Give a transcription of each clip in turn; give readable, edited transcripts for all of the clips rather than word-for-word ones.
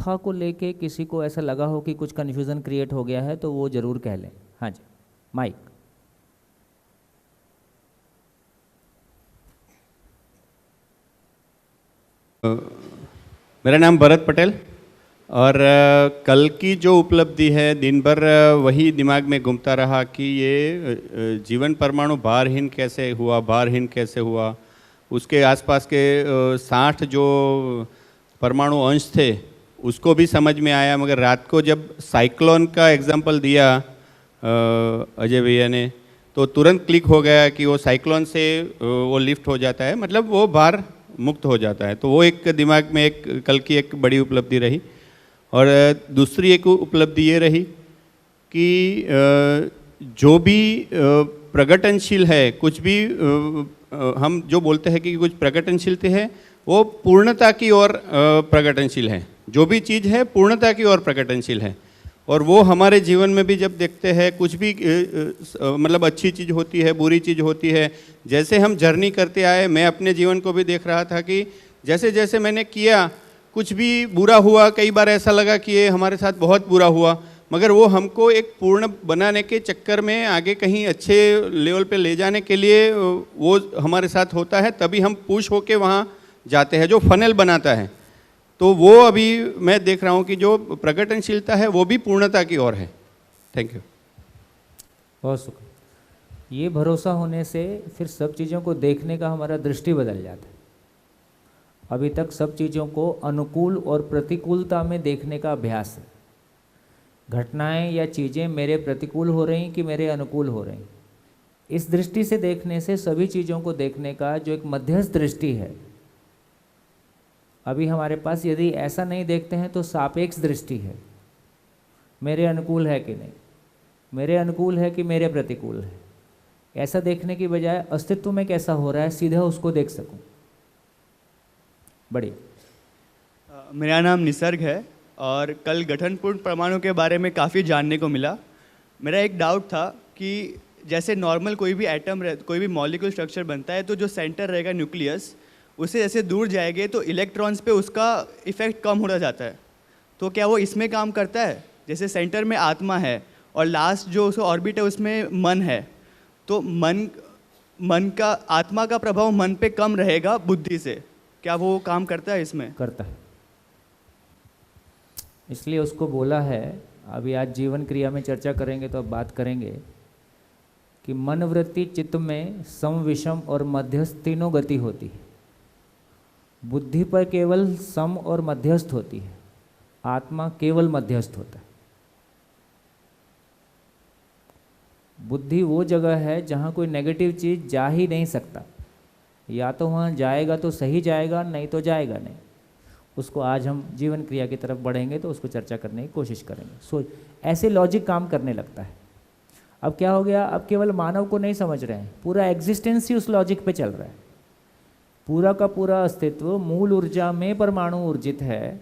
आस्था को लेके किसी को ऐसा लगा हो कि कुछ कन्फ्यूज़न क्रिएट हो गया है तो वो ज़रूर कह लें। हाँ जी, माइक। मेरा नाम भरत पटेल और कल की जो उपलब्धि है दिन भर वही दिमाग में घूमता रहा कि ये जीवन परमाणु भारहीन कैसे हुआ, भारहीन कैसे हुआ। उसके आसपास के 60 जो परमाणु अंश थे उसको भी समझ में आया, मगर रात को जब साइक्लोन का एग्जांपल दिया अजय भैया ने तो तुरंत क्लिक हो गया कि वो साइक्लोन से वो लिफ्ट हो जाता है, मतलब वो भार मुक्त हो जाता है। तो वो एक दिमाग में एक कल की एक बड़ी उपलब्धि रही। और दूसरी एक उपलब्धि ये रही कि जो भी प्रगटनशील है, कुछ भी हम जो बोलते हैं कि कुछ प्रगटनशीलता है वो पूर्णता की ओर प्रगटनशील है। जो भी चीज़ है पूर्णता की ओर प्रगटनशील है। और वो हमारे जीवन में भी जब देखते हैं कुछ भी मतलब अच्छी चीज़ होती है, बुरी चीज़ होती है, जैसे हम जर्नी करते आए, मैं अपने जीवन को भी देख रहा था कि जैसे जैसे मैंने किया कुछ भी बुरा हुआ, कई बार ऐसा लगा कि ये हमारे साथ बहुत बुरा हुआ, मगर वो हमको एक पूर्ण बनाने के चक्कर में आगे कहीं अच्छे लेवल पे ले जाने के लिए वो हमारे साथ होता है, तभी हम पुश होके वहाँ जाते हैं, जो फनल बनाता है। तो वो अभी मैं देख रहा हूँ कि जो प्रगटनशीलता है वो भी पूर्णता की ओर है। Thank you. बहुत शुक्रिया। ये भरोसा होने से फिर सब चीज़ों को देखने का हमारा दृष्टि बदल जाता है। अभी तक सब चीज़ों को अनुकूल और प्रतिकूलता में देखने का अभ्यास है। घटनाएं या चीज़ें मेरे प्रतिकूल हो रही कि मेरे अनुकूल हो रही, इस दृष्टि से देखने से सभी चीज़ों को देखने का जो एक मध्यस्थ दृष्टि है अभी हमारे पास, यदि ऐसा नहीं देखते हैं तो सापेक्ष दृष्टि है। मेरे अनुकूल है कि नहीं, मेरे अनुकूल है कि मेरे प्रतिकूल है, ऐसा देखने की बजाय अस्तित्व में कैसा हो रहा है सीधा उसको देख सकूं। बढ़िया। मेरा नाम निसर्ग है और कल गठनपूर्ण परमाणु के बारे में काफ़ी जानने को मिला। मेरा एक डाउट था कि जैसे नॉर्मल कोई भी एटम कोई भी मॉलिक्यूल स्ट्रक्चर बनता है तो जो सेंटर रहेगा न्यूक्लियस, उससे जैसे दूर जाएंगे तो इलेक्ट्रॉन्स पे उसका इफ़ेक्ट कम होता जाता है। तो क्या वो इसमें काम करता है? जैसे सेंटर में आत्मा है और लास्ट जो उसका ऑर्बिट है उसमें मन है, तो मन का आत्मा का प्रभाव मन पे कम रहेगा बुद्धि से, क्या वो काम करता है इसमें? करता है, इसलिए उसको बोला है। अभी आज जीवन क्रिया में चर्चा करेंगे तो अब बात करेंगे कि मन वृत्ति चित्त में सम विषम और मध्यस्थ तीनों गति होती है। बुद्धि पर केवल सम और मध्यस्थ होती है, आत्मा केवल मध्यस्थ होता है। बुद्धि वो जगह है जहाँ कोई नेगेटिव चीज़ जा ही नहीं सकता, या तो वहाँ जाएगा तो सही जाएगा, नहीं तो जाएगा नहीं। उसको आज हम जीवन क्रिया की तरफ बढ़ेंगे तो उसको चर्चा करने की कोशिश करेंगे। सो ऐसे लॉजिक काम करने लगता है। अब क्या हो गया, अब केवल मानव को नहीं समझ रहे हैं, पूरा एग्जिस्टेंस ही उस लॉजिक पे चल रहा है। पूरा का पूरा अस्तित्व मूल ऊर्जा में परमाणु ऊर्जित है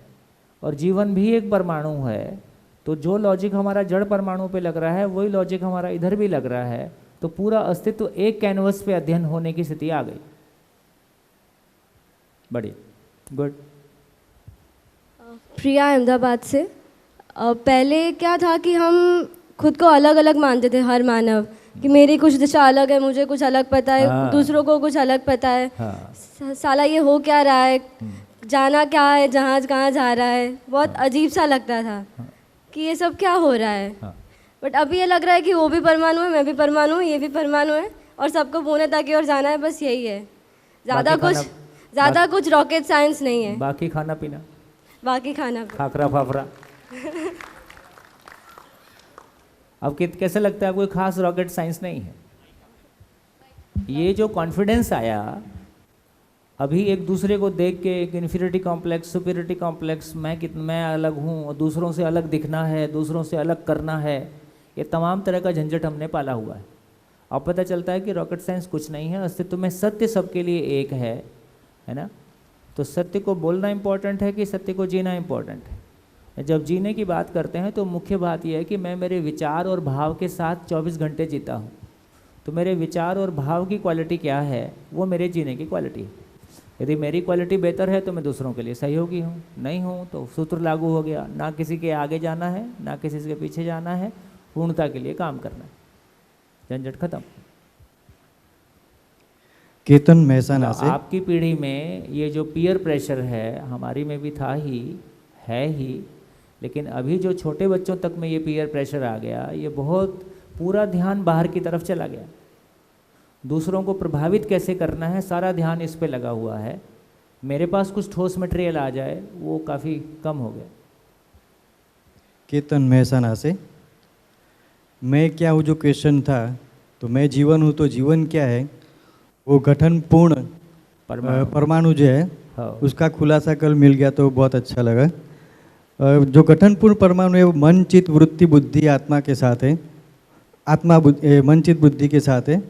और जीवन भी एक परमाणु है। तो जो लॉजिक हमारा जड़ परमाणु पे लग रहा है वही लॉजिक हमारा इधर भी लग रहा है, तो पूरा अस्तित्व एक कैनवस पे अध्ययन होने की स्थिति आ गई। बढ़िया, गुड। प्रिया अहमदाबाद से। पहले क्या था कि हम खुद को अलग अलग मानते थे, हर मानव, कि मेरी कुछ दिशा अलग है, मुझे कुछ अलग पता है, दूसरों को कुछ अलग पता है। साला ये हो क्या रहा है, जाना क्या है, जहाज कहाँ जा रहा है, बहुत अजीब सा लगता था कि ये सब क्या हो रहा है। बट अभी ये लग रहा है कि वो भी परमाणु है, मैं भी परमाणु हूँ, ये भी परमाणु है और सबको पूर्णता की ओर जाना है, बस यही है। ज़्यादा कुछ रॉकेट साइंस नहीं है। बाकी खाना पीना, बाकी खाना खाकरा फाफरा। अब कैसे लगता है, कोई खास रॉकेट साइंस नहीं है। ये जो कॉन्फिडेंस आया अभी एक दूसरे को देख के, एक इन्फीरियरिटी कॉम्प्लेक्स, सुपीरियरिटी कॉम्प्लेक्स, मैं अलग हूँ और दूसरों से अलग दिखना है, दूसरों से अलग करना है, ये तमाम तरह का झंझट हमने पाला हुआ है। अब पता चलता है कि रॉकेट साइंस कुछ नहीं है, अस्तित्व में सत्य सबके लिए एक है ना। तो सत्य को बोलना इम्पोर्टेंट है कि सत्य को जीना इम्पोर्टेंट है। जब जीने की बात करते हैं तो मुख्य बात यह है कि मैं मेरे विचार और भाव के साथ 24 घंटे जीता हूँ। तो मेरे विचार और भाव की क्वालिटी क्या है, वो मेरे जीने की क्वालिटी है। यदि मेरी क्वालिटी बेहतर है तो मैं दूसरों के लिए सहयोगी हूँ, नहीं हूँ तो सूत्र लागू हो गया, ना किसी के आगे जाना है ना किसी के पीछे जाना है, पूर्णता के लिए काम करना है, झंझट खत्म। केतन मेहसाना से। आपकी पीढ़ी में ये जो पीयर प्रेशर है, हमारी में भी था ही, है ही, लेकिन अभी जो छोटे बच्चों तक में ये पीयर प्रेशर आ गया, ये बहुत पूरा ध्यान बाहर की तरफ चला गया। दूसरों को प्रभावित कैसे करना है, सारा ध्यान इस पे लगा हुआ है। मेरे पास कुछ ठोस मटेरियल आ जाए वो काफ़ी कम हो गया। केतन मेहसाना से। मैं क्या हूँ जो क्वेश्चन था, तो मैं जीवन हूँ तो जीवन क्या है, वो गठन पूर्ण परमाणु जो है उसका खुलासा कल मिल गया तो बहुत अच्छा लगा। जो गठन पूर्ण परमाणु है वो मन चित्त वृत्ति बुद्धि आत्मा के साथ है, आत्मा मन चित्त बुद्धि के साथ है।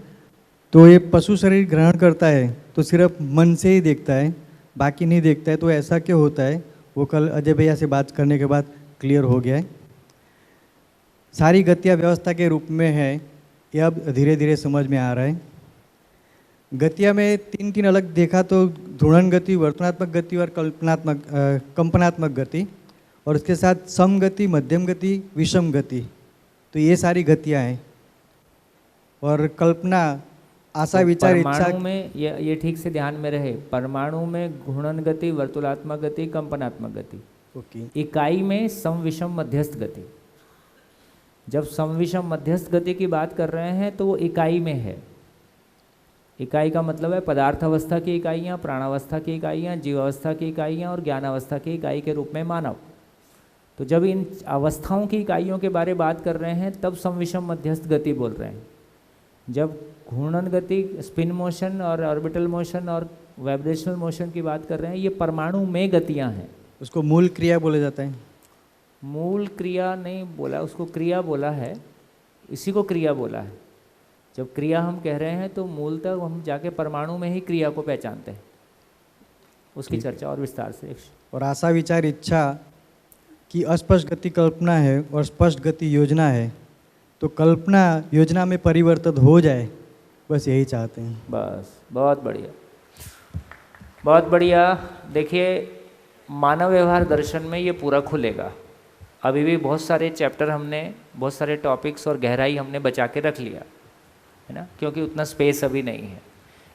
तो ये पशु शरीर ग्रहण करता है तो सिर्फ मन से ही देखता है, बाकी नहीं देखता है। तो ऐसा क्यों होता है, वो कल अजय भैया से बात करने के बाद क्लियर हो गया है। सारी गतियाँ व्यवस्था के रूप में है, ये अब धीरे धीरे समझ में आ रहा है। गतियाँ में तीन अलग देखा तो ध्रुवण गति, वर्तनात्मक गति और कंपनात्मक गति, और उसके साथ सम गति, मध्यम गति, विषम गति। तो ये सारी गतियाँ हैं। और कल्पना, आशा, विचार, इच्छा परमाणु में ये ठीक से ध्यान में रहे, परमाणु में घूर्णन गति, वर्तुलात्मक गति, कंपनात्मक गति। ओके। इकाई में सम विषम मध्यस्थ गति। जब सम विषम मध्यस्थ गति की बात कर रहे हैं तो वो इकाई में है। इकाई का मतलब है पदार्थ अवस्था की इकाइयाँ, प्राणावस्था की इकाइयाँ, जीवावस्था की इकाइयाँ और ज्ञानावस्था की इकाई के रूप में मानव। तो जब इन अवस्थाओं की इकाइयों के बारे बात कर रहे हैं तब सम विषम मध्यस्थ गति बोल रहे हैं। जब घूर्णन गति, स्पिन मोशन और ऑर्बिटल मोशन और वाइब्रेशनल मोशन की बात कर रहे हैं, ये परमाणु में गतियाँ हैं। उसको मूल क्रिया बोला जाता है। मूल क्रिया नहीं बोला, उसको क्रिया बोला है, इसी को क्रिया बोला है। जब क्रिया हम कह रहे हैं तो मूलतः हम जाके परमाणु में ही क्रिया को पहचानते हैं। उसकी चर्चा और विस्तार से। और आशा विचार इच्छा की अस्पष्ट गति कल्पना है और स्पष्ट गति योजना है। तो कल्पना योजना में परिवर्तित हो जाए, बस यही चाहते हैं। बस, बहुत बढ़िया, बहुत बढ़िया। देखिए, मानव व्यवहार दर्शन में ये पूरा खुलेगा। अभी भी बहुत सारे चैप्टर हमने, बहुत सारे टॉपिक्स और गहराई हमने बचा के रख लिया है ना, क्योंकि उतना स्पेस अभी नहीं है।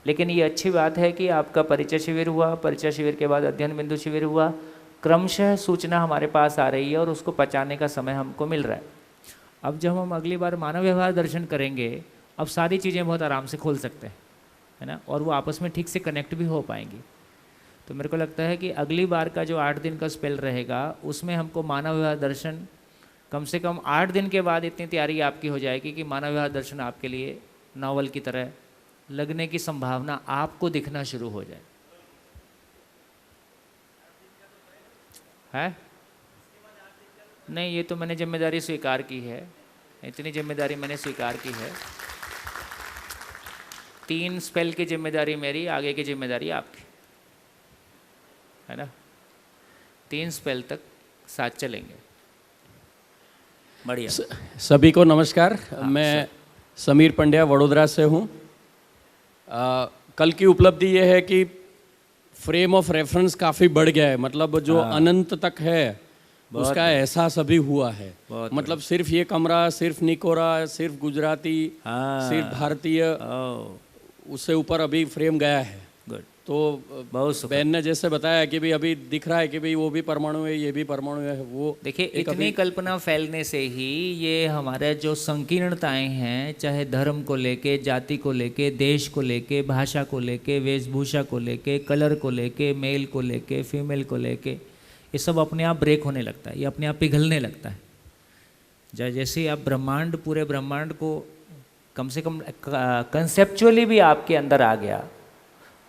लेकिन ये अच्छी बात है कि आपका परिचय शिविर हुआ, परिचय शिविर के बाद अध्ययन बिंदु शिविर हुआ, क्रमशः सूचना हमारे पास आ रही है और उसको पचाने का समय हमको मिल रहा है। अब जब हम अगली बार मानव व्यवहार दर्शन करेंगे, अब सारी चीज़ें बहुत आराम से खोल सकते हैं, है ना, और वो आपस में ठीक से कनेक्ट भी हो पाएंगी। तो मेरे को लगता है कि अगली बार का जो 8 दिन का स्पेल रहेगा उसमें हमको मानव व्यवहार दर्शन कम से कम 8 दिन के बाद इतनी तैयारी आपकी हो जाएगी कि मानव व्यवहार दर्शन आपके लिए नॉवल की तरह लगने की संभावना आपको दिखना शुरू हो जाए। है नहीं, ये तो मैंने जिम्मेदारी स्वीकार की है, इतनी जिम्मेदारी मैंने स्वीकार की है। 3 स्पेल की जिम्मेदारी मेरी, आगे की जिम्मेदारी आपकी, है ना। 3 स्पेल तक साथ चलेंगे। बढ़िया। सभी को नमस्कार। मैं समीर पंड्या वडोदरा से हूँ। कल की उपलब्धि ये है कि फ्रेम ऑफ रेफरेंस काफ़ी बढ़ गया है, मतलब जो अनंत तक है उसका एहसास अभी हुआ है। मतलब सिर्फ ये कमरा, सिर्फ निकोरा, सिर्फ गुजराती, सिर्फ भारतीय, उससे ऊपर अभी फ्रेम गया है। तो बहन ने जैसे बताया कि भाई अभी दिख रहा है कि भाई वो भी परमाणु है, ये भी परमाणु है। वो देखिए, इतनी कल्पना फैलने से ही ये हमारे जो संकीर्णताएं हैं, चाहे धर्म को लेके, जाति को लेके, देश को लेके, भाषा को लेके, वेशभूषा को लेके, कलर को लेके, मेल को लेके, फीमेल को लेके, ये सब अपने आप ब्रेक होने लगता है, ये अपने आप पिघलने लगता है। जैसे आप ब्रह्मांड, पूरे ब्रह्मांड को कम से कम कंसेप्चुअली भी आपके अंदर आ गया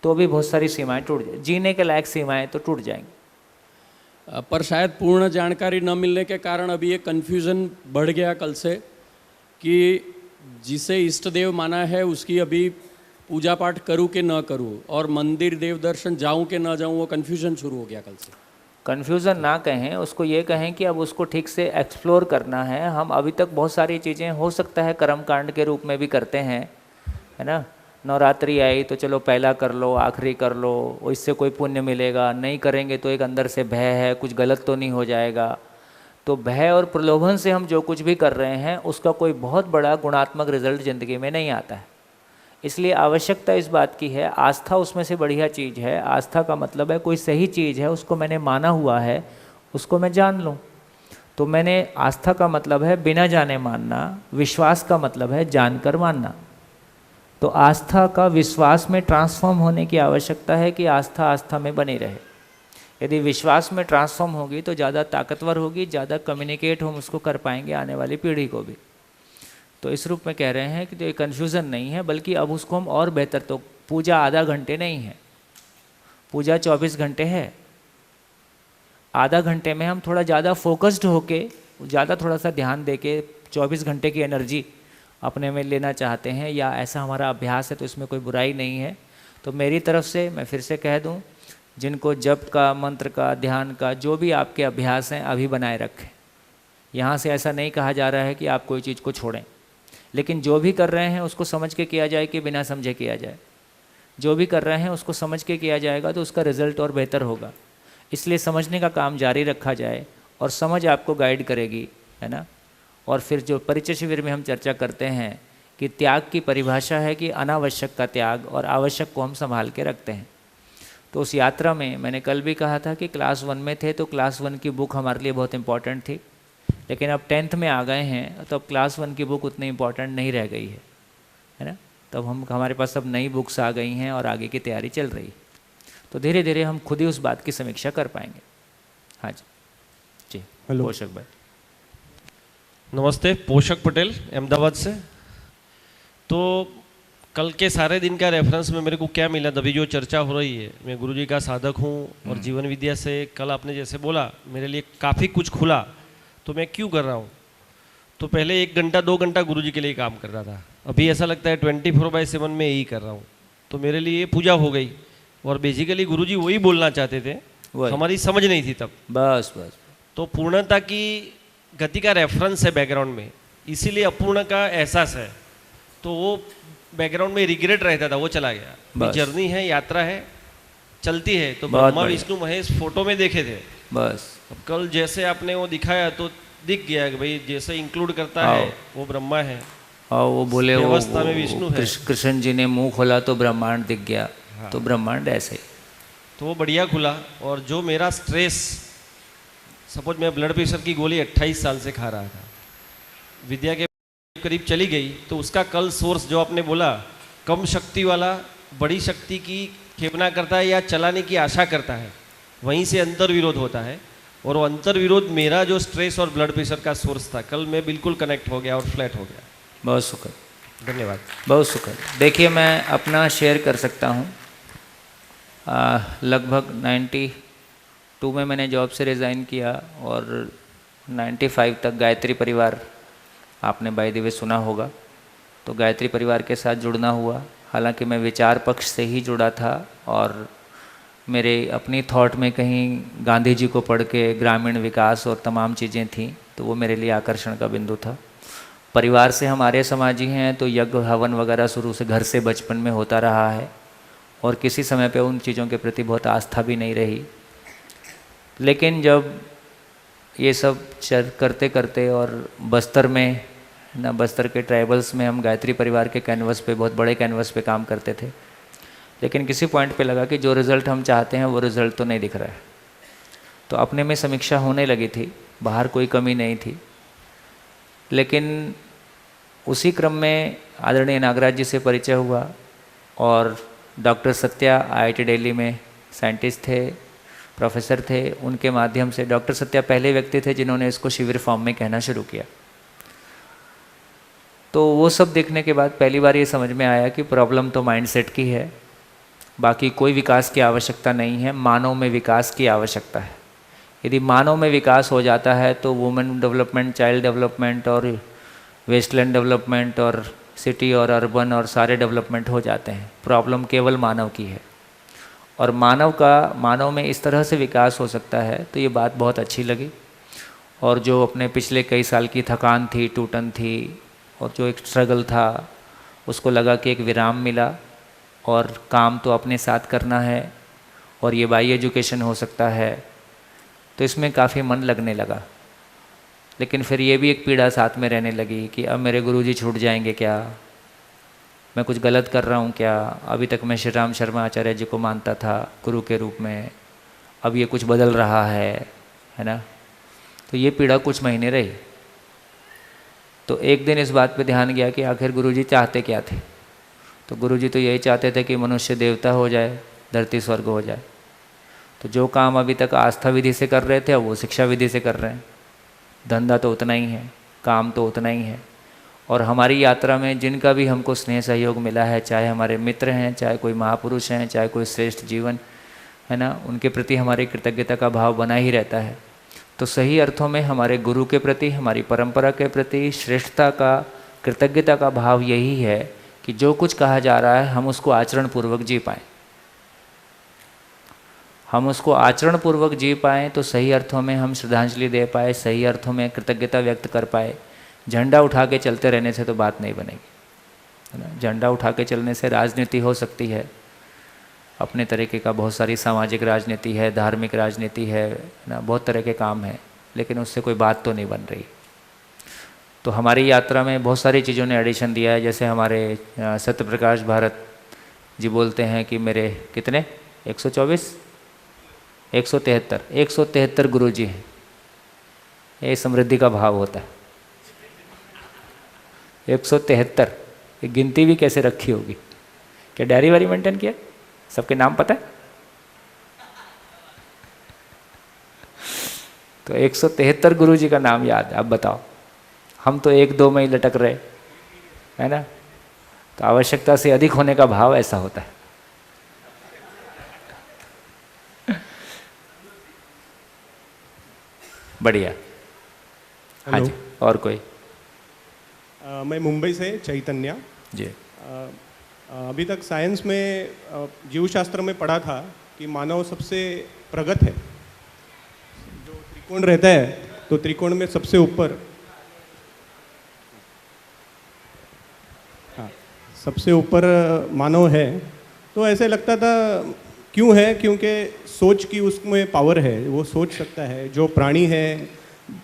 तो भी बहुत सारी सीमाएं टूट जाए, जीने के लायक सीमाएं तो टूट जाएंगी। पर शायद पूर्ण जानकारी न मिलने के कारण अभी ये कन्फ्यूज़न बढ़ गया कल से कि जिसे इष्ट देव माना है उसकी अभी पूजा पाठ करूँ कि न करूँ, और मंदिर देव दर्शन जाऊँ कि न जाऊँ, वो कन्फ्यूज़न शुरू हो गया कल से। कन्फ्यूज़न ना कहें, उसको ये कहें कि अब उसको ठीक से एक्सप्लोर करना है। हम अभी तक बहुत सारी चीज़ें हो सकता है कर्म कांड के रूप में भी करते हैं, है ना, नवरात्रि आई तो चलो पहला कर लो, आखिरी कर लो, इससे कोई पुण्य मिलेगा, नहीं करेंगे तो एक अंदर से भय है कुछ गलत तो नहीं हो जाएगा। तो भय और प्रलोभन से हम जो कुछ भी कर रहे हैं उसका कोई बहुत बड़ा गुणात्मक रिजल्ट ज़िंदगी में नहीं आता है। इसलिए आवश्यकता इस बात की है, आस्था उसमें से बढ़िया चीज़ है। आस्था का मतलब है कोई सही चीज़ है, उसको मैंने माना हुआ है, उसको मैं जान लूँ। तो मैंने आस्था का मतलब है बिना जाने मानना, विश्वास का मतलब है जानकर मानना। तो आस्था का विश्वास में ट्रांसफॉर्म होने की आवश्यकता है कि आस्था आस्था में बनी रहे। यदि विश्वास में ट्रांसफॉर्म होगी तो ज़्यादा ताकतवर होगी, ज़्यादा कम्युनिकेट हम उसको कर पाएंगे आने वाली पीढ़ी को भी। तो इस रूप में कह रहे हैं कि तो ये कन्फ्यूज़न नहीं है, बल्कि अब उसको हम और बेहतर, तो पूजा आधा घंटे नहीं है, पूजा 24 घंटे है। आधा घंटे में हम थोड़ा ज़्यादा फोकस्ड होके, ज़्यादा थोड़ा सा ध्यान देके 24 घंटे की एनर्जी अपने में लेना चाहते हैं, या ऐसा हमारा अभ्यास है, तो इसमें कोई बुराई नहीं है। तो मेरी तरफ से मैं फिर से कह दूं, जिनको जप का, मंत्र का, ध्यान का, जो भी आपके अभ्यास हैं अभी बनाए रखें। यहाँ से ऐसा नहीं कहा जा रहा है कि आप कोई चीज़ को छोड़ें, लेकिन जो भी कर रहे हैं उसको समझ के किया जाए कि बिना समझे किया जाए। जो भी कर रहे हैं उसको समझ के किया जाएगा तो उसका रिजल्ट और बेहतर होगा। इसलिए समझने का काम जारी रखा जाए और समझ आपको गाइड करेगी, है ना। और फिर जो परिचय शिविर में हम चर्चा करते हैं कि त्याग की परिभाषा है कि अनावश्यक का त्याग, और आवश्यक को हम संभाल के रखते हैं। तो उस यात्रा में मैंने कल भी कहा था कि क्लास 1 में थे तो क्लास 1 की बुक हमारे लिए बहुत इंपॉर्टेंट थी, लेकिन अब 10th में आ गए हैं तो अब क्लास 1 की बुक उतनी इंपॉर्टेंट नहीं रह गई है ना। तब हमारे पास अब नई बुक्स आ गई हैं और आगे की तैयारी चल रही है, तो धीरे धीरे हम खुद ही उस बात की समीक्षा कर पाएंगे। हाँ जी जी। हेलो पोषक भाई। नमस्ते, पोषक पटेल अहमदाबाद से। तो कल के सारे दिन का रेफरेंस में मेरे को क्या मिला, तभी जो चर्चा हो रही है, मैं गुरुजी का साधक हूँ और जीवन विद्या से कल आपने जैसे बोला मेरे लिए काफ़ी कुछ खुला। तो मैं क्यों कर रहा हूँ, तो पहले 1 घंटा 2 घंटा गुरुजी के लिए काम कर रहा था, अभी ऐसा लगता है 24/7 में यही कर रहा हूँ। तो मेरे लिए पूजा हो गई। और बेसिकली गुरुजी वही बोलना चाहते थे, हमारी समझ नहीं थी तब। बस बस। तो पूर्णता की गति का रेफरेंस है बैकग्राउंड में, इसीलिए अपूर्ण का एहसास है। तो वो बैकग्राउंड में रिग्रेट रहता था, वो चला गया। जर्नी है, यात्रा है, चलती है। तो ब्रह्मा विष्णु महेश फोटो में देखे थे बस। अब कल जैसे आपने वो दिखाया तो दिख गया कि भाई जैसे इंक्लूड करता है वो ब्रह्मा है, और वो बोले व्यवस्था में विष्णु है। कृष्ण जी ने मुंह खोला तो ब्रह्मांड दिख गया। हाँ। तो ब्रह्मांड ऐसे ही, तो वो बढ़िया खुला। और जो मेरा स्ट्रेस, सपोज मैं ब्लड प्रेशर की गोली 28 साल से खा रहा था, विद्या के करीब चली गई, तो उसका कल सोर्स जो आपने बोला, कम शक्ति वाला बड़ी शक्ति की खेपना करता है या चलाने की आशा करता है, वहीं से अंतर विरोध होता है। और वो अंतर विरोध मेरा जो स्ट्रेस और ब्लड प्रेशर का सोर्स था, कल मैं बिल्कुल कनेक्ट हो गया और फ्लैट हो गया। बहुत शुक्र, धन्यवाद। बहुत शुक्र। देखिए मैं अपना शेयर कर सकता हूँ। लगभग 92 में मैंने जॉब से रिज़ाइन किया और 95 तक गायत्री परिवार, आपने बाय द वे सुना होगा, तो गायत्री परिवार के साथ जुड़ना हुआ। हालांकि मैं विचार पक्ष से ही जुड़ा था और मेरे अपनी थॉट में कहीं गांधी जी को पढ़ के ग्रामीण विकास और तमाम चीज़ें थीं, तो वो मेरे लिए आकर्षण का बिंदु था। परिवार से हम आर्य समाजी हैं, तो यज्ञ हवन वगैरह शुरू से घर से बचपन में होता रहा है और किसी समय पे उन चीज़ों के प्रति बहुत आस्था भी नहीं रही। लेकिन जब ये सब करते करते और बस्तर में ना, बस्तर के ट्राइबल्स में हम गायत्री परिवार के कैनवस पे, बहुत बड़े कैनवस पे काम करते थे, लेकिन किसी पॉइंट पे लगा कि जो रिज़ल्ट हम चाहते हैं वो रिज़ल्ट तो नहीं दिख रहा है। तो अपने में समीक्षा होने लगी थी, बाहर कोई कमी नहीं थी। लेकिन उसी क्रम में आदरणीय नागराज जी से परिचय हुआ और डॉक्टर सत्या IIT दिल्ली में साइंटिस्ट थे, प्रोफेसर थे, उनके माध्यम से डॉक्टर सत्या पहले व्यक्ति थे जिन्होंने इसको शिविर फॉर्म में कहना शुरू किया। तो वो सब देखने के बाद पहली बार ये समझ में आया कि प्रॉब्लम तो माइंडसेट की है, बाकी कोई विकास की आवश्यकता नहीं है, मानव में विकास की आवश्यकता है। यदि मानव में विकास हो जाता है तो वुमेन डेवलपमेंट, चाइल्ड डेवलपमेंट और वेस्टलैंड डेवलपमेंट और सिटी और अर्बन और सारे डेवलपमेंट हो जाते हैं। प्रॉब्लम केवल मानव की है और मानव में इस तरह से विकास हो सकता है। तो ये बात बहुत अच्छी लगी और जो अपने पिछले कई साल की थकान थी, टूटन थी और जो एक स्ट्रगल था, उसको लगा कि एक विराम मिला और काम तो अपने साथ करना है, और ये बाई एजुकेशन हो सकता है, तो इसमें काफ़ी मन लगने लगा। लेकिन फिर ये भी एक पीड़ा साथ में रहने लगी कि अब मेरे गुरुजी छूट जाएंगे क्या, मैं कुछ गलत कर रहा हूँ क्या। अभी तक मैं श्री राम शर्मा आचार्य जी को मानता था गुरु के रूप में, अब ये कुछ बदल रहा है ना। तो ये पीड़ा कुछ महीने रही। तो एक दिन इस बात पे ध्यान गया कि आखिर गुरुजी चाहते क्या थे। तो गुरुजी तो यही चाहते थे कि मनुष्य देवता हो जाए, धरती स्वर्ग हो जाए। तो जो काम अभी तक आस्था विधि से कर रहे थे, अब वो शिक्षा विधि से कर रहे हैं। धंधा तो उतना ही है, काम तो उतना ही है। और हमारी यात्रा में जिनका भी हमको स्नेह सहयोग मिला है, चाहे हमारे मित्र हैं, चाहे कोई महापुरुष हैं, चाहे कोई श्रेष्ठ जीवन है ना, उनके प्रति हमारी कृतज्ञता का भाव बना ही रहता है। तो सही अर्थों में हमारे गुरु के प्रति, हमारी परंपरा के प्रति श्रेष्ठता का, कृतज्ञता का भाव यही है कि जो कुछ कहा जा रहा है हम उसको आचरण पूर्वक जी पाएँ। हम उसको आचरण पूर्वक जी पाएँ तो सही अर्थों में हम श्रद्धांजलि दे पाए, सही अर्थों में कृतज्ञता व्यक्त कर पाए। झंडा उठा के चलते रहने से तो बात नहीं बनेगी, है ना। झंडा उठा के चलने से राजनीति हो सकती है, अपने तरीके का बहुत सारी सामाजिक राजनीति है, धार्मिक राजनीति है ना, बहुत तरह के काम हैं, लेकिन उससे कोई बात तो नहीं बन रही। तो हमारी यात्रा में बहुत सारी चीज़ों ने एडिशन दिया है। जैसे हमारे सत्यप्रकाश भारत जी बोलते हैं कि मेरे कितने 124 173 गुरु जी हैं। ये समृद्धि का भाव होता है। 173 ये गिनती भी कैसे रखी होगी, क्या डायरी वारी मेंटेन किया, सबके नाम पता है। तो 173 गुरु जी का नाम याद है। अब बताओ, हम तो 1-2 में ही लटक रहे, है ना। तो आवश्यकता से अधिक होने का भाव ऐसा होता है। बढ़िया। हाँ जी, और कोई? मैं मुंबई से चैतन्य जी। अभी तक साइंस में जीव शास्त्र में पढ़ा था कि मानव सबसे प्रगत है। जो त्रिकोण रहता है तो त्रिकोण में सबसे ऊपर, हाँ, सबसे ऊपर मानव है। तो ऐसे लगता था, क्यों है? क्योंकि सोच की उसमें पावर है, वो सोच सकता है। जो प्राणी है,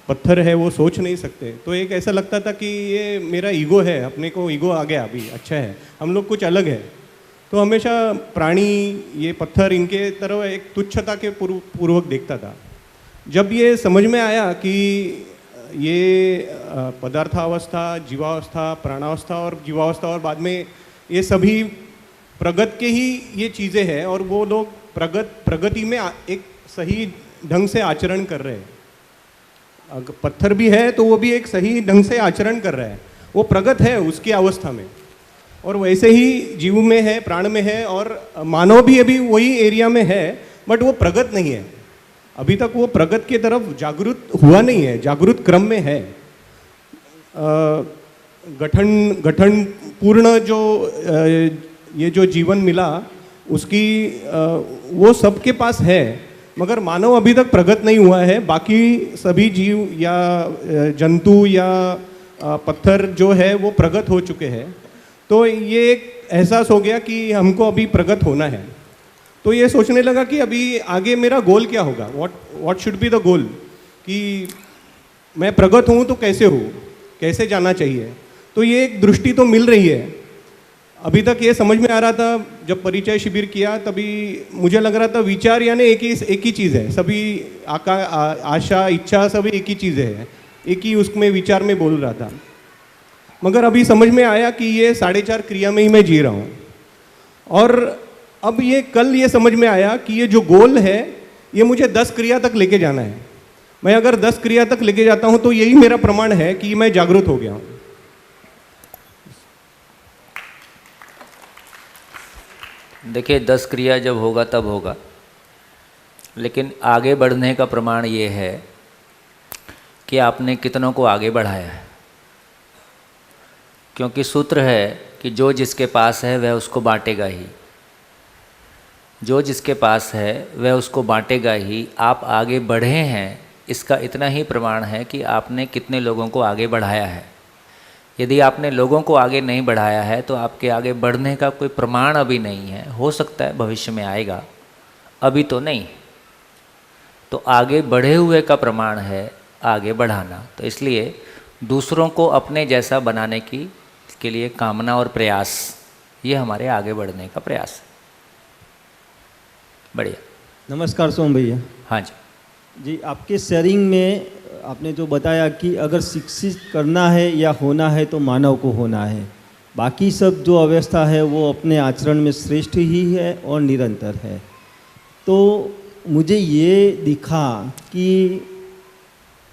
पत्थर है, वो सोच नहीं सकते। तो एक ऐसा लगता था कि ये मेरा ईगो है, अपने को ईगो आ गया अभी, अच्छा है, हम लोग कुछ अलग है। तो हमेशा प्राणी, ये पत्थर, इनके तरफ एक तुच्छता के पूर्वक देखता था। जब ये समझ में आया कि ये पदार्थावस्था, जीवावस्था, प्राणावस्था और जीवावस्था और बाद में ये सभी प्रगत के ही ये चीज़ें हैं, और वो लोग प्रगति में एक सही ढंग से आचरण कर रहे हैं। अगर पत्थर भी है तो वो भी एक सही ढंग से आचरण कर रहा है, वो प्रगत है उसकी अवस्था में। और वैसे ही जीव में है, प्राण में है, और मानव भी अभी वही एरिया में है, बट वो प्रगत नहीं है। अभी तक वो प्रगत की तरफ जागरूक हुआ नहीं है, जागरूक क्रम में है। गठन पूर्ण जो ये जो जीवन मिला उसकी वो सबके पास है, मगर मानव अभी तक प्रगत नहीं हुआ है। बाकी सभी जीव या जंतु या पत्थर जो है वो प्रगत हो चुके हैं। तो ये एक एहसास हो गया कि हमको अभी प्रगत होना है। तो ये सोचने लगा कि अभी आगे मेरा गोल क्या होगा, what should be the goal, कि मैं प्रगत हूँ तो कैसे हूँ, कैसे जाना चाहिए। तो ये एक दृष्टि तो मिल रही है। अभी तक ये समझ में आ रहा था, जब परिचय शिविर किया तभी मुझे लग रहा था विचार यानी एक ही चीज़ है, सभी आशा, इच्छा सभी एक ही चीज़ है, एक ही उसमें विचार में बोल रहा था। मगर अभी समझ में आया कि ये 4.5 क्रिया में ही मैं जी रहा हूँ। और अब ये कल ये समझ में आया कि ये जो गोल है ये मुझे 10 क्रिया तक लेके जाना है। मैं अगर 10 क्रिया तक लेके जाता हूँ तो यही मेरा प्रमाण है कि मैं जागरूक हो गया हूँ। देखिए, 10 क्रिया जब होगा तब होगा, लेकिन आगे बढ़ने का प्रमाण ये है कि आपने कितनों को आगे बढ़ाया है। क्योंकि सूत्र है कि जो जिसके पास है वह उसको बांटेगा ही, जो जिसके पास है वह उसको बांटेगा ही। आप आगे बढ़े हैं, इसका इतना ही प्रमाण है कि आपने कितने लोगों को आगे बढ़ाया है। यदि आपने लोगों को आगे नहीं बढ़ाया है तो आपके आगे बढ़ने का कोई प्रमाण अभी नहीं है। हो सकता है भविष्य में आएगा, अभी तो नहीं। तो आगे बढ़े हुए का प्रमाण है आगे बढ़ाना। तो इसलिए दूसरों को अपने जैसा बनाने के लिए कामना और प्रयास, ये हमारे आगे बढ़ने का प्रयास है। बढ़िया। नमस्कार सोम भैया। हाँ जी जी, आपके शेयरिंग में आपने जो बताया कि अगर शिक्षित करना है या होना है तो मानव को होना है, बाकी सब जो अवस्था है वो अपने आचरण में श्रेष्ठ ही है और निरंतर है। तो मुझे ये दिखा कि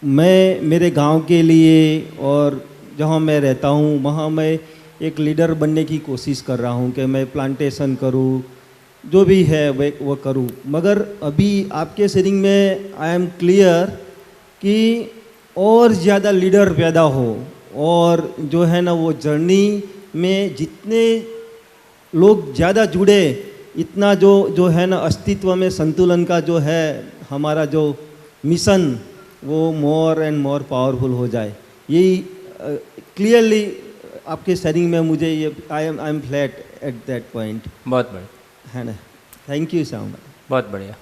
मैं मेरे गांव के लिए और जहाँ मैं रहता हूँ वहाँ मैं एक लीडर बनने की कोशिश कर रहा हूँ कि मैं प्लांटेशन करूँ, जो भी है वो करूँ। मगर अभी आपके शेयरिंग में आई एम क्लियर कि और ज़्यादा लीडर पैदा हो, और जो है ना वो जर्नी में जितने लोग ज़्यादा जुड़े, इतना जो है ना अस्तित्व में संतुलन का जो है हमारा जो मिशन, वो मोर एंड मोर पावरफुल हो जाए। यही क्लियरली आपके शेयरिंग में मुझे ये I am flat at that point. बहुत बढ़िया है ना, थैंक यू सो मच। बहुत बढ़िया।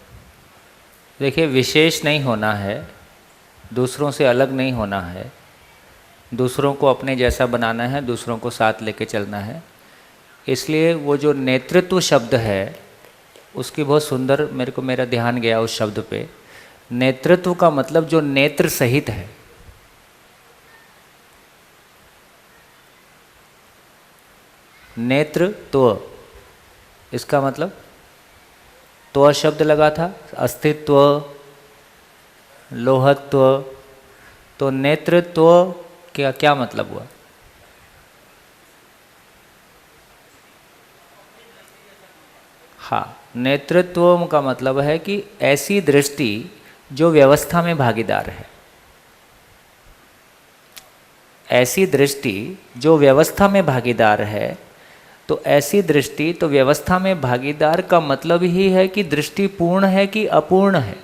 देखिए, विशेष नहीं होना है, दूसरों से अलग नहीं होना है, दूसरों को अपने जैसा बनाना है, दूसरों को साथ लेके चलना है। इसलिए वो जो नेतृत्व शब्द है उसकी बहुत सुंदर मेरा ध्यान गया उस शब्द पे। नेतृत्व का मतलब जो नेत्र सहित है। नेतृत्व, इसका मतलब त्व शब्द लगा था, अस्तित्व, लोहत्व। तो नेतृत्व क्या मतलब हुआ? हाँ, नेतृत्व का मतलब है कि ऐसी दृष्टि जो व्यवस्था में भागीदार है। ऐसी दृष्टि जो व्यवस्था में भागीदार है। तो ऐसी दृष्टि, तो व्यवस्था में भागीदार का मतलब ही है कि दृष्टि पूर्ण है कि अपूर्ण है।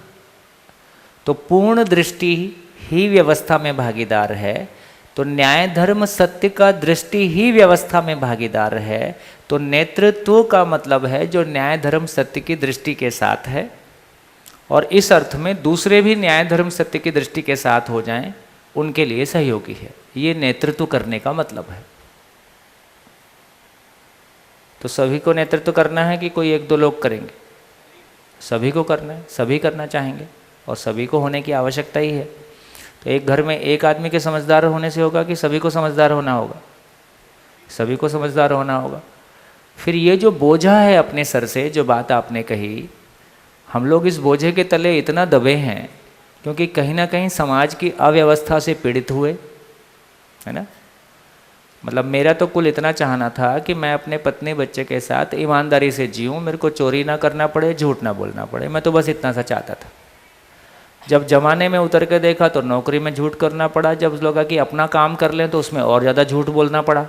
तो पूर्ण दृष्टि ही व्यवस्था में भागीदार है। तो न्याय धर्म सत्य का दृष्टि ही व्यवस्था में भागीदार है। तो नेतृत्व का मतलब है जो न्याय धर्म सत्य की दृष्टि के साथ है, और इस अर्थ में दूसरे भी न्याय धर्म सत्य की दृष्टि के साथ हो जाएं, उनके लिए सहयोगी है। ये नेतृत्व करने का मतलब है। तो सभी को नेतृत्व करना है कि कोई एक दो लोग करेंगे? सभी को करना है, सभी करना चाहेंगे, और सभी को होने की आवश्यकता ही है। तो एक घर में एक आदमी के समझदार होने से होगा कि सभी को समझदार होना होगा? सभी को समझदार होना होगा। फिर ये जो बोझा है अपने सर से, जो बात आपने कही, हम लोग इस बोझे के तले इतना दबे हैं क्योंकि कहीं ना कहीं समाज की अव्यवस्था से पीड़ित हुए, है ना। मतलब मेरा तो कुल इतना चाहना था कि मैं अपने पत्नी बच्चे के साथ ईमानदारी से जीऊँ, मेरे को चोरी ना करना पड़े, झूठ ना बोलना पड़े। मैं तो बस इतना सा चाहता था। जब जमाने में उतर के देखा तो नौकरी में झूठ करना पड़ा। जब लगा कि अपना काम कर लें तो उसमें और ज़्यादा झूठ बोलना पड़ा,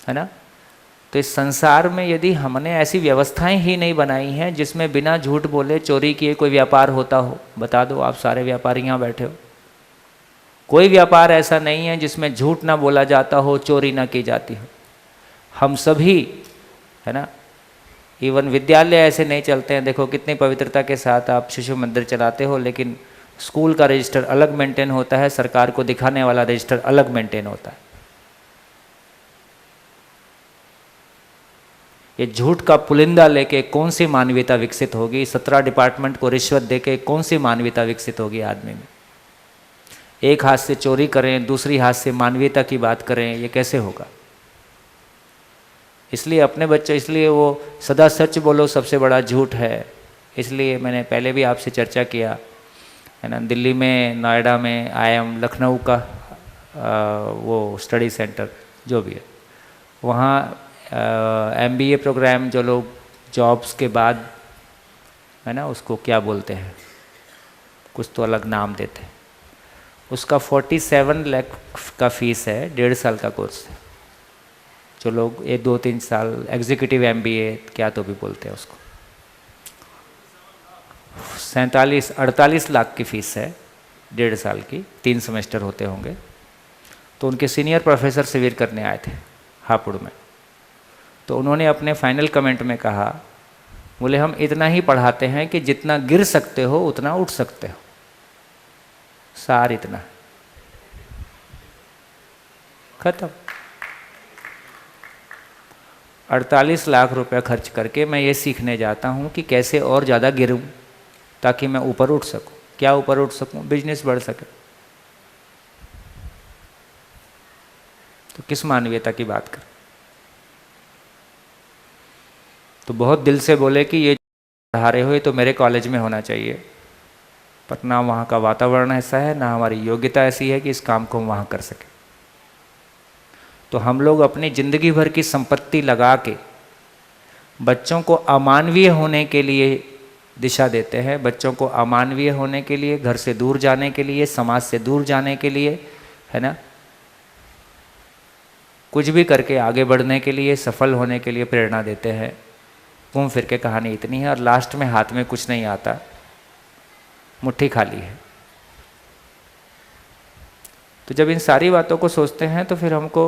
है ना। तो इस संसार में यदि हमने ऐसी व्यवस्थाएं ही नहीं बनाई हैं जिसमें बिना झूठ बोले चोरी किए कोई व्यापार होता हो, बता दो। आप सारे व्यापारी यहाँ बैठे हो, कोई व्यापार ऐसा नहीं है जिसमें झूठ ना बोला जाता हो, चोरी ना की जाती हो। हम सभी, है ना, इवन विद्यालय ऐसे नहीं चलते हैं। देखो कितनी पवित्रता के साथ आप शिशु मंदिर चलाते हो, लेकिन स्कूल का रजिस्टर अलग मेंटेन होता है, सरकार को दिखाने वाला रजिस्टर अलग मेंटेन होता है। ये झूठ का पुलिंदा लेके कौन सी मानवीयता विकसित होगी? 17 डिपार्टमेंट को रिश्वत देके कौन सी मानवीयता विकसित होगी आदमी में? एक हाथ से चोरी करें, दूसरी हाथ से मानवीयता की बात करें, ये कैसे होगा? इसलिए अपने बच्चे, इसलिए वो सदा सच बोलो सबसे बड़ा झूठ है। इसलिए मैंने पहले भी आपसे चर्चा किया, है ना, दिल्ली में, नोएडा में, IIM लखनऊ का वो स्टडी सेंटर जो भी है, वहाँ MBA प्रोग्राम जो लोग जॉब्स के बाद, है ना, उसको क्या बोलते हैं, कुछ तो अलग नाम देते हैं, उसका 47 लाख का फीस है, 1.5 साल का कोर्स है। जो लोग ये 2-3 साल एग्जीक्यूटिव MBA क्या तो भी बोलते हैं उसको, 48 लाख की फ़ीस है 1.5 साल की, 3 सेमेस्टर होते होंगे। तो उनके सीनियर प्रोफेसर शिविर करने आए थे हापुड़ में। तो उन्होंने अपने फाइनल कमेंट में कहा, बोले हम इतना ही पढ़ाते हैं कि जितना गिर सकते हो उतना उठ सकते हो, सार इतना, खत्म। 48 लाख रुपया खर्च करके मैं ये सीखने जाता हूँ कि कैसे और ज़्यादा गिरूँ ताकि मैं ऊपर उठ सकूँ। क्या ऊपर उठ सकूँ? बिजनेस बढ़ सके। तो किस मानवीयता की बात करें? तो बहुत दिल से बोले कि ये पढ़ा रहे हो ये तो मेरे कॉलेज में होना चाहिए, पर ना वहाँ का वातावरण ऐसा है, ना हमारी योग्यता ऐसी है कि इस काम को हम वहाँ कर सकें। तो हम लोग अपनी ज़िंदगी भर की संपत्ति लगा के बच्चों को अमानवीय होने के लिए दिशा देते हैं, बच्चों को अमानवीय होने के लिए, घर से दूर जाने के लिए, समाज से दूर जाने के लिए, है ना, कुछ भी करके आगे बढ़ने के लिए, सफल होने के लिए प्रेरणा देते हैं। घूम फिर के कहानी इतनी है और लास्ट में हाथ में कुछ नहीं आता, मुट्ठी खाली है। तो जब इन सारी बातों को सोचते हैं तो फिर हमको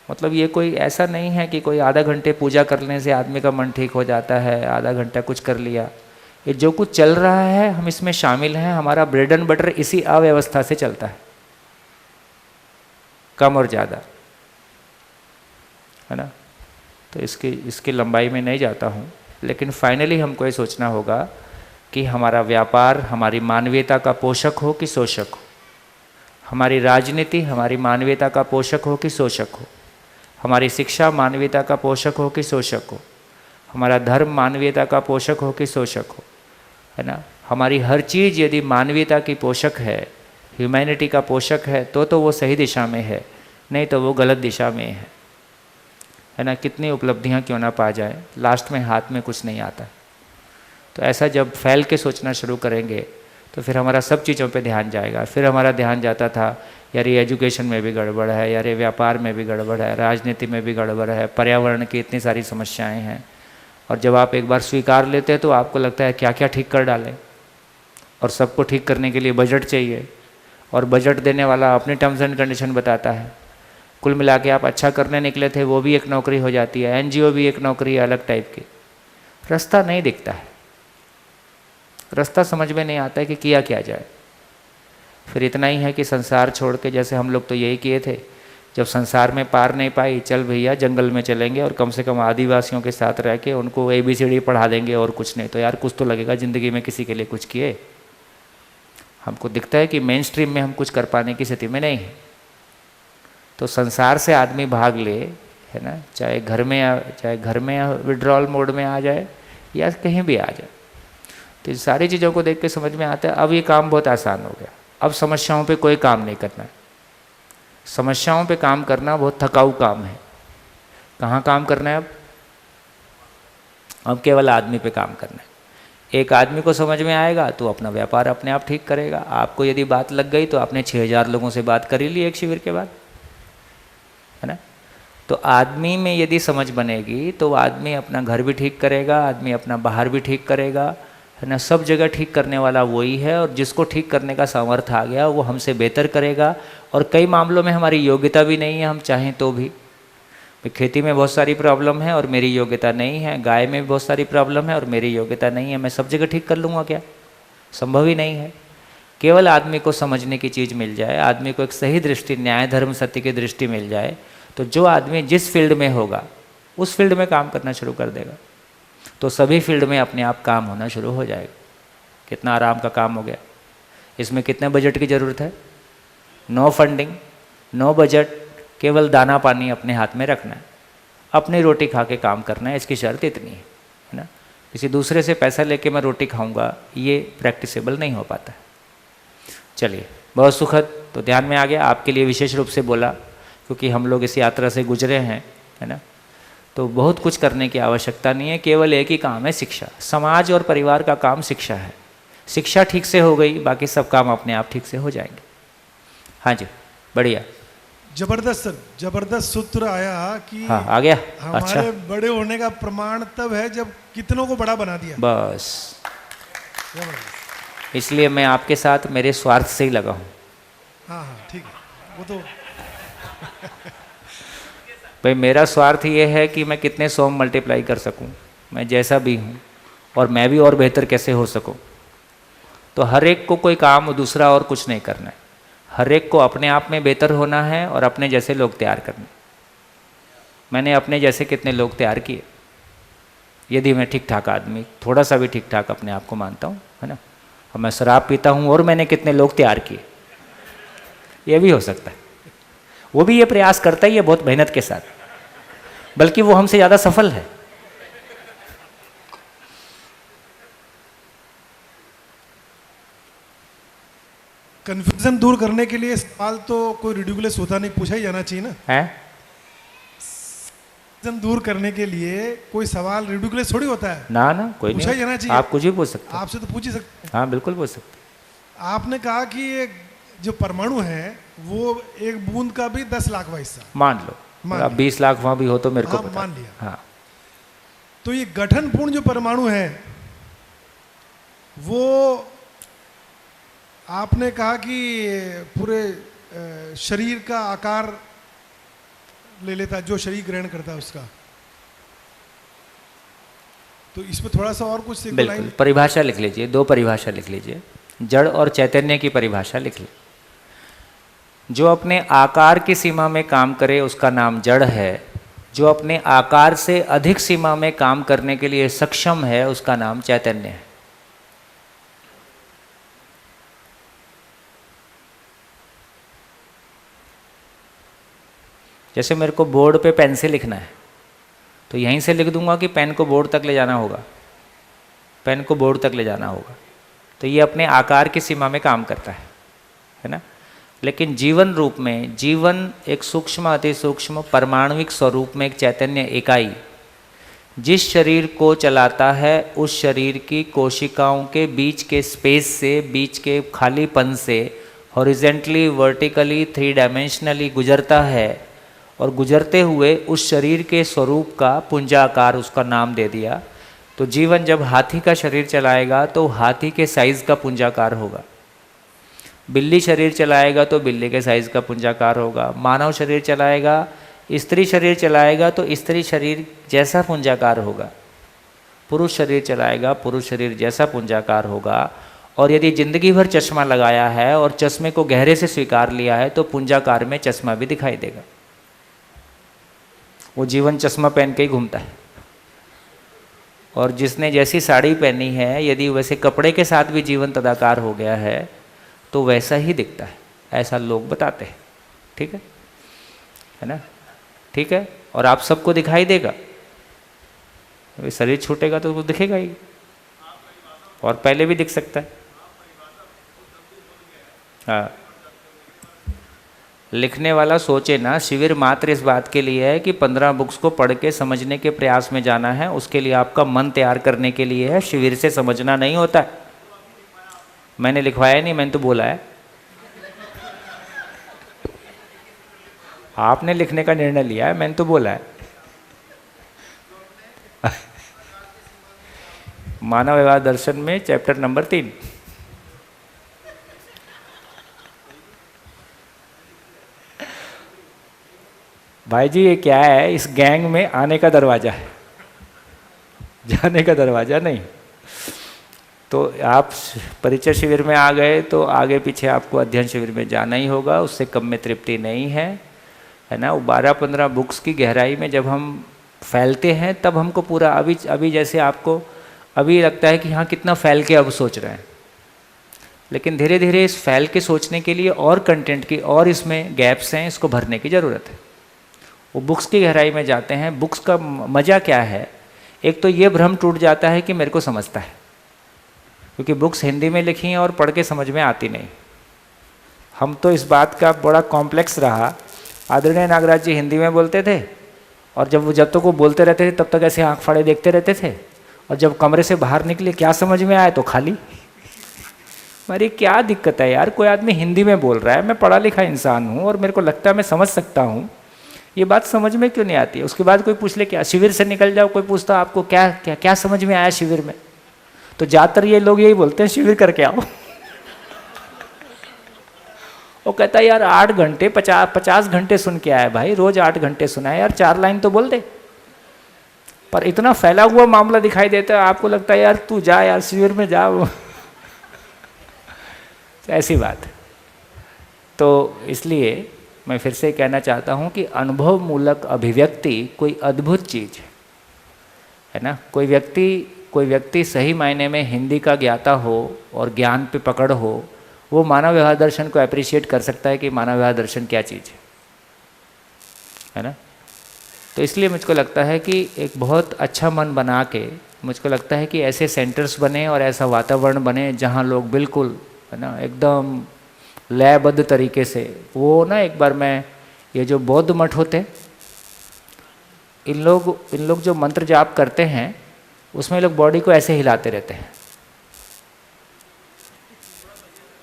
मतलब ये कोई ऐसा नहीं है कि कोई आधा घंटे पूजा करने से आदमी का मन ठीक हो जाता है, आधा घंटा कुछ कर लिया। ये जो कुछ चल रहा है हम इसमें शामिल हैं, हमारा ब्रेड एंड बटर इसी अव्यवस्था से चलता है, कम और ज़्यादा, है ना। तो इसकी लंबाई में नहीं जाता हूँ, लेकिन फाइनली हमको ये सोचना होगा कि हमारा व्यापार हमारी मानवीयता का पोषक हो कि शोषक हो, हमारी राजनीति हमारी मानवीयता का पोषक हो कि शोषक हो, हमारी शिक्षा मानवीयता का पोषक हो कि शोषक हो, हमारा धर्म मानवीयता का पोषक हो कि शोषक हो, है ना। हमारी हर चीज़ यदि मानवीयता की पोषक है, ह्यूमैनिटी का पोषक है, तो वो सही दिशा में है, नहीं तो वो गलत दिशा में है ना। कितनी उपलब्धियाँ क्यों ना पा जाए, लास्ट में हाथ में कुछ नहीं आता। तो ऐसा जब फैल के सोचना शुरू करेंगे तो फिर हमारा सब चीज़ों पे ध्यान जाएगा। फिर हमारा ध्यान जाता था यार ये एजुकेशन में भी गड़बड़ है, यार ये व्यापार में भी गड़बड़ है, राजनीति में भी गड़बड़ है, पर्यावरण की इतनी सारी समस्याएं हैं। और जब आप एक बार स्वीकार लेते हैं तो आपको लगता है क्या क्या ठीक कर डालें, और सबको ठीक करने के लिए बजट चाहिए, और बजट देने वाला अपने टर्म्स एंड कंडीशन बताता है। कुल मिला के आप अच्छा करने निकले थे वो भी एक नौकरी हो जाती है, एनजीओ भी एक नौकरी है अलग टाइप की। रास्ता नहीं दिखता है, रास्ता समझ में नहीं आता है कि किया क्या जाए। फिर इतना ही है कि संसार छोड़ के, जैसे हम लोग तो यही किए थे, जब संसार में पार नहीं पाई, चल भैया जंगल में चलेंगे और कम से कम आदिवासियों के साथ रह के उनको ABCD पढ़ा देंगे और कुछ नहीं। तो यार कुछ तो लगेगा ज़िंदगी में, किसी के लिए कुछ किए। हमको दिखता है कि मेन स्ट्रीम में हम कुछ कर पाने की स्थिति में नहीं है। तो संसार से आदमी भाग ले, है ना, चाहे घर में विड्रॉल मोड में आ जाए या कहीं भी आ जाए। तो सारी चीज़ों को देख के समझ में आता है अब ये काम बहुत आसान हो गया। अब समस्याओं पे कोई काम नहीं करना है। समस्याओं पे काम करना बहुत थकाऊ काम है। कहाँ काम करना है अब केवल आदमी पे काम करना है। एक आदमी को समझ में आएगा तो अपना व्यापार अपने आप ठीक करेगा। आपको यदि बात लग गई तो आपने 6000 लोगों से बात कर ही ली एक शिविर के बाद, है ना। तो आदमी में यदि समझ बनेगी तो आदमी अपना घर भी ठीक करेगा, आदमी अपना बाहर भी ठीक करेगा, है ना। सब जगह ठीक करने वाला वही है, और जिसको ठीक करने का सामर्थ्य आ गया वो हमसे बेहतर करेगा। और कई मामलों में हमारी योग्यता भी नहीं है, हम चाहें तो भी। खेती में बहुत सारी प्रॉब्लम है और मेरी योग्यता नहीं है, गाय में भी बहुत सारी प्रॉब्लम है और मेरी योग्यता नहीं है, मैं सब जगह ठीक कर लूँगा क्या? संभव ही नहीं है। केवल आदमी को समझने की चीज़ मिल जाए, आदमी को एक सही दृष्टि, न्याय धर्म सत्य की दृष्टि मिल जाए, तो जो आदमी जिस फील्ड में होगा उस फील्ड में काम करना शुरू कर देगा। तो सभी फील्ड में अपने आप काम होना शुरू हो जाएगा। कितना आराम का काम हो गया। इसमें कितने बजट की ज़रूरत है? नो फंडिंग, नो बजट, केवल दाना पानी अपने हाथ में रखना है, अपनी रोटी खा के काम करना है। इसकी शर्त इतनी है ना। किसी दूसरे से पैसा लेके मैं रोटी खाऊंगा, ये प्रैक्टिसेबल नहीं हो पाता है। चलिए, बहुत सुखद। तो ध्यान में आ गया। आपके लिए विशेष रूप से बोला क्योंकि हम लोग इस यात्रा से गुजरे हैं, है ना। तो बहुत कुछ करने की आवश्यकता नहीं है, केवल एक ही काम है, शिक्षा। समाज और परिवार का काम शिक्षा है। शिक्षा ठीक से हो गई, बाकी सब काम अपने आप ठीक से हो जाएंगे। हाँ जी, बढ़िया, जबरदस्त सर, जबरदस्त सूत्र आया कि हाँ आ गया। हमारे अच्छा, बड़े होने का प्रमाण तब है जब कितनों को बड़ा बना दिया। बस इसलिए मैं आपके साथ मेरे स्वार्थ से ही लगा हूँ। हाँ हाँ ठीक है, वो तो भाई मेरा स्वार्थ ये है कि मैं कितने 100 मल्टीप्लाई कर सकूं, मैं जैसा भी हूं, और मैं भी और बेहतर कैसे हो सकूं। तो हर एक को कोई काम दूसरा और कुछ नहीं करना है, हर एक को अपने आप में बेहतर होना है और अपने जैसे लोग तैयार करने। मैंने अपने जैसे कितने लोग तैयार किए, यदि मैं ठीक ठाक आदमी, थोड़ा सा भी ठीक ठाक अपने आप को मानता हूँ, है ना, और मैं शराब पीता हूँ और मैंने कितने लोग तैयार किए, ये भी हो सकता है। वो भी ये प्रयास करता ही है बहुत मेहनत के साथ, बल्कि वो हमसे ज़्यादा सफल है। कंफ्यूजन दूर करने के लिए सवाल तो कोई रिडिकुलस होता नहीं, पूछा ही जाना चाहिए ना। है कंफ्यूजन दूर करने के लिए कोई सवाल रिडिकुलस थोड़ी होता है ना, ना कोई पूछा ही नहीं, जाना चाहिए। आप कुछ भी पूछ सकते हैं। आपसे तो पूछ ही सकते हैं। हाँ बिल्कुल पूछ सकते हैं। आपने कहा कि ये जो परमाणु है वो एक बूंद का भी 10 लाख हिस्सा मान लो, अब 20 लाख वहाँ भी हो तो मेरे को हाँ, पता। मान लिया। हाँ, तो ये गठनपूर्ण जो परमाणु है वो आपने कहा कि पूरे शरीर का आकार ले लेता है, जो शरीर ग्रहण करता है उसका। तो इस पर थोड़ा सा और कुछ बिल्कुल परिभाषा लिख लीजिए, 2 परिभाषा लिख लीजिए, जड़ और चैतन्य की परिभाषा लिख लीजिए। जो अपने आकार की सीमा में काम करे उसका नाम जड़ है, जो अपने आकार से अधिक सीमा में काम करने के लिए सक्षम है उसका नाम चैतन्य है। जैसे मेरे को बोर्ड पे पेन से लिखना है तो यहीं से लिख दूंगा कि पेन को बोर्ड तक ले जाना होगा, पेन को बोर्ड तक ले जाना होगा, तो ये अपने आकार की सीमा में काम करता है ना। लेकिन जीवन रूप में, जीवन एक सूक्ष्म अति सूक्ष्म परमाणुविक स्वरूप में एक चैतन्य इकाई जिस शरीर को चलाता है उस शरीर की कोशिकाओं के बीच के स्पेस से, बीच के खालीपन से हॉरिजेंटली वर्टिकली 3 डायमेंशनली गुजरता है, और गुजरते हुए उस शरीर के स्वरूप का पुंजाकार उसका नाम दे दिया। तो जीवन जब हाथी का शरीर चलाएगा तो हाथी के साइज़ का पुंजाकार होगा, बिल्ली शरीर चलाएगा तो बिल्ली के साइज़ का पुंजाकार होगा, मानव शरीर चलाएगा, स्त्री शरीर चलाएगा तो स्त्री शरीर जैसा पुंजाकार होगा, पुरुष शरीर चलाएगा पुरुष शरीर जैसा पुंजाकार होगा। और यदि जिंदगी भर चश्मा लगाया है और चश्मे को गहरे से स्वीकार लिया है तो पुंजाकार में चश्मा भी दिखाई देगा। वो जीवन चश्मा पहन के ही घूमता है। और जिसने जैसी साड़ी पहनी है, यदि वैसे कपड़े के साथ भी जीवन तदाकार हो गया है तो वैसा ही दिखता है, ऐसा लोग बताते हैं। ठीक है ना, ठीक है। और आप सबको दिखाई देगा, शरीर छूटेगा तो वो दिखेगा ही, और पहले भी दिख सकता है। हाँ, लिखने वाला सोचे ना, शिविर मात्र इस बात के लिए है कि 15 बुक्स को पढ़ के समझने के प्रयास में जाना है, उसके लिए आपका मन तैयार करने के लिए है, शिविर से समझना नहीं होता है। मैंने लिखवाया नहीं, मैंने तो बोला है। आपने लिखने का निर्णय लिया है, मैंने तो बोला है। मानव व्यवहार दर्शन में चैप्टर नंबर 3। भाई जी ये क्या है, इस गैंग में आने का दरवाज़ा है, जाने का दरवाज़ा नहीं। तो आप परिचय शिविर में आ गए तो आगे पीछे आपको अध्ययन शिविर में जाना ही होगा, उससे कम में तृप्ति नहीं है ना। वो 12-15 बुक्स की गहराई में जब हम फैलते हैं तब हमको पूरा, अभी जैसे आपको अभी लगता है कि हाँ कितना फैल के अब सोच रहे हैं, लेकिन धीरे धीरे इस फैल के सोचने के लिए और कंटेंट की और इसमें गैप्स हैं, इसको भरने की ज़रूरत है। वो बुक्स की गहराई में जाते हैं। बुक्स का मज़ा क्या है, एक तो ये भ्रम टूट जाता है कि मेरे को समझता है, क्योंकि बुक्स हिंदी में लिखी हैं और पढ़ के समझ में आती नहीं। हम तो इस बात का बड़ा कॉम्प्लेक्स रहा, आदरणीय नागराज जी हिंदी में बोलते थे और जब तक वो बोलते रहते थे तब तक ऐसे आँख फाड़े देखते रहते थे, और जब कमरे से बाहर निकले क्या समझ में आए तो खाली। मेरी क्या दिक्कत है यार, कोई आदमी हिंदी में बोल रहा है, मैं पढ़ा लिखा इंसान हूँ और मेरे को लगता है मैं समझ सकता हूँ, ये बात समझ में क्यों नहीं आती है। उसके बाद कोई पूछ ले क्या शिविर से निकल जाओ, कोई पूछता आपको क्या क्या क्या समझ में आया शिविर में, तो ज़्यादातर ये लोग यही बोलते हैं शिविर करके आओ। वो कहता है यार 8 घंटे 50 घंटे सुन के आया भाई, रोज 8 घंटे सुना है यार, 4 लाइन तो बोल दे। पर इतना फैला हुआ मामला दिखाई देता है, आपको लगता है यार तू जा यार शिविर में जा वो ऐसी बात। तो इसलिए मैं फिर से कहना चाहता हूँ कि अनुभव मूलक अभिव्यक्ति कोई अद्भुत चीज़ है ना। कोई व्यक्ति सही मायने में हिंदी का ज्ञाता हो और ज्ञान पे पकड़ हो, वो मानव व्यवहार दर्शन को अप्रिशिएट कर सकता है कि मानव व्यवहार दर्शन क्या चीज़ है ना। तो इसलिए मुझको लगता है कि एक बहुत अच्छा मन बना के, मुझको लगता है कि ऐसे सेंटर्स बने और ऐसा वातावरण बने जहाँ लोग बिल्कुल है ना एकदम लयबद्ध तरीके से, वो ना एक बार मैं ये जो बौद्ध मठ होते, इन लोग जो मंत्र जाप करते हैं उसमें लोग बॉडी को ऐसे हिलाते रहते हैं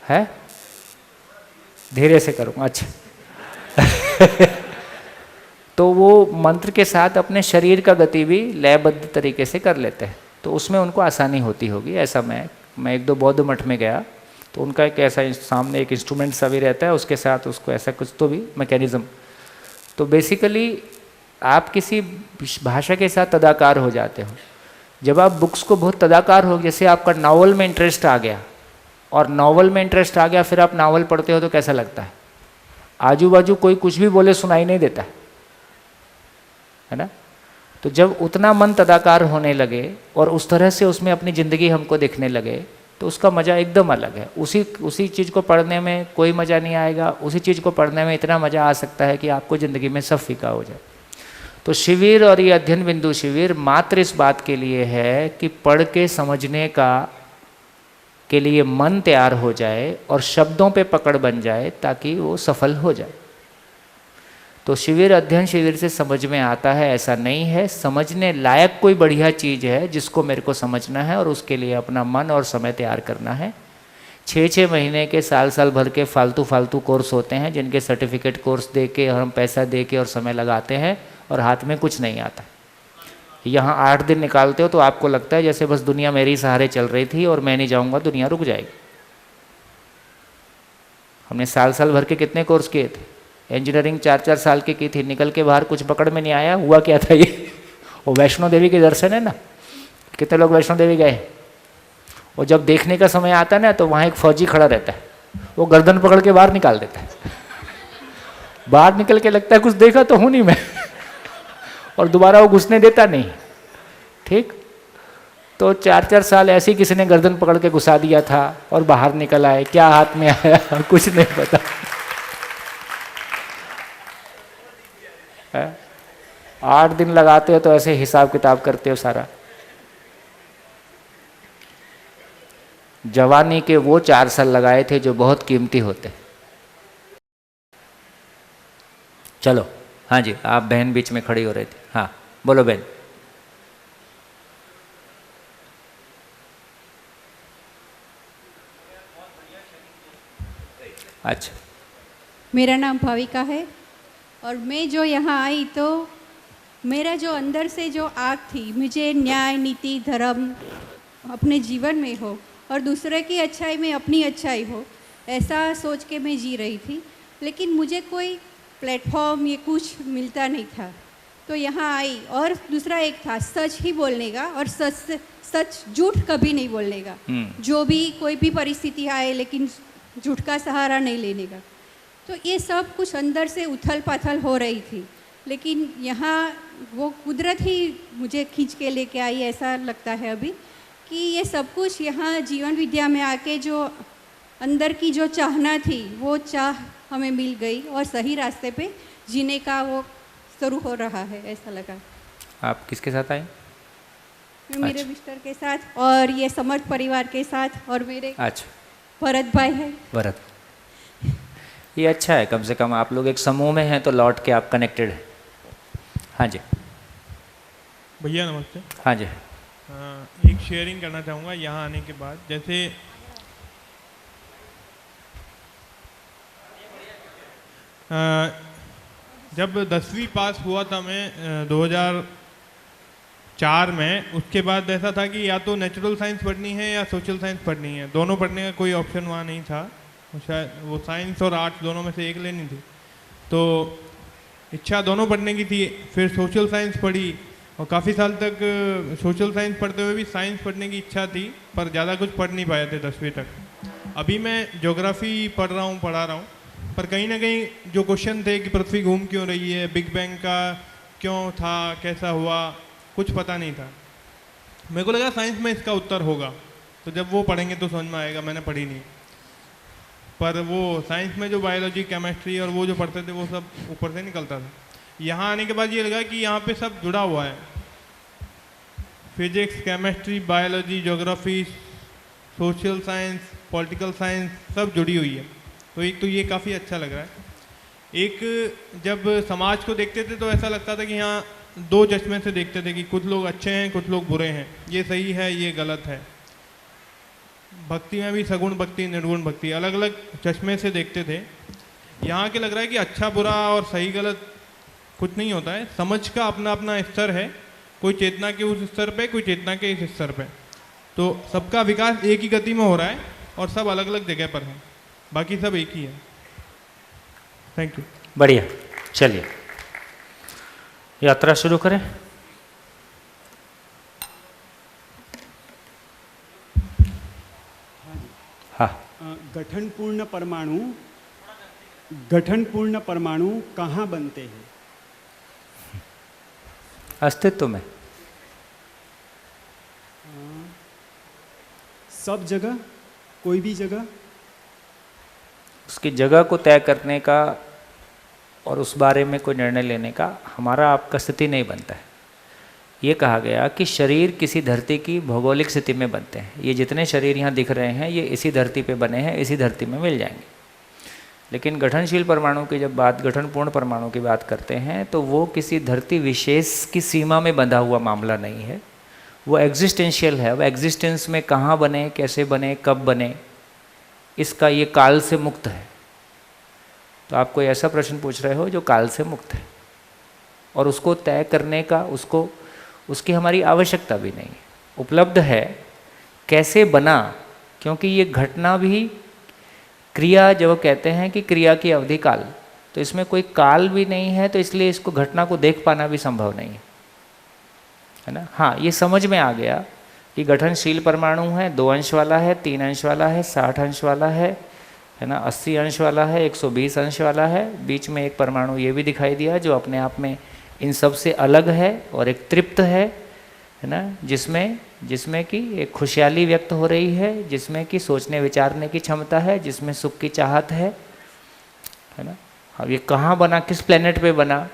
है? धीरे से करूँगा, अच्छा तो वो मंत्र के साथ अपने शरीर का गति भी लयबद्ध तरीके से कर लेते हैं, तो उसमें उनको आसानी होती होगी। ऐसा मैं 1-2 बौद्ध मठ में गया तो उनका एक ऐसा सामने एक इंस्ट्रूमेंट सा भी रहता है, उसके साथ उसको ऐसा कुछ तो भी मैकेनिज्म। तो बेसिकली आप किसी भाषा के साथ तदाकार हो जाते हो। जब आप बुक्स को बहुत तदाकार हो, जैसे आपका नावल में इंटरेस्ट आ गया और नावल में इंटरेस्ट आ गया, फिर आप नावल पढ़ते हो तो कैसा लगता है? आजू बाजू कोई कुछ भी बोले सुनाई नहीं देता है ना। तो जब उतना मन तदाकार होने लगे और उस तरह से उसमें अपनी ज़िंदगी हमको देखने लगे तो उसका मज़ा एकदम अलग है। उसी चीज़ को पढ़ने में कोई मज़ा नहीं आएगा, उसी चीज़ को पढ़ने में इतना मज़ा आ सकता है कि आपको ज़िंदगी में सब फीका हो जाए। तो शिविर और ये अध्ययन बिंदु शिविर मात्र इस बात के लिए है कि पढ़ के समझने के लिए मन तैयार हो जाए और शब्दों पे पकड़ बन जाए ताकि वो सफल हो जाए। तो शिविर अध्ययन शिविर से समझ में आता है ऐसा नहीं है, समझने लायक कोई बढ़िया चीज़ है जिसको मेरे को समझना है और उसके लिए अपना मन और समय तैयार करना है। 6-6 महीने के साल भर के फालतू कोर्स होते हैं जिनके सर्टिफिकेट कोर्स दे के हम पैसा दे के और समय लगाते हैं और हाथ में कुछ नहीं आता। यहाँ 8 दिन निकालते हो तो आपको लगता है जैसे बस दुनिया मेरे ही सहारे चल रही थी और मैं नहीं जाऊँगा दुनिया रुक जाएगी। हमने साल भर के कितने कोर्स किए थे? इंजीनियरिंग 4-4 साल की थी, निकल के बाहर कुछ पकड़ में नहीं आया। हुआ क्या था ये? वो वैष्णो देवी के दर्शन है ना, कितने लोग वैष्णो देवी गए? और जब देखने का समय आता है ना तो वहाँ एक फौजी खड़ा रहता है, वो गर्दन पकड़ के बाहर निकाल देता है। बाहर निकल के लगता है कुछ देखा तो हूँ नहीं मैं और दोबारा वो घुसने देता नहीं। ठीक, तो 4-4 साल ऐसे ही किसी ने गर्दन पकड़ के घुसा दिया था और बाहर निकल आए, क्या हाथ में आया कुछ नहीं पता। 8 दिन लगाते हो तो ऐसे हिसाब किताब करते हो सारा। जवानी के वो 4 साल लगाए थे जो बहुत कीमती होते। चलो, हाँ जी, आप बहन बीच में खड़ी हो रही थी। हाँ बोलो बहन। अच्छा, मेरा नाम भाविका है और मैं जो यहाँ आई तो मेरा जो अंदर से जो आग थी, मुझे न्याय नीति धर्म अपने जीवन में हो और दूसरे की अच्छाई में अपनी अच्छाई हो, ऐसा सोच के मैं जी रही थी। लेकिन मुझे कोई प्लेटफॉर्म ये कुछ मिलता नहीं था, तो यहाँ आई। और दूसरा एक था सच ही बोलने का और सच झूठ कभी नहीं बोलने का। जो भी कोई भी परिस्थिति आए लेकिन झूठ का सहारा नहीं लेने का। तो ये सब कुछ अंदर से उथल पाथल हो रही थी, लेकिन यहाँ वो कुदरत ही मुझे खींच के लेके आई। ऐसा लगता है अभी कि ये सब कुछ यहाँ जीवन विद्या में आके जो अंदर की जो चाहना थी वो चाह हमें मिल गई और सही रास्ते पे जीने का वो शुरू हो रहा है, ऐसा लगा। आप किसके साथ आए? मैं मेरे मिस्टर के साथ और ये समर्थ परिवार के साथ और मेरे भरत भाई है। भरत, ये अच्छा है, कम से कम आप लोग एक समूह में हैं तो लौट के आप कनेक्टेड हैं। हाँ जी भैया नमस्ते। हाँ जी, एक शेयरिंग करना चाहूँगा यहाँ आने के बाद। जैसे जब 10वीं पास हुआ था मैं 2004 में, उसके बाद ऐसा था कि या तो नेचुरल साइंस पढ़नी है या सोशल साइंस पढ़नी है, दोनों पढ़ने का कोई ऑप्शन वहाँ नहीं था। शायद वो साइंस और आर्ट्स दोनों में से एक लेनी थी, तो इच्छा दोनों पढ़ने की थी। फिर सोशल साइंस पढ़ी और काफ़ी साल तक सोशल साइंस पढ़ते हुए भी साइंस पढ़ने की इच्छा थी, पर ज़्यादा कुछ पढ़ नहीं पाए थे 10वीं तक। अभी मैं ज्योग्राफी पढ़ रहा हूँ, पर कहीं ना कहीं जो क्वेश्चन थे कि पृथ्वी घूम क्यों रही है, बिग बैंग का क्यों था, कैसा हुआ, कुछ पता नहीं था। मेरे को लगा साइंस में इसका उत्तर होगा, तो जब वो पढ़ेंगे तो समझ में आएगा। मैंने पढ़ी नहीं, पर वो साइंस में जो बायोलॉजी, केमिस्ट्री और वो जो पढ़ते थे वो सब ऊपर से निकलता था। यहाँ आने के बाद ये लगा कि यहाँ पे सब जुड़ा हुआ है, physics, chemistry, biology, geography, social science, political science सब जुड़ी हुई है। तो एक तो ये काफ़ी अच्छा लग रहा है। एक जब समाज को देखते थे तो ऐसा लगता था कि यहाँ दो चश्मे से देखते थे कि कुछ लोग अच्छे हैं, कुछ लोग बुरे हैं, ये सही है, ये गलत है। भक्ति में भी सगुण भक्ति, निर्गुण भक्ति, अलग अलग चश्मे से देखते थे। यहाँ के लग रहा है कि अच्छा बुरा और सही गलत कुछ नहीं होता है, समझ का अपना अपना स्तर है। कोई चेतना के उस स्तर पे, कोई चेतना के इस स्तर पे, तो सबका विकास एक ही गति में हो रहा है और सब अलग अलग जगह पर हैं, बाकी सब एक ही है। Thank you. बढ़िया, चलिए यात्रा शुरू करें। हाँ, गठन पूर्ण परमाणु कहाँ बनते हैं? अस्तित्व में। सब जगह, कोई भी जगह? उसकी जगह को तय करने का और उस बारे में कोई निर्णय लेने का हमारा आपका स्थिति नहीं बनता है। ये कहा गया कि शरीर किसी धरती की भौगोलिक स्थिति में बनते हैं। ये जितने शरीर यहाँ दिख रहे हैं ये इसी धरती पे बने हैं, इसी धरती में मिल जाएंगे। लेकिन गठनशील परमाणु की जब बात, गठनपूर्ण परमाणु की बात करते हैं तो वो किसी धरती विशेष की सीमा में बंधा हुआ मामला नहीं है, वो एग्जिस्टेंशियल है। वो एग्जिस्टेंस में कहाँ बने, कैसे बने, कब बने, इसका ये काल से मुक्त है। तो आप कोई ऐसा प्रश्न पूछ रहे हो जो काल से मुक्त है और उसको तय करने का, उसकी हमारी आवश्यकता भी नहीं है। उपलब्ध है कैसे बना, क्योंकि ये घटना भी क्रिया, जब कहते हैं कि क्रिया की अवधि काल, तो इसमें कोई काल भी नहीं है, तो इसलिए इसको घटना को देख पाना भी संभव नहीं है ना। हाँ, ये समझ में आ गया कि गठनशील परमाणु है, 2 अंश वाला है, 3 अंश वाला है, 60 अंश वाला है ना, 80 अंश वाला है, 120 अंश वाला है। बीच में एक परमाणु ये भी दिखाई दिया जो अपने आप में इन सब से अलग है और एक तृप्त है ना, जिसमें कि एक खुशहाली व्यक्त हो रही है, जिसमें कि सोचने विचारने की क्षमता है, जिसमें सुख की चाहत है ना। अब ये कहाँ बना, किस प्लेनेट पे बना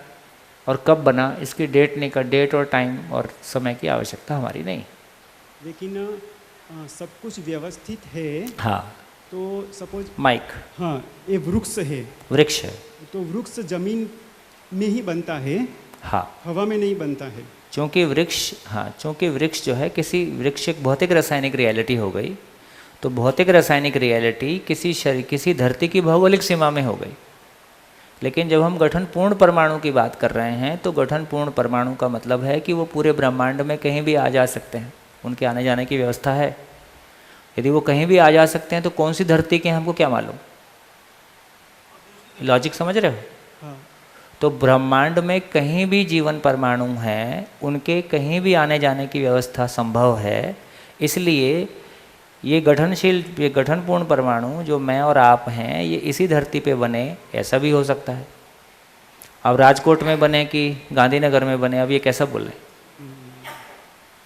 और कब बना, इसकी डेट और टाइम और समय की आवश्यकता हमारी नहीं। लेकिन सब कुछ व्यवस्थित है। हाँ, तो सपोज माइक, हाँ, ये वृक्ष है, वृक्ष है, तो वृक्ष जमीन में ही बनता है, हाँ, हवा में नहीं बनता है। चूँकि वृक्ष जो है, किसी वृक्ष एक भौतिक रासायनिक रियलिटी हो गई, तो भौतिक रासायनिक रियलिटी किसी धरती की भौगोलिक सीमा में हो गई। लेकिन जब हम गठन पूर्ण परमाणु की बात कर रहे हैं तो गठन पूर्ण परमाणु का मतलब है कि वो पूरे ब्रह्मांड में कहीं भी आ जा सकते हैं, उनके आने जाने की व्यवस्था है। यदि वो कहीं भी आ जा सकते हैं तो कौन सी धरती के, हमको क्या मालूम। लॉजिक समझ रहे हो? हाँ। तो ब्रह्मांड में कहीं भी जीवन परमाणु हैं, उनके कहीं भी आने जाने की व्यवस्था संभव है। इसलिए ये गठनपूर्ण परमाणु जो मैं और आप हैं, ये इसी धरती पे बने, ऐसा भी हो सकता है। अब राजकोट में बने कि गांधीनगर में बने, अब ये कैसा बोल रहे,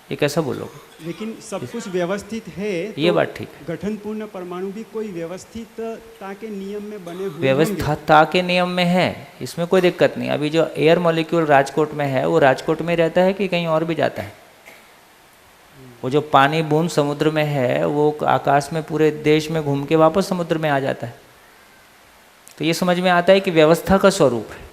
ये कैसा बोलोगे? लेकिन सब कुछ व्यवस्थित है, ये बात ठीक है। गठनपूर्ण परमाणु भी कोई व्यवस्थितता के नियम में बने हुए, व्यवस्था के नियम में है, इसमें कोई दिक्कत नहीं। अभी जो एयर मॉलिक्यूल राजकोट में है वो राजकोट में रहता है कि कहीं और भी जाता है? वो जो पानी बूंद समुद्र में है वो आकाश में पूरे देश में घूम के वापस समुद्र में आ जाता है। तो ये समझ में आता है कि व्यवस्था का स्वरूप है।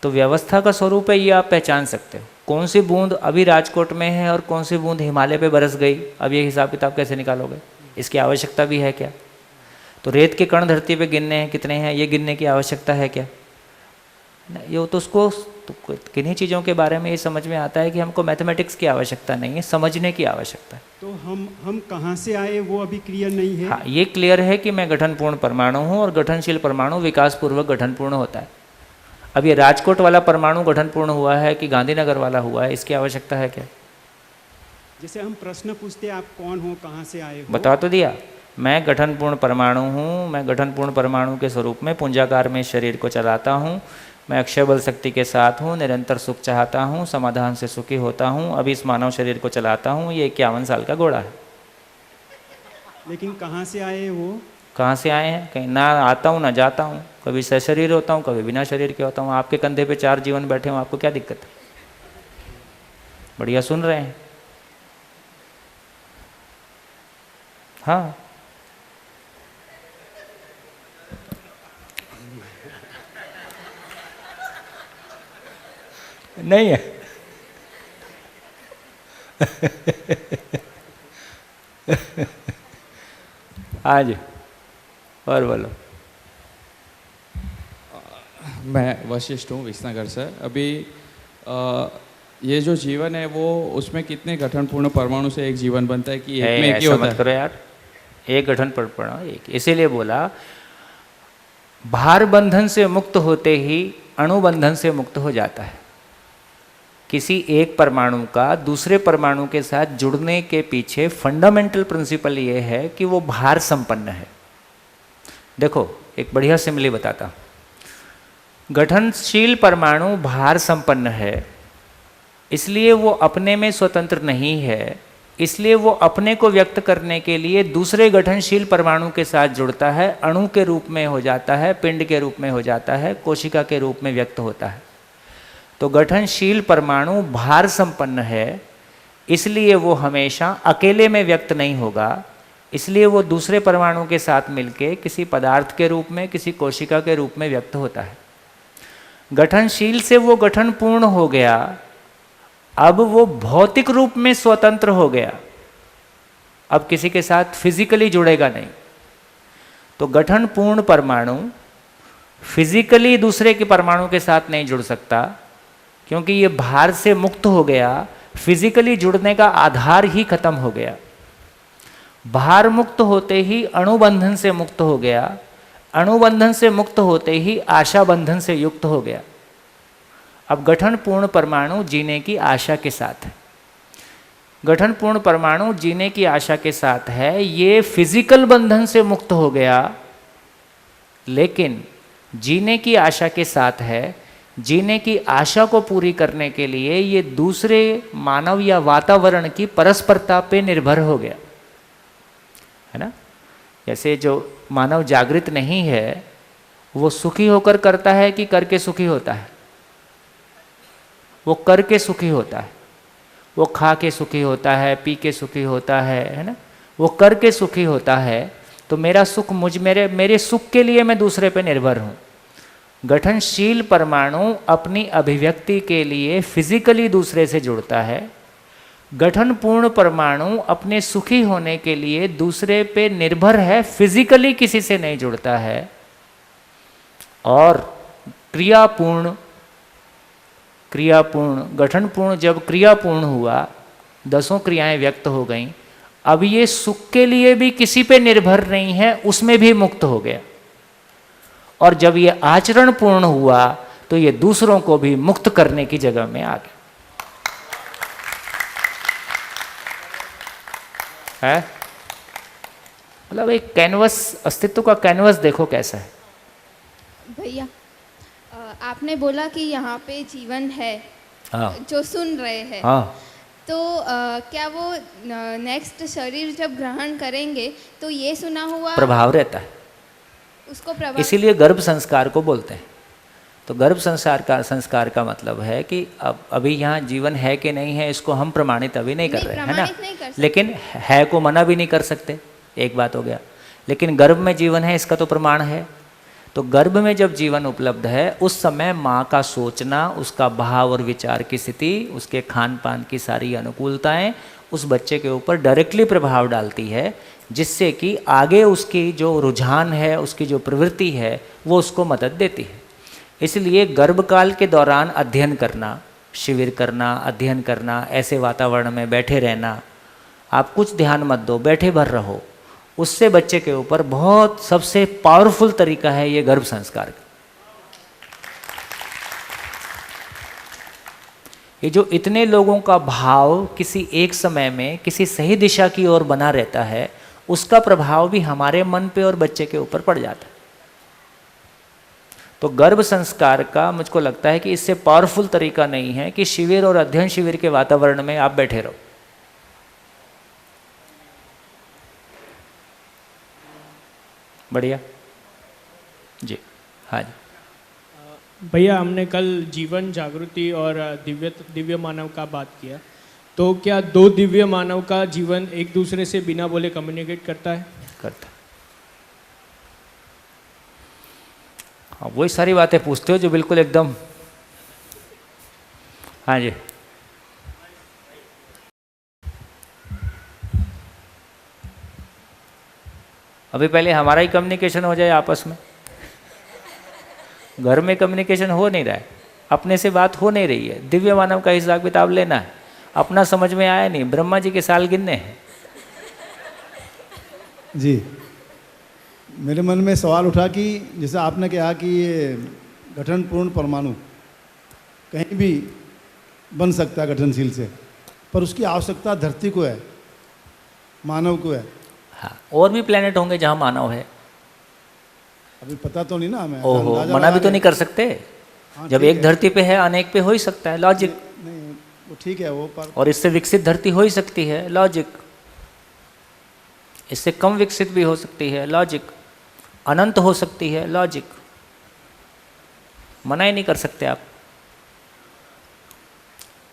तो व्यवस्था का स्वरूप है, ये आप पहचान सकते हो। कौन सी बूंद अभी राजकोट में है और कौन सी बूंद हिमालय पे बरस गई, अब ये हिसाब किताब कैसे निकालोगे? इसकी आवश्यकता भी है क्या? तो रेत के कण धरती पे गिनने हैं कितने हैं, ये गिनने की आवश्यकता है क्या? ये तो उसको तो किन्हीं चीज़ों के बारे में ये समझ में आता है कि हमको मैथमेटिक्स की आवश्यकता नहीं है, समझने की आवश्यकता है। तो हम कहाँ से आए वो अभी क्लियर नहीं है। हाँ, ये क्लियर है कि मैं गठनपूर्ण परमाणु हूँ और गठनशील परमाणु विकासपूर्वक गठनपूर्ण होता है। अब ये राजकोट वाला परमाणु गठनपूर्ण हुआ है कि गांधीनगर वाला हुआ है, इसकी आवश्यकता है क्या? जैसे हम प्रश्न पूछते आप कौन हो, कहाँ से आए हो, बता तो दिया। मैं गठनपूर्ण परमाणु हूँ, मैं गठनपूर्ण परमाणु के स्वरूप में पुंजाकार में शरीर को चलाता हूँ, मैं अक्षय बल शक्ति के साथ हूँ, निरंतर सुख चाहता हूँ, समाधान से सुखी होता हूँ, अभी इस मानव शरीर को चलाता हूँ। ये 51 साल का घोड़ा है। लेकिन कहाँ से आए वो? कहाँ से आए हैं? कहीं ना आता हूँ ना जाता हूँ, कभी सशरीर होता हूँ, कभी बिना शरीर के होता हूँ। आपके कंधे पे 4 जीवन बैठे हों, आपको क्या दिक्कत है? बढ़िया सुन रहे हैं। हाँ, नहीं है। आज और बोलो। मैं वशिष्ठ हूँ विसनगर से। अभी ये जो जीवन है वो उसमें कितने गठनपूर्ण परमाणु से एक जीवन बनता है कि एक में एक ही होता है? करो यार, एक गठन परमाणु एक, इसीलिए बोला भार बंधन से मुक्त होते ही अणुबंधन से मुक्त हो जाता है। किसी एक परमाणु का दूसरे परमाणु के साथ जुड़ने के पीछे फंडामेंटल प्रिंसिपल ये है कि वो भार संपन्न है। देखो एक बढ़िया सिमिली बताता हूँ। गठनशील परमाणु भार संपन्न है, इसलिए वो अपने में स्वतंत्र नहीं है, इसलिए वो अपने को व्यक्त करने के लिए दूसरे गठनशील परमाणु के साथ जुड़ता है, अणु के रूप में हो जाता है, पिंड के रूप में हो जाता है, कोशिका के रूप में व्यक्त होता है। तो गठनशील परमाणु भार संपन्न है, इसलिए वो हमेशा अकेले में व्यक्त नहीं होगा, इसलिए वो दूसरे परमाणु के साथ मिलके किसी पदार्थ के रूप में, किसी कोशिका के रूप में व्यक्त होता है। गठनशील से वो गठन पूर्ण हो गया, अब वो भौतिक रूप में स्वतंत्र हो गया, अब किसी के साथ फिजिकली जुड़ेगा नहीं। तो गठन पूर्ण परमाणु फिजिकली दूसरे के परमाणु के साथ नहीं जुड़ सकता, क्योंकि ये भार से मुक्त हो गया, फिजिकली जुड़ने का आधार ही खत्म हो गया। भार मुक्त होते ही अणुबंधन से मुक्त हो गया, अणुबंधन से मुक्त होते ही आशा बंधन से युक्त हो गया। अब गठन पूर्ण परमाणु जीने की आशा के साथ है। गठन पूर्ण परमाणु जीने की आशा के साथ है, ये फिजिकल बंधन से मुक्त हो गया, लेकिन जीने की आशा के साथ है। जीने की आशा को पूरी करने के लिए ये दूसरे मानव या वातावरण की परस्परता पे निर्भर हो गया, है ना। जैसे जो मानव जागृत नहीं है वो सुखी होकर करता है कि करके सुखी होता है? वो करके सुखी होता है, वो खा के सुखी होता है, पी के सुखी होता है ना। वो करके सुखी होता है। तो मेरा सुख मेरे सुख के लिए मैं दूसरे पे निर्भर हूँ। गठनशील परमाणु अपनी अभिव्यक्ति के लिए फिजिकली दूसरे से जुड़ता है। गठन पूर्ण परमाणु अपने सुखी होने के लिए दूसरे पे निर्भर है, फिजिकली किसी से नहीं जुड़ता है। और क्रियापूर्ण गठनपूर्ण जब क्रियापूर्ण हुआ, 10 क्रियाएं व्यक्त हो गईं, अब ये सुख के लिए भी किसी पे निर्भर नहीं है, उसमें भी मुक्त हो गया। और जब ये आचरण पूर्ण हुआ तो ये दूसरों को भी मुक्त करने की जगह में आ गया है। मतलब एक कैनवस, अस्तित्व का कैनवस देखो कैसा है। भैया आपने बोला कि यहाँ पे जीवन है, हाँ। जो सुन रहे हैं, हाँ। तो क्या वो नेक्स्ट शरीर जब ग्रहण करेंगे तो ये सुना हुआ प्रभाव रहता है, उसको प्रभाव, इसीलिए गर्भ संस्कार को बोलते हैं। तो गर्भ संस्कार का मतलब है कि अब अभी यहाँ जीवन है कि नहीं है इसको हम प्रमाणित अभी नहीं कर रहे हैं, है ना। लेकिन है को मना भी नहीं कर सकते, एक बात हो गया। लेकिन गर्भ में जीवन है इसका तो प्रमाण है। तो गर्भ में जब जीवन उपलब्ध है उस समय माँ का सोचना, उसका भाव और विचार की स्थिति, उसके खान पान की सारी अनुकूलताएं उस बच्चे के ऊपर डायरेक्टली प्रभाव डालती है, जिससे कि आगे उसकी जो रुझान है, उसकी जो प्रवृत्ति है वो उसको मदद देती है। इसलिए गर्भकाल के दौरान अध्ययन करना, शिविर करना, अध्ययन करना, ऐसे वातावरण में बैठे रहना, आप कुछ ध्यान मत दो, बैठे भर रहो, उससे बच्चे के ऊपर बहुत सबसे पावरफुल तरीका है ये गर्भ संस्कार। ये जो इतने लोगों का भाव किसी एक समय में किसी सही दिशा की ओर बना रहता है, उसका प्रभाव भी हमारे मन पे और बच्चे के ऊपर पड़ जाता है। तो गर्भ संस्कार का मुझको लगता है कि इससे पावरफुल तरीका नहीं है कि शिविर और अध्ययन शिविर के वातावरण में आप बैठे रहो। बढ़िया जी, हाँ जी। भैया, हमने कल जीवन जागृति और दिव्य मानव का बात किया, तो क्या दो दिव्य मानव का जीवन एक दूसरे से बिना बोले कम्युनिकेट करता है? करता। हाँ, वही सारी बातें पूछते हो जो बिल्कुल एकदम। हाँ जी, अभी पहले हमारा ही कम्युनिकेशन हो जाए आपस में। घर में कम्युनिकेशन हो नहीं रहा है, अपने से बात हो नहीं रही है। दिव्य मानव का हिसाब किताब लेना है, अपना समझ में आया नहीं, ब्रह्मा जी के साल गिनने हैं। जी, मेरे मन में सवाल उठा कि जैसे आपने कहा कि ये गठनपूर्ण परमाणु कहीं भी बन सकता है गठनशील से, पर उसकी आवश्यकता धरती को है, मानव को है। हाँ, और भी प्लेनेट होंगे जहाँ मानव है, अभी पता तो नहीं ना हमें। ओहो, मना भी तो नहीं कर सकते। हाँ, जब एक धरती पे है, अनेक पे हो ही सकता है, लॉजिक। नहीं, वो ठीक है वो, पर और इससे विकसित धरती हो ही सकती है, लॉजिक। इससे कम विकसित भी हो सकती है, लॉजिक। अनंत हो सकती है, लॉजिक। मना ही नहीं कर सकते आप।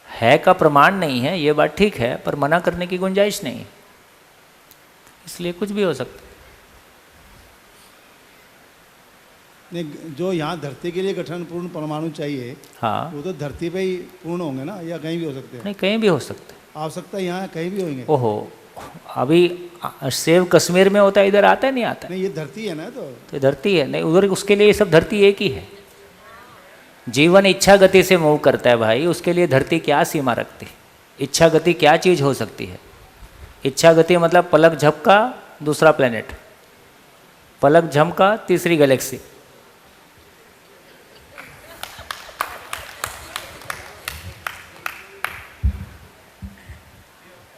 है का प्रमाण नहीं है, ये बात ठीक है, पर मना करने की गुंजाइश नहीं है, इसलिए कुछ भी हो सकता है। नहीं, जो यहाँ धरती के लिए गठनपूर्ण परमाणु चाहिए, हाँ, वो तो धरती पे ही पूर्ण होंगे ना, या कहीं भी हो सकते हैं? नहीं, कहीं भी हो सकते हैं। आवश्यकता यहाँ कहीं भी होंगे। ओहो, अभी सेब कश्मीर में होता है, इधर आता है नहीं आता? नहीं, ये धरती है ना, तो धरती है नहीं, उधर उसके लिए ये सब धरती एक ही है। जीवन इच्छा गति से मूव करता है भाई, उसके लिए धरती क्या सीमा रखती है? इच्छा गति क्या चीज़ हो सकती है? इच्छा गति मतलब पलक झपका दूसरा प्लेनेट, पलक झपका तीसरी गैलेक्सी।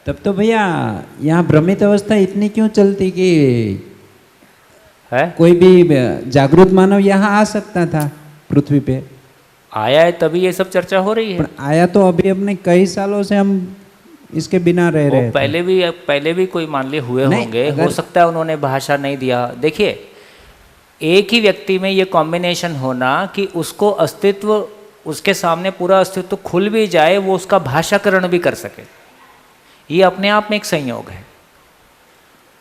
तब तो भैया यहाँ भ्रमित अवस्था इतनी क्यों चलती कि है कोई भी जागृत मानव यहाँ आ सकता था पृथ्वी पे? आया है तभी ये सब चर्चा हो रही है। आया तो अभी अपने कई सालों से हम इसके बिना रह रहे थे। पहले भी कोई मान लिए हुए होंगे, हो सकता है उन्होंने भाषा नहीं दिया। देखिए, एक ही व्यक्ति में ये कॉम्बिनेशन होना कि उसको अस्तित्व, उसके सामने पूरा अस्तित्व खुल भी जाए, वो उसका भाषाकरण भी कर सके, ये अपने आप में एक संयोग है।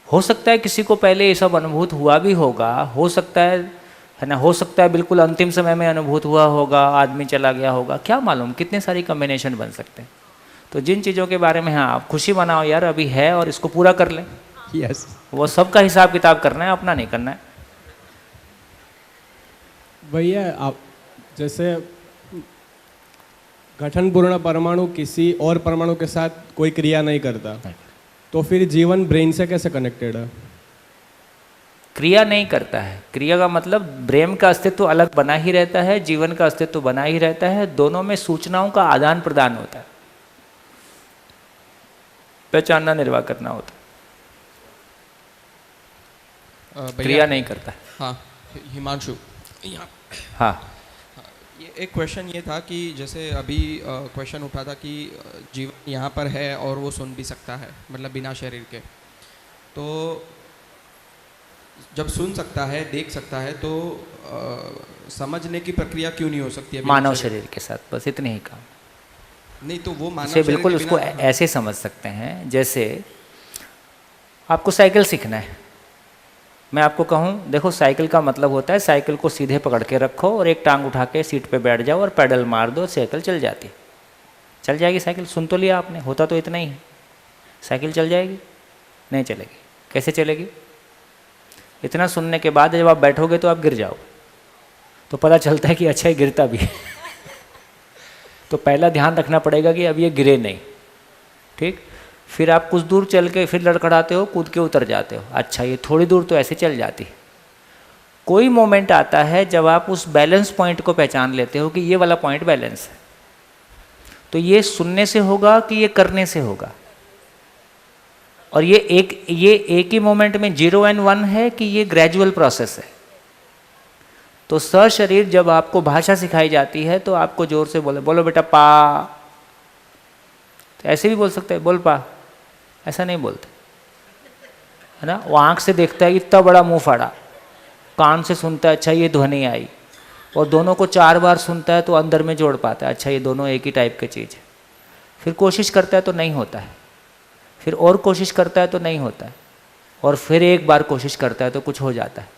हो सकता है किसी को पहले ये सब अनुभूत हुआ भी होगा, हो सकता है ना, हो सकता है बिल्कुल अंतिम समय में अनुभूत हुआ होगा, आदमी चला गया होगा, क्या मालूम, कितने सारी कॉम्बिनेशन बन सकते हैं। तो जिन चीज़ों के बारे में, हाँ, आप खुशी मनाओ यार, अभी है और इसको पूरा कर लें। यस, वो सबका हिसाब किताब करना है, अपना नहीं करना है। भैया, आप जैसे गठनपूर्ण परमाणु किसी और परमाणु के साथ कोई क्रिया नहीं करता, तो फिर जीवन ब्रेन से कैसे कनेक्टेड है? क्रिया नहीं करता है, क्रिया का मतलब ब्रेन का अस्तित्व अलग बना ही रहता है, जीवन का अस्तित्व बना ही रहता है, दोनों में सूचनाओं का आदान प्रदान होता है, पहचानना निर्वाह करना होता है, क्रिया नहीं करता है। हाँ, हिमांशु, हाँ, ये एक क्वेश्चन ये था कि जैसे अभी क्वेश्चन उठा था कि जीवन यहाँ पर है और वो सुन भी सकता है, मतलब बिना शरीर के, तो जब सुन सकता है, देख सकता है, तो समझने की प्रक्रिया क्यों नहीं हो सकती है मानव शरीर के साथ? बस इतने ही काम। नहीं तो वो मानव शरीर बिल्कुल उसको ऐसे समझ सकते हैं, जैसे आपको साइकिल सीखना है, मैं आपको कहूँ देखो साइकिल का मतलब होता है साइकिल को सीधे पकड़ के रखो और एक टांग उठा के सीट पे बैठ जाओ और पैडल मार दो, साइकिल चल जाती है। चल जाएगी साइकिल, सुन तो लिया आपने, होता तो इतना ही है। साइकिल चल जाएगी? नहीं चलेगी। कैसे चलेगी? इतना सुनने के बाद जब आप बैठोगे तो आप गिर जाओगे। तो पता चलता है कि अच्छा ये गिरता भी है। तो पहला ध्यान रखना पड़ेगा कि अब ये गिरे नहीं, ठीक। फिर आप कुछ दूर चल के फिर लड़खड़ाते हो, कूद के उतर जाते हो, अच्छा ये थोड़ी दूर तो ऐसे चल जाती है। कोई मोमेंट आता है जब आप उस बैलेंस पॉइंट को पहचान लेते हो कि ये वाला पॉइंट बैलेंस है। तो ये सुनने से होगा कि ये करने से होगा, और ये एक ही मोमेंट में 0 और 1 है कि ये ग्रेजुअल प्रोसेस है। तो सशरीर जब आपको भाषा सिखाई जाती है तो आपको जोर से बोलो बेटा पा, तो ऐसे भी बोल सकते हैं, बोल पा, ऐसा नहीं बोलते, है ना। वो आँख से देखता है इतना बड़ा मुंह फाड़ा, कान से सुनता है अच्छा ये ध्वनि आई, और दोनों को 4 बार सुनता है तो अंदर में जोड़ पाता है, अच्छा ये दोनों एक ही टाइप की चीज़ है। फिर कोशिश करता है तो नहीं होता है, फिर और कोशिश करता है तो नहीं होता है, और फिर एक बार कोशिश करता है तो कुछ हो जाता है।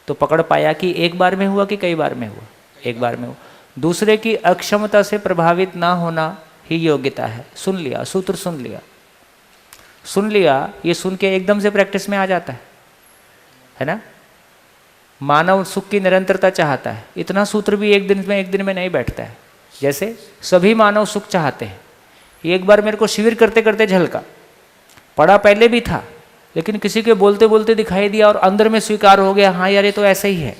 तो पकड़ पाया कि एक बार में हुआ कि कई बार में हुआ, एक बार में हुआ। दूसरे की अक्षमता से प्रभावित ना होना ही योग्यता है। सुन लिया, सूत्र सुन लिया, ये सुन के एकदम से प्रैक्टिस में आ जाता है ना। मानव सुख की निरंतरता चाहता है, इतना सूत्र भी एक दिन में नहीं बैठता है। जैसे सभी मानव सुख चाहते हैं, एक बार मेरे को शिविर करते करते झलका, पढ़ा पहले भी था लेकिन किसी के बोलते बोलते दिखाई दिया और अंदर में स्वीकार हो गया, हाँ यार ये तो ऐसा ही है।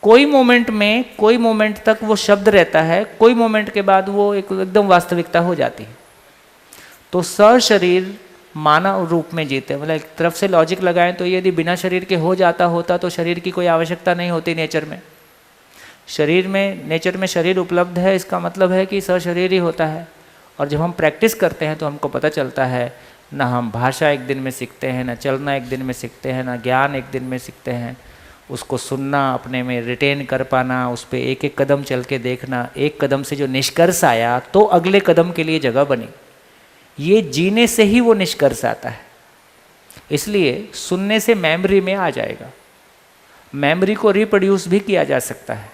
कोई मोमेंट तक वो शब्द रहता है, कोई मोमेंट के बाद वो एकदम वास्तविकता हो जाती है। तो सशरीर मानव रूप में जीते, मतलब एक तरफ से लॉजिक लगाएं तो यदि बिना शरीर के हो जाता होता तो शरीर की कोई आवश्यकता नहीं होती नेचर में। नेचर में शरीर उपलब्ध है, इसका मतलब है कि सशरीर ही होता है। और जब हम प्रैक्टिस करते हैं तो हमको पता चलता है, ना हम भाषा एक दिन में सीखते हैं, ना चलना एक दिन में सीखते हैं, ना ज्ञान एक दिन में सीखते हैं। उसको सुनना, अपने में रिटेन कर पाना, उस पर एक एक कदम चल के देखना, एक कदम से जो निष्कर्ष आया तो अगले कदम के लिए जगह बनी। ये जीने से ही वो निष्कर्ष आता है। इसलिए सुनने से मेमोरी में आ जाएगा, मेमोरी को रिप्रोड्यूस भी किया जा सकता है,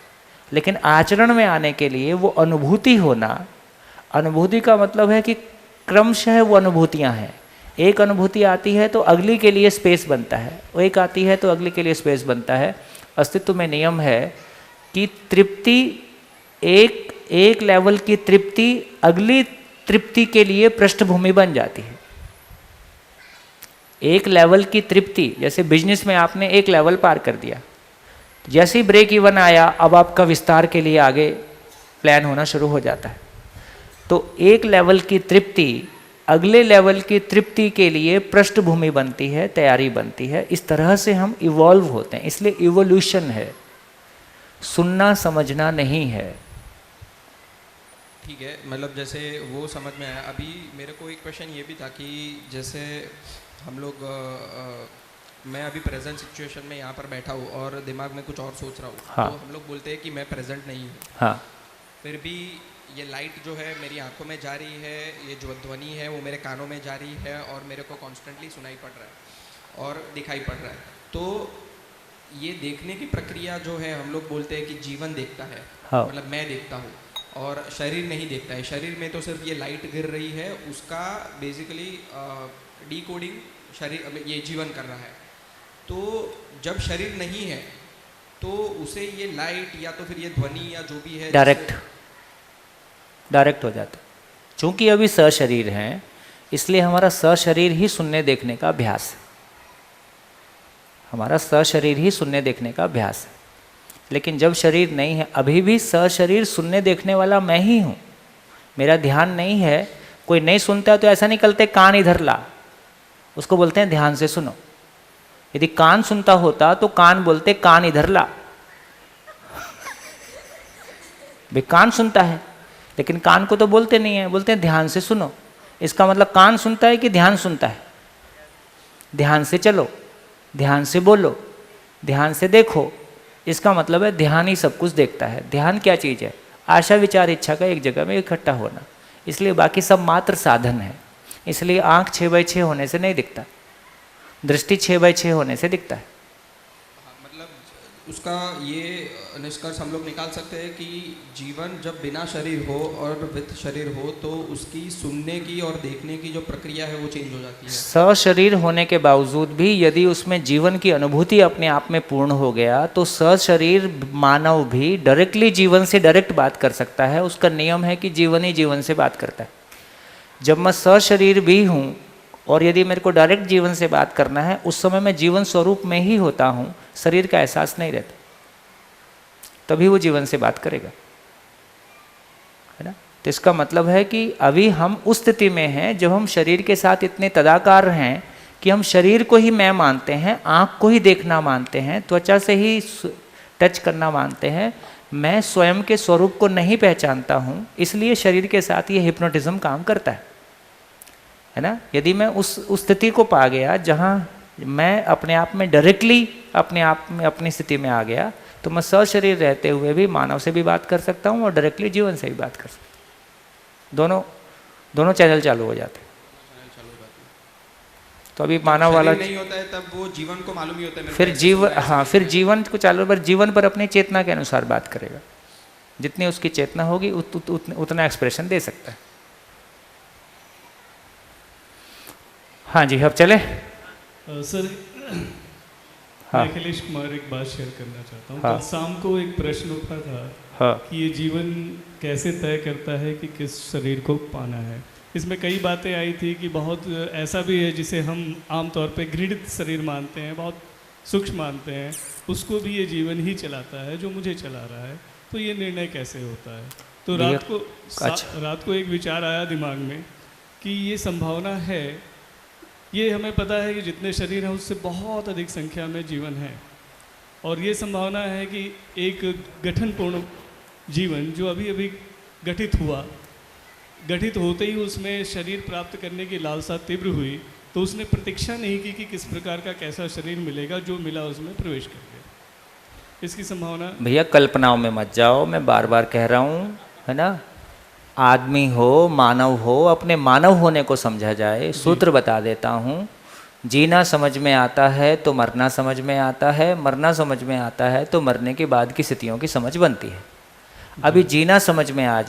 लेकिन आचरण में आने के लिए वो अनुभूति होना। अनुभूति का मतलब है कि क्रमशः वो अनुभूतियाँ हैं। एक अनुभूति आती है तो अगली के लिए स्पेस बनता है, वो एक आती है तो अगली के लिए स्पेस बनता है। अस्तित्व में नियम है कि तृप्ति, एक लेवल की तृप्ति अगली तृप्ति के लिए पृष्ठभूमि बन जाती है। एक लेवल की तृप्ति, जैसे बिजनेस में आपने एक लेवल पार कर दिया, जैसे ही ब्रेक इवन आया अब आपका विस्तार के लिए आगे प्लान होना शुरू हो जाता है। तो एक लेवल की तृप्ति अगले लेवल की तृप्ति के लिए पृष्ठभूमि बनती है, तैयारी बनती है। इस तरह से हम इवॉल्व होते हैं, इसलिए इवोल्यूशन है, सुनना समझना नहीं है। ठीक है, मतलब जैसे वो समझ में आया। अभी मेरे को एक क्वेश्चन ये भी था कि जैसे हम लोग मैं अभी प्रेजेंट सिचुएशन में यहाँ पर बैठा हूँ और दिमाग में कुछ और सोच रहा हूँ, हाँ। तो हम लोग बोलते हैं कि मैं प्रेजेंट नहीं हूँ, हाँ। फिर भी ये लाइट जो है मेरी आंखों में जा रही है, ये जो ध्वनि है वो मेरे कानों में जा रही है और मेरे को कॉन्स्टेंटली सुनाई पड़ रहा है और दिखाई पड़ रहा है। तो ये देखने की प्रक्रिया जो है, हम लोग बोलते हैं कि जीवन देखता है, हाँ। मतलब मैं देखता हूँ और शरीर नहीं देखता है। शरीर में तो सिर्फ ये लाइट गिर रही है, उसका बेसिकली डिकोडिंग शरीर ये जीवन कर रहा है। तो जब शरीर नहीं है तो उसे ये लाइट या तो फिर ये ध्वनि या जो भी है डायरेक्ट हो जाता है। चूँकि अभी सशरीर हैं इसलिए हमारा सशरीर ही सुनने देखने का अभ्यास है, हमारा सशरीर ही सुनने देखने का अभ्यास है। लेकिन जब शरीर नहीं है, अभी भी सशरीर सुनने देखने वाला मैं ही हूँ, मेरा ध्यान नहीं है। कोई नहीं सुनता है तो ऐसा नहीं कहते कान इधर ला, उसको बोलते हैं ध्यान से सुनो। यदि कान सुनता होता तो कान बोलते कान इधर ला। भाई कान सुनता है लेकिन कान को तो बोलते नहीं है, बोलते हैं ध्यान से सुनो। इसका मतलब कान सुनता है कि ध्यान सुनता है? ध्यान से चलो, ध्यान से बोलो, ध्यान से देखो। इसका मतलब है ध्यान ही सब कुछ देखता है। ध्यान क्या चीज़ है? आशा विचार इच्छा का एक जगह में इकट्ठा होना। इसलिए बाकी सब मात्र साधन है। इसलिए आँख 6/6 होने से नहीं दिखता, दृष्टि 6/6 होने से दिखता है। मतलब उसका ये निष्कर्ष हम लोग निकाल सकते हैं कि जीवन जब बिना शरीर हो और विद शरीर हो तो उसकी सुनने की और देखने की जो प्रक्रिया है वो चेंज हो जाती है। सशरीर होने के बावजूद भी यदि उसमें जीवन की अनुभूति अपने आप में पूर्ण हो गया तो सशरीर मानव भी डायरेक्टली जीवन से डायरेक्ट बात कर सकता है। उसका नियम है कि जीवन ही जीवन से बात करता है। जब मैं सशरीर भी हूँ और यदि मेरे को डायरेक्ट जीवन से बात करना है, उस समय मैं जीवन स्वरूप में ही होता हूँ, शरीर का एहसास नहीं रहता, तभी वो जीवन से बात करेगा, है ना। तो इसका मतलब है कि अभी हम उस स्थिति में हैं जब हम शरीर के साथ इतने तदाकार हैं कि हम शरीर को ही मैं मानते हैं, आँख को ही देखना मानते हैं, त्वचा से ही टच करना मानते हैं। मैं स्वयं के स्वरूप को नहीं पहचानता हूँ, इसलिए शरीर के साथ ये हिप्नोटिज्म काम करता है ना। यदि मैं उस स्थिति को पा गया जहाँ मैं अपने आप में डायरेक्टली अपने आप में अपनी स्थिति में आ गया, तो मैं सशरीर रहते हुए भी मानव से भी बात कर सकता हूँ और डायरेक्टली जीवन से भी बात कर सकता हूँ। दोनों चैनल चालू हो जाते हैं। तो अभी मानव वाला नहीं होता है तब वो जीवन को मालूम ही होता है। फिर जीवन, हाँ, फिर जीवन को चालू पर जीवन पर अपनी चेतना के अनुसार बात करेगा। जितनी उसकी चेतना होगी उतना एक्सप्रेशन दे सकता है। हाँ जी, अब चले। सर, हाँ। मैं अखिलेश कुमार एक बात शेयर करना चाहता हूँ। हाँ। कल शाम को एक प्रश्न उठा था हाँ। कि ये जीवन कैसे तय करता है कि किस शरीर को पाना है। इसमें कई बातें आई थी कि बहुत ऐसा भी है जिसे हम आमतौर पे घृणित शरीर मानते हैं, बहुत सूक्ष्म मानते हैं, उसको भी ये जीवन ही चलाता है जो मुझे चला रहा है। तो ये निर्णय कैसे होता है? तो रात को एक विचार आया दिमाग में कि ये संभावना है, ये हमें पता है कि जितने शरीर हैं उससे बहुत अधिक संख्या में जीवन है, और ये संभावना है कि एक गठनपूर्ण जीवन जो अभी अभी गठित होते ही उसमें शरीर प्राप्त करने की लालसा तीव्र हुई, तो उसने प्रतीक्षा नहीं की कि किस प्रकार का कैसा शरीर मिलेगा, जो मिला उसमें प्रवेश कर गया। इसकी संभावना। भैया कल्पनाओं में मत जाओ, मैं बार बार कह रहा हूँ, है ना। आदमी हो, मानव हो, अपने मानव होने को समझा जाए। सूत्र बता देता हूँ, जीना समझ में आता है तो मरना समझ में आता है, मरना समझ में आता है तो मरने के बाद की स्थितियों की समझ बनती है। अभी जीना समझ में आ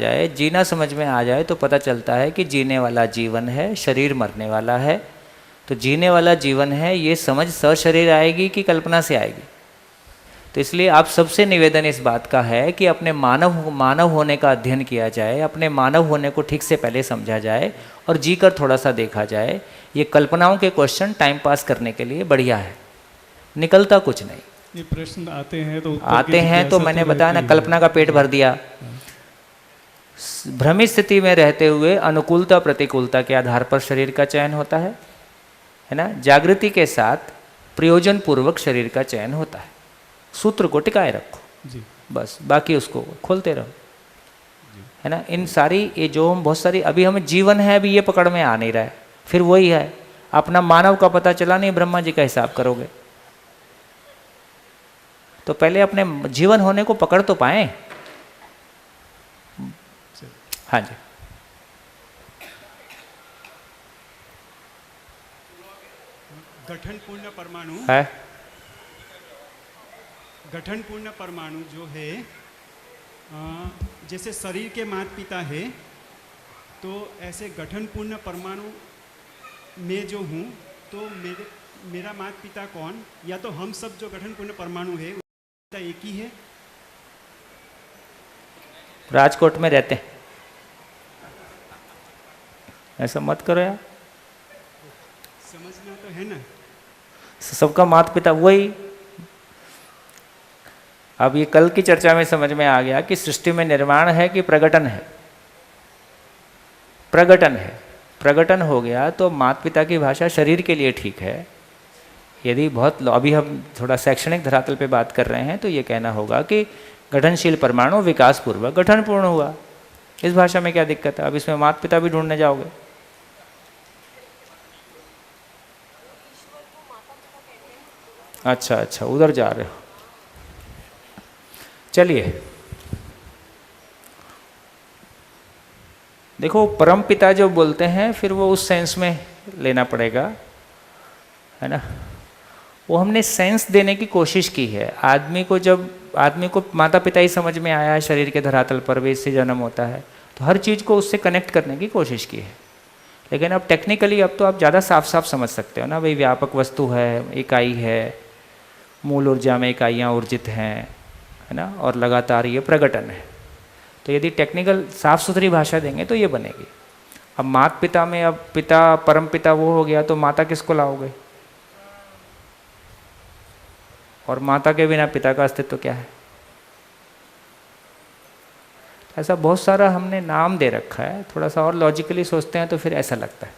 जाए तो पता चलता है कि जीने वाला जीवन है, शरीर मरने वाला है। तो जीने वाला जीवन है, ये समझ सशरीर आएगी कि कल्पना से आएगी? तो इसलिए आप सबसे निवेदन इस बात का है कि अपने मानव होने का अध्ययन किया जाए, अपने मानव होने को ठीक से पहले समझा जाए और जी कर थोड़ा सा देखा जाए। ये कल्पनाओं के क्वेश्चन टाइम पास करने के लिए बढ़िया है, निकलता कुछ नहीं। ये प्रश्न आते हैं तो मैंने बताया ना, कल्पना का पेट भर दिया। भ्रमित स्थिति में रहते हुए अनुकूलता प्रतिकूलता के आधार पर शरीर का चयन होता है ना। जागृति के साथ प्रयोजन पूर्वक शरीर का चयन होता है। सूत्र को टिकाए रखो जी, बस, बाकी उसको खोलते रहो, है ना। इन सारी ये जो हम बहुत सारी अभी हमें जीवन है, अभी ये पकड़ में आ नहीं रहा है। फिर वही है, अपना मानव का पता चला नहीं, ब्रह्मा जी का हिसाब करोगे। तो पहले अपने जीवन होने को पकड़ तो पाए। हाँ जी, गठनपूर्ण परमाणु है। गठनपूर्ण परमाणु जो है, जैसे शरीर के माता पिता है, तो ऐसे गठनपूर्ण परमाणु मैं जो हूँ, तो मेरा माता पिता कौन, या तो हम सब जो गठनपूर्ण परमाणु है एक ही है। राजकोट में रहते हैं, ऐसा मत करो यार। समझना तो है ना, सबका माता पिता वही। अब ये कल की चर्चा में समझ में आ गया कि सृष्टि में निर्माण है कि प्रगटन है। प्रगटन है, प्रगटन हो गया तो माता पिता की भाषा शरीर के लिए ठीक है। यदि बहुत अभी हम थोड़ा शैक्षणिक धरातल पे बात कर रहे हैं तो ये कहना होगा कि गठनशील परमाणु विकास पूर्वक गठन पूर्ण हुआ। इस भाषा में क्या दिक्कत है? अब इसमें माता पिता भी ढूंढने जाओगे? अच्छा, उधर जा रहे हो। चलिए, देखो परम पिता जो बोलते हैं फिर वो उस सेंस में लेना पड़ेगा, है ना। वो हमने सेंस देने की कोशिश की है। आदमी को माता पिता ही समझ में आया है शरीर के धरातल पर, वे इससे जन्म होता है, तो हर चीज़ को उससे कनेक्ट करने की कोशिश की है। लेकिन अब टेक्निकली अब तो आप ज़्यादा साफ साफ समझ सकते हो ना, भाई व्यापक वस्तु है, इकाई है, मूल ऊर्जा में इकाइयाँ ऊर्जित हैं, है ना, और लगातार ये प्रकटन है। तो यदि टेक्निकल साफ सुथरी भाषा देंगे तो ये बनेगी। अब माता पिता में अब पिता परम पिता वो हो गया, तो माता किसको लाओगे? और माता के बिना पिता का अस्तित्व क्या है? ऐसा बहुत सारा हमने नाम दे रखा है। थोड़ा सा और लॉजिकली सोचते हैं तो फिर ऐसा लगता है,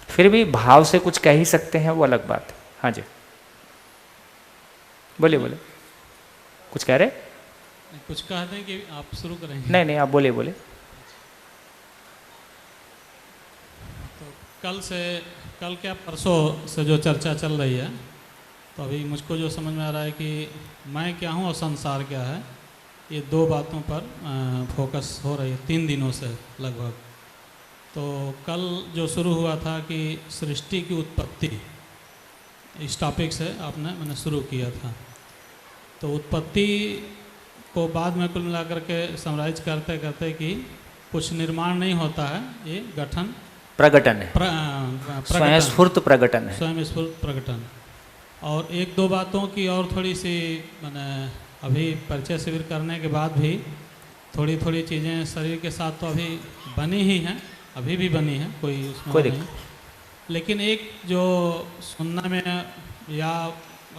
फिर भी भाव से कुछ कह ही सकते हैं, वो अलग बात है। हाँ जी, बोलिए बोले, कुछ कह रहे? कुछ कहते हैं कि आप शुरू करेंगे? नहीं नहीं, आप बोले बोले। तो कल क्या परसों से जो चर्चा चल रही है, तो अभी मुझको जो समझ में आ रहा है कि मैं क्या हूँ और संसार क्या है, ये दो बातों पर फोकस हो रही है 3 दिनों से लगभग। तो कल जो शुरू हुआ था कि सृष्टि की उत्पत्ति, इस टॉपिक से मैंने शुरू किया था। तो उत्पत्ति को बाद में कुल मिलाकर के समराइज करते करते कि कुछ निर्माण नहीं होता है, ये गठन प्रकटन है, स्वयं स्फूर्त प्रकटन है, स्वयं स्फूर्त प्रकटन। और 1-2 बातों की और थोड़ी सी मैंने अभी परिचय शिविर करने के बाद भी थोड़ी थोड़ी चीज़ें शरीर के साथ तो अभी बनी ही हैं, अभी भी बनी हैं, कोई उसमें नहीं। लेकिन एक जो सुनने में या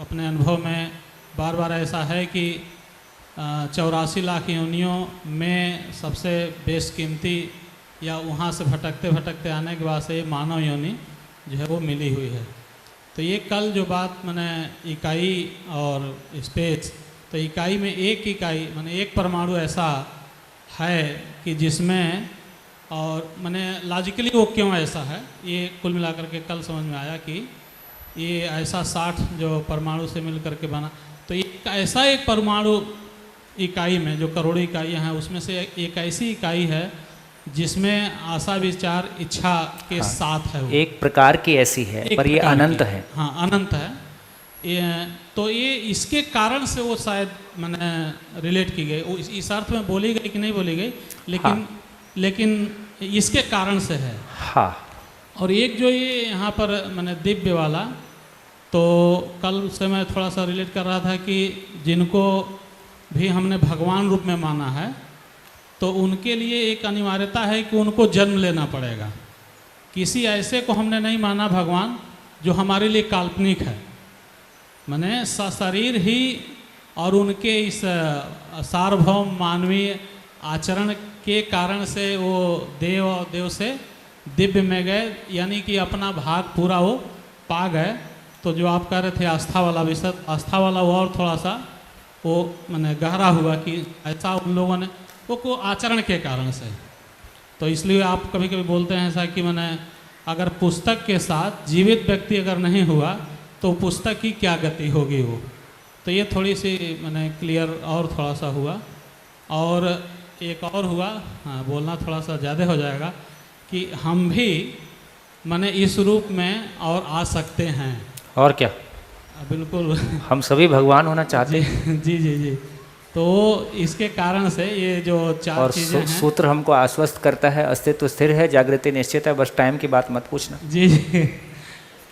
अपने अनुभव में बार बार ऐसा है कि 84 लाख योनियों में सबसे बेशकीमती या वहाँ से भटकते भटकते आने के बाद से मानव योनि जो है वो मिली हुई है। तो ये कल जो बात मैंने इकाई और स्पेस, तो इकाई में एक इकाई माने एक परमाणु ऐसा है कि जिसमें, और मैंने लॉजिकली वो क्यों ऐसा है, ये कुल मिलाकर के कल समझ में आया कि ये ऐसा 60 जो परमाणु से मिल करके बना। तो ऐसा एक परमाणु इकाई में जो करोड़ों इकाइयाँ हैं, उसमें से एक ऐसी इकाई है जिसमें आशा विचार इच्छा के साथ है वो। एक प्रकार की ऐसी है, पर ये अनंत है। हाँ, अनंत है। तो ये इसके कारण से वो शायद मैंने रिलेट की गई, इस अर्थ में बोली गई कि नहीं बोली गई, लेकिन इसके कारण से है। हाँ। और एक जो ये यहाँ पर मैंने दिव्य वाला, तो कल से मैं थोड़ा सा रिलेट कर रहा था कि जिनको भी हमने भगवान रूप में माना है, तो उनके लिए एक अनिवार्यता है कि उनको जन्म लेना पड़ेगा। किसी ऐसे को हमने नहीं माना भगवान जो हमारे लिए काल्पनिक है, माने शरीर ही और उनके इस सार्वभौम मानवीय आचरण के कारण से वो देव से दिव्य में गए, यानी कि अपना भाग पूरा वो पा गए। तो जो आप कह रहे थे आस्था वाला विषय, आस्था वाला वो और थोड़ा सा वो मैंने गहरा हुआ कि ऐसा उन लोगों ने वो को आचरण के कारण से। तो इसलिए आप कभी कभी बोलते हैं ऐसा कि मैंने अगर पुस्तक के साथ जीवित व्यक्ति अगर नहीं हुआ तो पुस्तक की क्या गति होगी वो। तो ये थोड़ी सी मैंने क्लियर और थोड़ा सा हुआ। और एक और हुआ, हाँ बोलना थोड़ा सा ज़्यादा हो जाएगा, कि हम भी मैंने इस रूप में और आ सकते हैं। और क्या, बिल्कुल हम सभी भगवान होना चाहते हैं। जी जी जी। तो इसके कारण से ये जो 4 चीज़ें हैं, सूत्र हमको आश्वस्त करता है, अस्तित्व स्थिर है, जागृति निश्चित है, बस टाइम की बात मत पूछना। जी जी,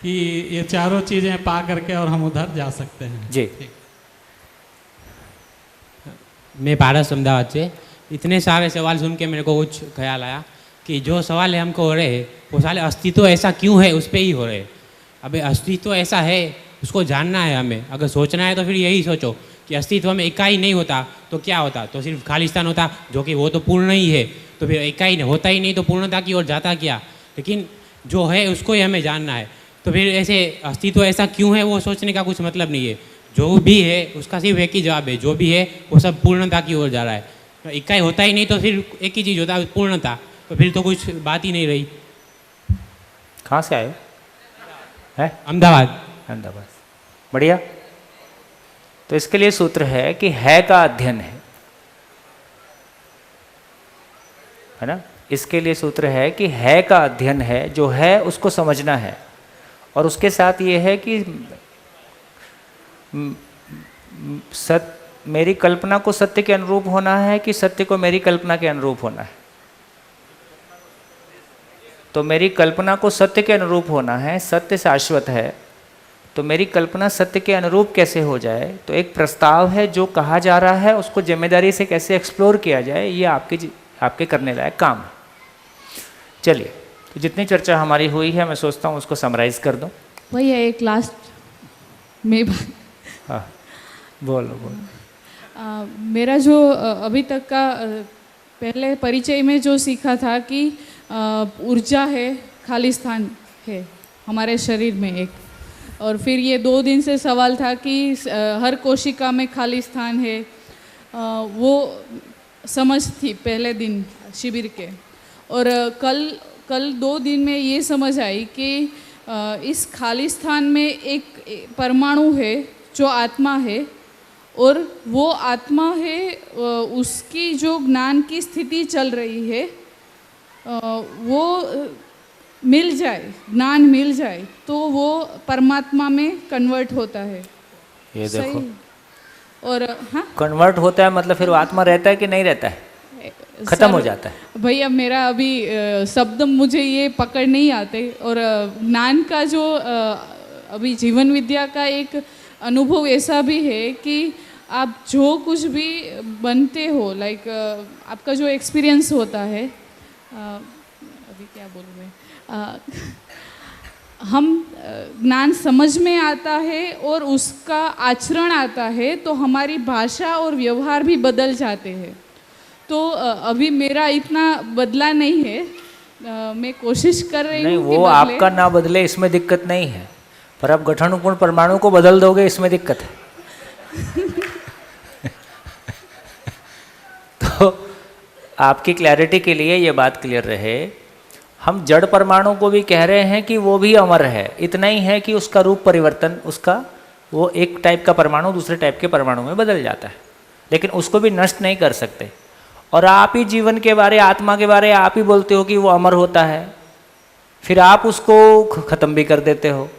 कि ये चारों चीज़ें पा करके और हम उधर जा सकते हैं। जी। मैं पारस अहमदाबाद से, इतने सारे सवाल सुन के मेरे को कुछ ख्याल आया कि जो सवाल हमको हो रहे वो साले अस्तित्व ऐसा क्यों है उस पर ही हो रहे। अबे अस्तित्व ऐसा है उसको जानना है हमें। अगर सोचना है तो फिर यही सोचो कि अस्तित्व में इकाई नहीं होता तो क्या होता, तो सिर्फ खालिस्तान होता, जो कि वो तो पूर्ण ही है। तो फिर इकाई होता ही नहीं तो पूर्णता की ओर जाता क्या। लेकिन जो है उसको ही हमें जानना है। तो फिर ऐसे अस्तित्व ऐसा क्यों है वो सोचने का कुछ मतलब नहीं है। जो भी है उसका सिर्फ एक ही जवाब है, जो भी है वो सब पूर्णता की ओर जा रहा है। तो इकाई होता ही नहीं तो फिर एक ही चीज़ होता है पूर्णता, तो फिर तो कुछ बात ही नहीं रही। कहाँ से आए हैं? अहमदाबाद। अहमदाबाद, बढ़िया। तो इसके लिए सूत्र है कि है का अध्ययन है ना। इसके लिए सूत्र है कि है का अध्ययन है, जो है उसको समझना है। और उसके साथ ये है कि मेरी कल्पना को सत्य के अनुरूप होना है कि सत्य को मेरी कल्पना के अनुरूप होना है? तो मेरी कल्पना को सत्य के अनुरूप होना है, सत्य शाश्वत है, तो मेरी कल्पना सत्य के अनुरूप कैसे हो जाए? तो एक प्रस्ताव है जो कहा जा रहा है, उसको जिम्मेदारी से कैसे एक्सप्लोर किया जाए, ये आपके करने लायक काम है। चलिए, तो जितनी चर्चा हमारी हुई है मैं सोचता हूँ उसको समराइज कर दूँ। भैया एक लास्ट में हाँ बोलो। मेरा जो अभी तक का पहले परिचय में जो सीखा था कि ऊर्जा है, खालिस्तान है हमारे शरीर में एक, और फिर ये 2 दिन से सवाल था कि हर कोशिका में खालिस्तान है, वो समझ थी पहले दिन शिविर के। और कल 2 दिन में ये समझ आई कि इस खालिस्तान में एक परमाणु है जो आत्मा है, और वो आत्मा है उसकी जो ज्ञान की स्थिति चल रही है वो मिल जाए, ज्ञान मिल जाए तो वो परमात्मा में कन्वर्ट होता है। ये देखो, और हाँ, कन्वर्ट होता है मतलब फिर वो आत्मा रहता है कि नहीं रहता है? खत्म हो जाता है। भैया मेरा अभी शब्द मुझे ये पकड़ नहीं आते, और ज्ञान का जो अभी जीवन विद्या का एक अनुभव ऐसा भी है कि आप जो कुछ भी बनते हो, लाइक आपका जो एक्सपीरियंस होता है, अभी क्या बोलूँ मैं, हम ज्ञान समझ में आता है और उसका आचरण आता है तो हमारी भाषा और व्यवहार भी बदल जाते हैं। तो अभी मेरा इतना बदला नहीं है, मैं कोशिश कर रही हूँ। नहीं, वो आपका ना बदले इसमें दिक्कत नहीं है, पर आप गठनपूर्ण परमाणु को बदल दोगे इसमें दिक्कत है। तो आपकी क्लैरिटी के लिए ये बात क्लियर रहे, हम जड़ परमाणु को भी कह रहे हैं कि वो भी अमर है, इतना ही है कि उसका रूप परिवर्तन, उसका वो एक टाइप का परमाणु दूसरे टाइप के परमाणु में बदल जाता है, लेकिन उसको भी नष्ट नहीं कर सकते। और आप ही जीवन के बारे, आत्मा के बारे आप ही बोलते हो कि वो अमर होता है, फिर आप उसको ख़त्म भी कर देते हो।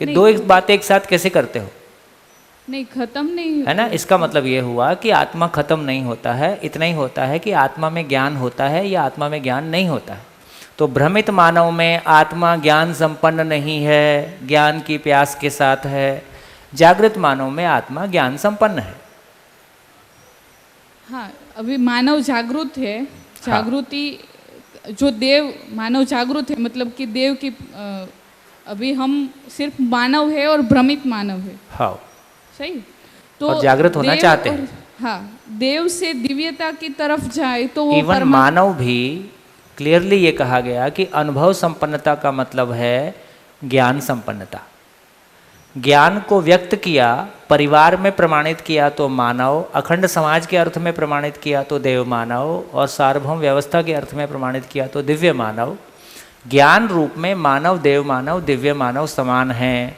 ये दो एक बातें एक साथ कैसे करते हो? नहीं, खत्म नहीं है ना। इसका मतलब ये हुआ कि आत्मा खत्म नहीं होता है, इतना ही होता है कि आत्मा में ज्ञान होता है या आत्मा में ज्ञान नहीं होता है। तो भ्रमित मानव में आत्मा ज्ञान संपन्न नहीं है, ज्ञान की प्यास के साथ है। जागृत मानव में आत्मा ज्ञान संपन्न है। हाँ, अभी मानव जागृत है, जागृति जो देव मानव जागृत है, मतलब कि देव की अभी हम सिर्फ मानव है और भ्रमित मानव है। हाँ सही। तो और जागृत होना चाहते हैं। हाँ, देव से दिव्यता की तरफ जाए तो वो इवन मानव भी क्लियरली ये कहा गया कि अनुभव संपन्नता का मतलब है ज्ञान संपन्नता। ज्ञान को व्यक्त किया, परिवार में प्रमाणित किया तो मानव, अखंड समाज के अर्थ में प्रमाणित किया तो देव मानव, और सार्वभौम व्यवस्था के अर्थ में प्रमाणित किया तो दिव्य मानव। ज्ञान रूप में मानव, देव मानव, दिव्य मानव समान हैं।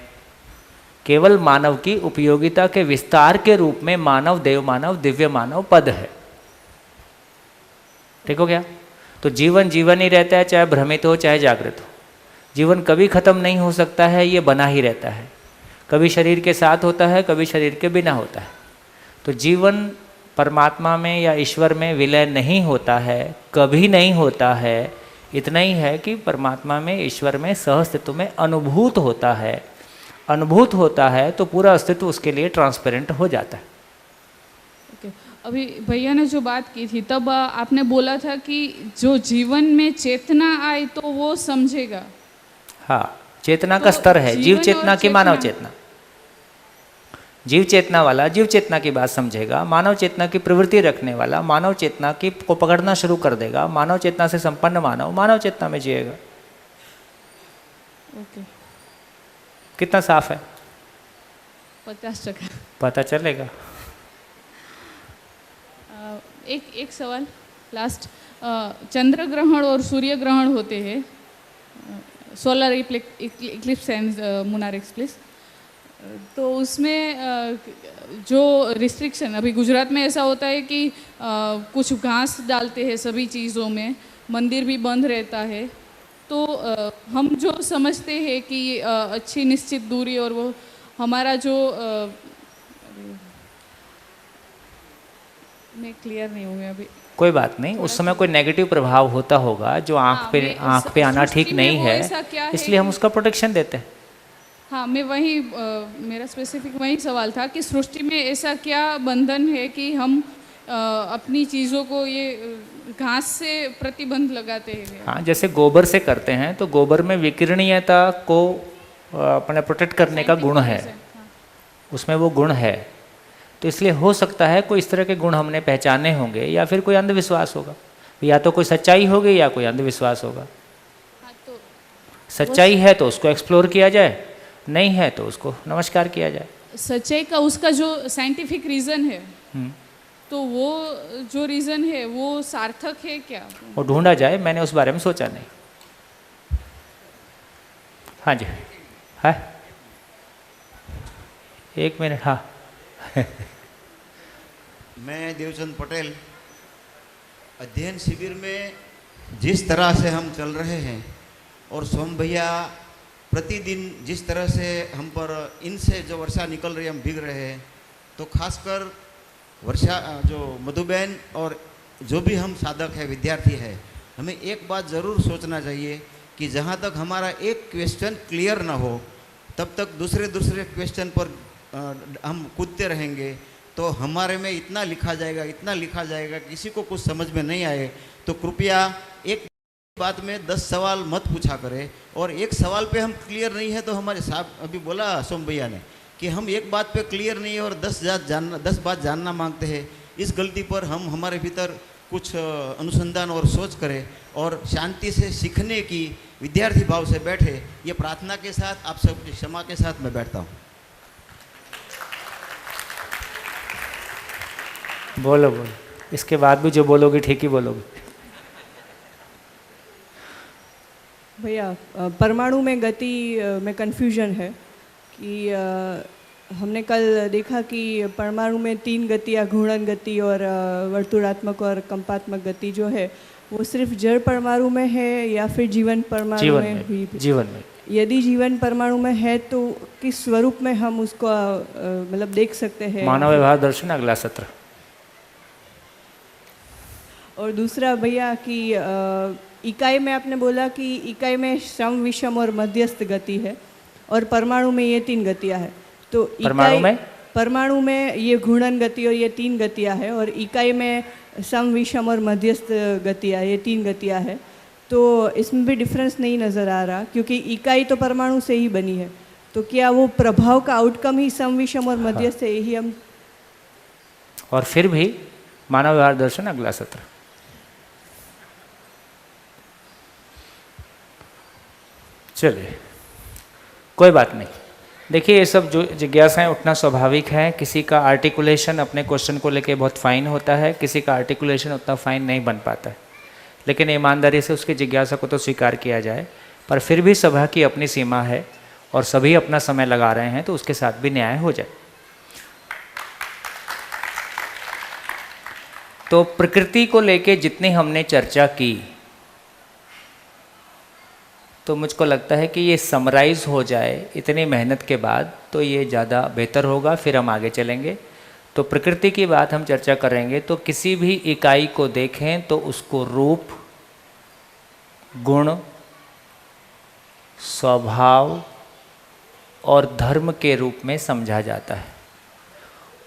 केवल मानव की उपयोगिता के विस्तार के रूप में मानव, देव मानव, दिव्य मानव पद है। ठीक हो गया? तो जीवन जीवन ही रहता है, चाहे भ्रमित हो चाहे जागृत हो। जीवन कभी खत्म नहीं हो सकता है, ये बना ही रहता है। कभी शरीर के साथ होता है, कभी शरीर के बिना होता है। तो जीवन परमात्मा में या ईश्वर में विलय नहीं होता है, कभी नहीं होता है। इतना ही है कि परमात्मा में, ईश्वर में सहअस्तित्व में अनुभूत होता है। अनुभूत होता है तो पूरा अस्तित्व उसके लिए ट्रांसपेरेंट हो जाता है। अभी भैया ने जो बात की थी तब आपने बोला था कि जो जीवन में चेतना आए तो वो समझेगा। हाँ, चेतना का स्तर है, जीव चेतना की मानव चेतना। जीव चेतना वाला जीव चेतना की बात समझेगा, मानव चेतना की प्रवृत्ति रखने वाला मानव चेतना की को पकड़ना शुरू कर देगा। मानव चेतना से संपन्न मानव मानव चेतना में जिएगा। ओके, कितना साफ है? 50%। पता चलेगा। एक सवाल लास्ट। चंद्र ग्रहण और सूर्य ग्रहण होते हैं, सोलर इक्लिप्स एंड मुनार एक्सप्लिस, तो उसमें जो रिस्ट्रिक्शन, अभी गुजरात में ऐसा होता है कि कुछ घास डालते हैं सभी चीज़ों में, मंदिर भी बंद रहता है। तो हम जो समझते हैं कि अच्छी निश्चित दूरी और वो हमारा जो मैं क्लियर नहीं हूँ अभी। कोई बात नहीं, उस समय कोई नेगेटिव प्रभाव होता होगा जो आँख पे आना ठीक नहीं है, इसलिए हम उसका प्रोटेक्शन देते हैं। हाँ, मैं वही मेरा स्पेसिफिक वही सवाल था कि सृष्टि में ऐसा क्या बंधन है कि हम अपनी चीज़ों को ये घास से प्रतिबंध लगाते हैं। हाँ, जैसे गोबर से करते हैं तो गोबर में विकिरणीयता को अपने प्रोटेक्ट करने का गुण है, उसमें वो गुण है, तो इसलिए हो सकता है कोई इस तरह के गुण हमने पहचाने होंगे या फिर कोई अंधविश्वास होगा, या तो कोई सच्चाई होगी या कोई अंधविश्वास होगा। सच्चाई है तो उसको एक्सप्लोर किया जाए, नहीं है तो उसको नमस्कार किया जाए। सच्चाई का उसका जो साइंटिफिक रीज़न है, तो वो जो रीज़न है वो सार्थक है क्या? वो ढूंढा जाए, मैंने उस बारे में सोचा नहीं। हाँ जी, है 1 मिनट। हाँ मैं देवचंद पटेल, अध्ययन शिविर में जिस तरह से हम चल रहे हैं और सोम भैया प्रतिदिन जिस तरह से हम पर इनसे जो वर्षा निकल रही है, हम भीग रहे हैं, तो खासकर वर्षा जो मधुबहन और जो भी हम साधक है, विद्यार्थी है, हमें एक बात ज़रूर सोचना चाहिए कि जहाँ तक हमारा एक क्वेश्चन क्लियर ना हो तब तक दूसरे क्वेश्चन पर हम कूदते रहेंगे, तो हमारे में इतना लिखा जाएगा किसी को कुछ समझ में नहीं आए तो कृपया एक बात में 10 सवाल मत पूछा करें, और एक सवाल पे हम क्लियर नहीं है तो हमारे साहब अभी बोला सोम भैया ने कि हम एक बात पे क्लियर नहीं है और 10 बात जानना मांगते हैं। इस गलती पर हम हमारे भीतर कुछ अनुसंधान और सोच करें और शांति से सीखने की विद्यार्थी भाव से बैठे, ये प्रार्थना के साथ आप सबकी क्षमा के साथ मैं बैठता हूँ। बोलो, इसके बाद भी जो बोलोगे ठीक ही बोलोगे। भैया, परमाणु में गति में कन्फ्यूजन है कि हमने कल देखा कि परमाणु में 3 गतियाँ, घूर्णन गति और वर्तुलात्मक और कंपात्मक गति जो है वो सिर्फ जड़ परमाणु में है या फिर जीवन परमाणु में भी? जीवन में। यदि जीवन परमाणु में है तो किस स्वरूप में हम उसको मतलब देख सकते हैं? मानव व्यवहार दर्शन, अगला सत्र। और दूसरा भैया कि इकाई में आपने बोला कि इकाई में सम, विषम और मध्यस्थ गति है और परमाणु में ये 3 गतियाँ है, तो परमाणु में ये घूर्णन गति और ये 3 गतियाँ है और इकाई में सम, विषम और मध्यस्थ गतियाँ, ये 3 गतियाँ है, तो इसमें भी डिफरेंस नहीं नज़र आ रहा क्योंकि इकाई तो परमाणु से ही बनी है, तो क्या वो प्रभाव का आउटकम ही सम, विषम और मध्यस्थ है? यही हम। और फिर भी मानव व्यवहार दर्शन, अगला सत्र। चलिए, कोई बात नहीं। देखिए, ये सब जो जिज्ञासाएं उठना स्वाभाविक है। किसी का आर्टिकुलेशन अपने क्वेश्चन को लेके बहुत फाइन होता है, किसी का आर्टिकुलेशन उतना फाइन नहीं बन पाता है, लेकिन ईमानदारी से उसकी जिज्ञासा को तो स्वीकार किया जाए। पर फिर भी सभा की अपनी सीमा है और सभी अपना समय लगा रहे हैं, तो उसके साथ भी न्याय हो जाए। तो प्रकृति को लेके जितनी हमने चर्चा की, तो मुझको लगता है कि ये समराइज हो जाए इतनी मेहनत के बाद तो ये ज़्यादा बेहतर होगा, फिर हम आगे चलेंगे। तो प्रकृति की बात हम चर्चा करेंगे, तो किसी भी इकाई को देखें तो उसको रूप, गुण, स्वभाव और धर्म के रूप में समझा जाता है।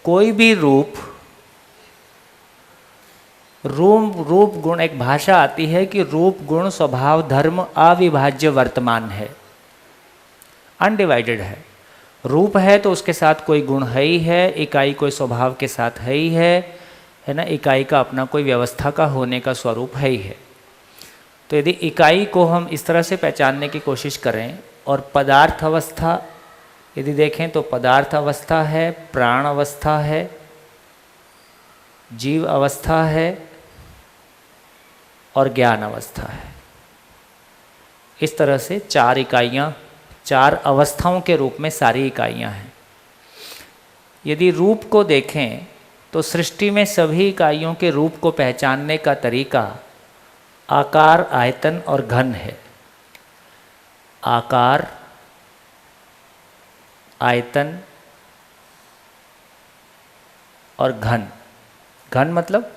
कोई भी रूप गुण, एक भाषा आती है कि रूप, गुण, स्वभाव, धर्म अविभाज्य वर्तमान है, अनडिवाइडेड है। रूप है तो उसके साथ कोई गुण है ही है, इकाई कोई स्वभाव के साथ है ही है ना, इकाई का अपना कोई व्यवस्था का होने का स्वरूप है ही है। तो यदि इकाई को हम इस तरह से पहचानने की कोशिश करें और पदार्थ अवस्था यदि देखें तो पदार्थ अवस्था है, प्राण अवस्था है, जीव अवस्था है और ज्ञान अवस्था है। इस तरह से 4 इकाइयाँ, 4 अवस्थाओं के रूप में सारी इकाइयाँ हैं। यदि रूप को देखें तो सृष्टि में सभी इकाइयों के रूप को पहचानने का तरीका आकार, आयतन और घन है। आकार, आयतन और घन, घन मतलब,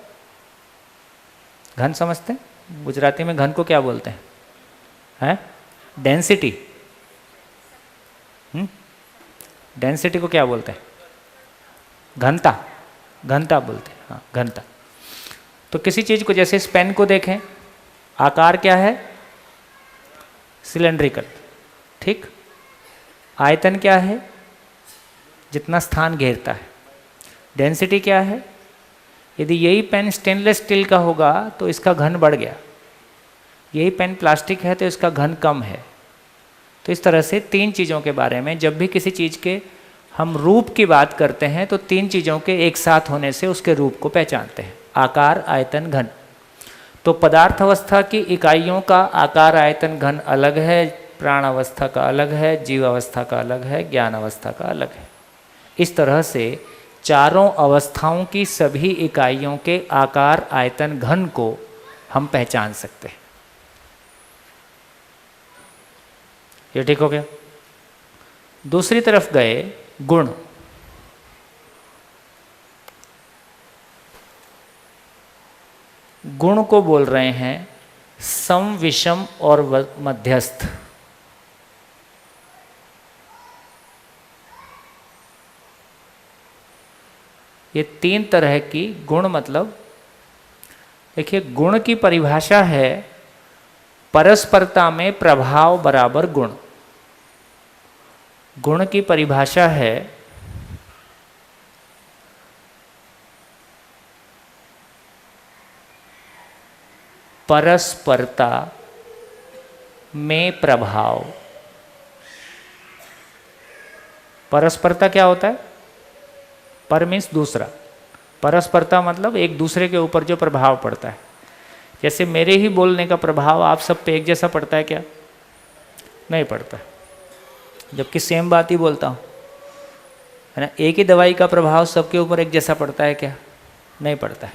घन समझते हैं गुजराती में? घन को क्या बोलते हैं? डेंसिटी। डेंसिटी को क्या बोलते हैं? घनता। घनता बोलते हैं, हाँ घनता। तो किसी चीज को, जैसे इस पेन को देखें, आकार क्या है? सिलेंड्रिकल, ठीक। आयतन क्या है? जितना स्थान घेरता है। डेंसिटी क्या है? यदि यही पेन स्टेनलेस स्टील का होगा तो इसका घन बढ़ गया, यही पेन प्लास्टिक है तो इसका घन कम है। तो इस तरह से तीन चीज़ों के बारे में, जब भी किसी चीज़ के हम रूप की बात करते हैं तो तीन चीज़ों के एक साथ होने से उसके रूप को पहचानते हैं, आकार, आयतन, घन। तो पदार्थ अवस्था की इकाइयों का आकार, आयतन, घन अलग है, प्राण अवस्था का अलग है, जीव अवस्था का अलग है, ज्ञान अवस्था का अलग है। इस तरह से चारों अवस्थाओं की सभी इकाइयों के आकार, आयतन, घन को हम पहचान सकते हैं। ये ठीक हो गया। दूसरी तरफ गए, गुण। गुण को बोल रहे हैं सम, विषम और मध्यस्थ। ये तीन तरह की गुण, मतलब देखिए, गुण की परिभाषा है परस्परता में प्रभाव बराबर गुण। गुण की परिभाषा है परस्परता में प्रभाव। परस्परता क्या होता है? पर मीन्स दूसरा, परस्परता मतलब एक दूसरे के ऊपर जो प्रभाव पड़ता है। जैसे मेरे ही बोलने का प्रभाव आप सब पे एक जैसा पड़ता है क्या? नहीं पड़ता, जबकि सेम बात ही बोलता हूँ, है ना। एक ही दवाई का प्रभाव सबके ऊपर एक जैसा पड़ता है क्या? नहीं पड़ता है।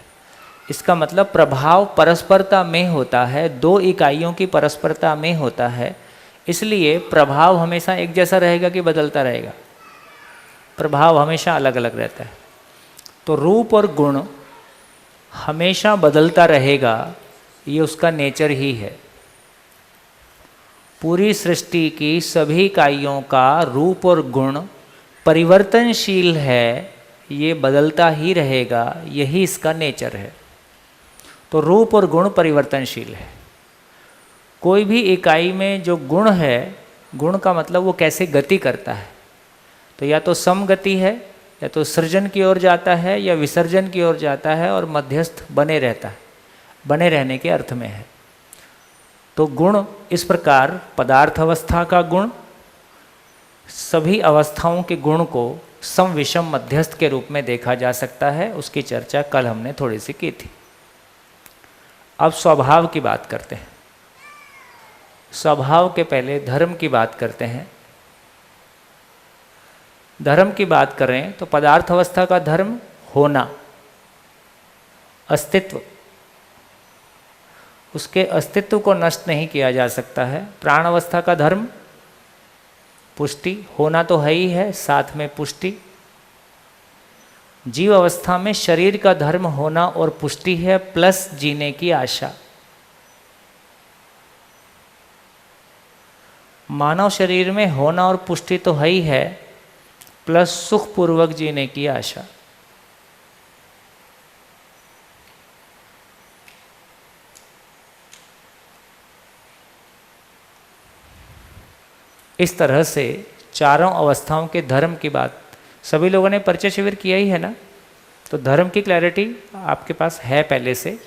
इसका मतलब प्रभाव परस्परता में होता है, दो इकाइयों की परस्परता में होता है। इसलिए प्रभाव हमेशा एक जैसा रहेगा कि बदलता रहेगा? प्रभाव हमेशा अलग अलग रहता है। तो रूप और गुण हमेशा बदलता रहेगा, ये उसका नेचर ही है। पूरी सृष्टि की सभी इकाइयों का रूप और गुण परिवर्तनशील है, ये बदलता ही रहेगा, यही इसका नेचर है। तो रूप और गुण परिवर्तनशील है। कोई भी इकाई में जो गुण है, गुण का मतलब वो कैसे गति करता है, तो या तो समगति है, या तो सृजन की ओर जाता है, या विसर्जन की ओर जाता है, और मध्यस्थ बने रहता है, बने रहने के अर्थ में है। तो गुण इस प्रकार पदार्थ अवस्था का गुण, सभी अवस्थाओं के गुण को सम, विषम, मध्यस्थ के रूप में देखा जा सकता है। उसकी चर्चा कल हमने थोड़ी सी की थी। अब स्वभाव की बात करते हैं। स्वभाव के पहले धर्म की बात करते हैं। धर्म की बात करें तो पदार्थ अवस्था का धर्म होना, अस्तित्व, उसके अस्तित्व को नष्ट नहीं किया जा सकता है। प्राण अवस्था का धर्म पुष्टि, होना तो है ही है, साथ में पुष्टि। जीव अवस्था में शरीर का धर्म होना और पुष्टि है, प्लस जीने की आशा। मानव शरीर में होना और पुष्टि तो है ही है, प्लस सुखपूर्वक जीने की आशा। इस तरह से चारों अवस्थाओं के धर्म की बात, सभी लोगों ने परिचय शिविर किया ही है ना, तो धर्म की क्लैरिटी आपके पास है पहले से।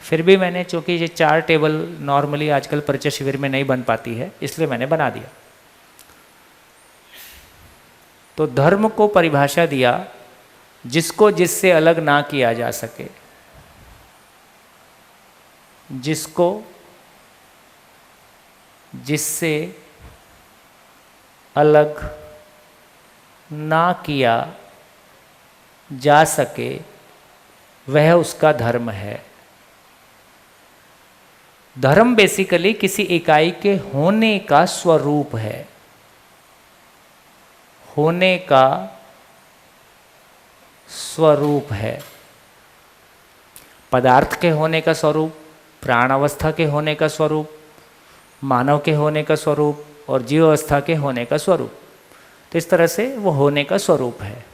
फिर भी मैंने, चूँकि ये 4 टेबल नॉर्मली आजकल परिचय शिविर में नहीं बन पाती है, इसलिए मैंने बना दिया। तो धर्म को परिभाषा दिया जिसको जिससे अलग ना किया जा सके, जिसको जिससे अलग ना किया जा सके, वह उसका धर्म है। धर्म बेसिकली किसी इकाई के होने का स्वरूप है, होने का स्वरूप है। पदार्थ के होने का स्वरूप, प्राण अवस्था के होने का स्वरूप, मानव के होने का स्वरूप और जीव अवस्था के होने का स्वरूप। तो इस तरह से वो होने का स्वरूप है।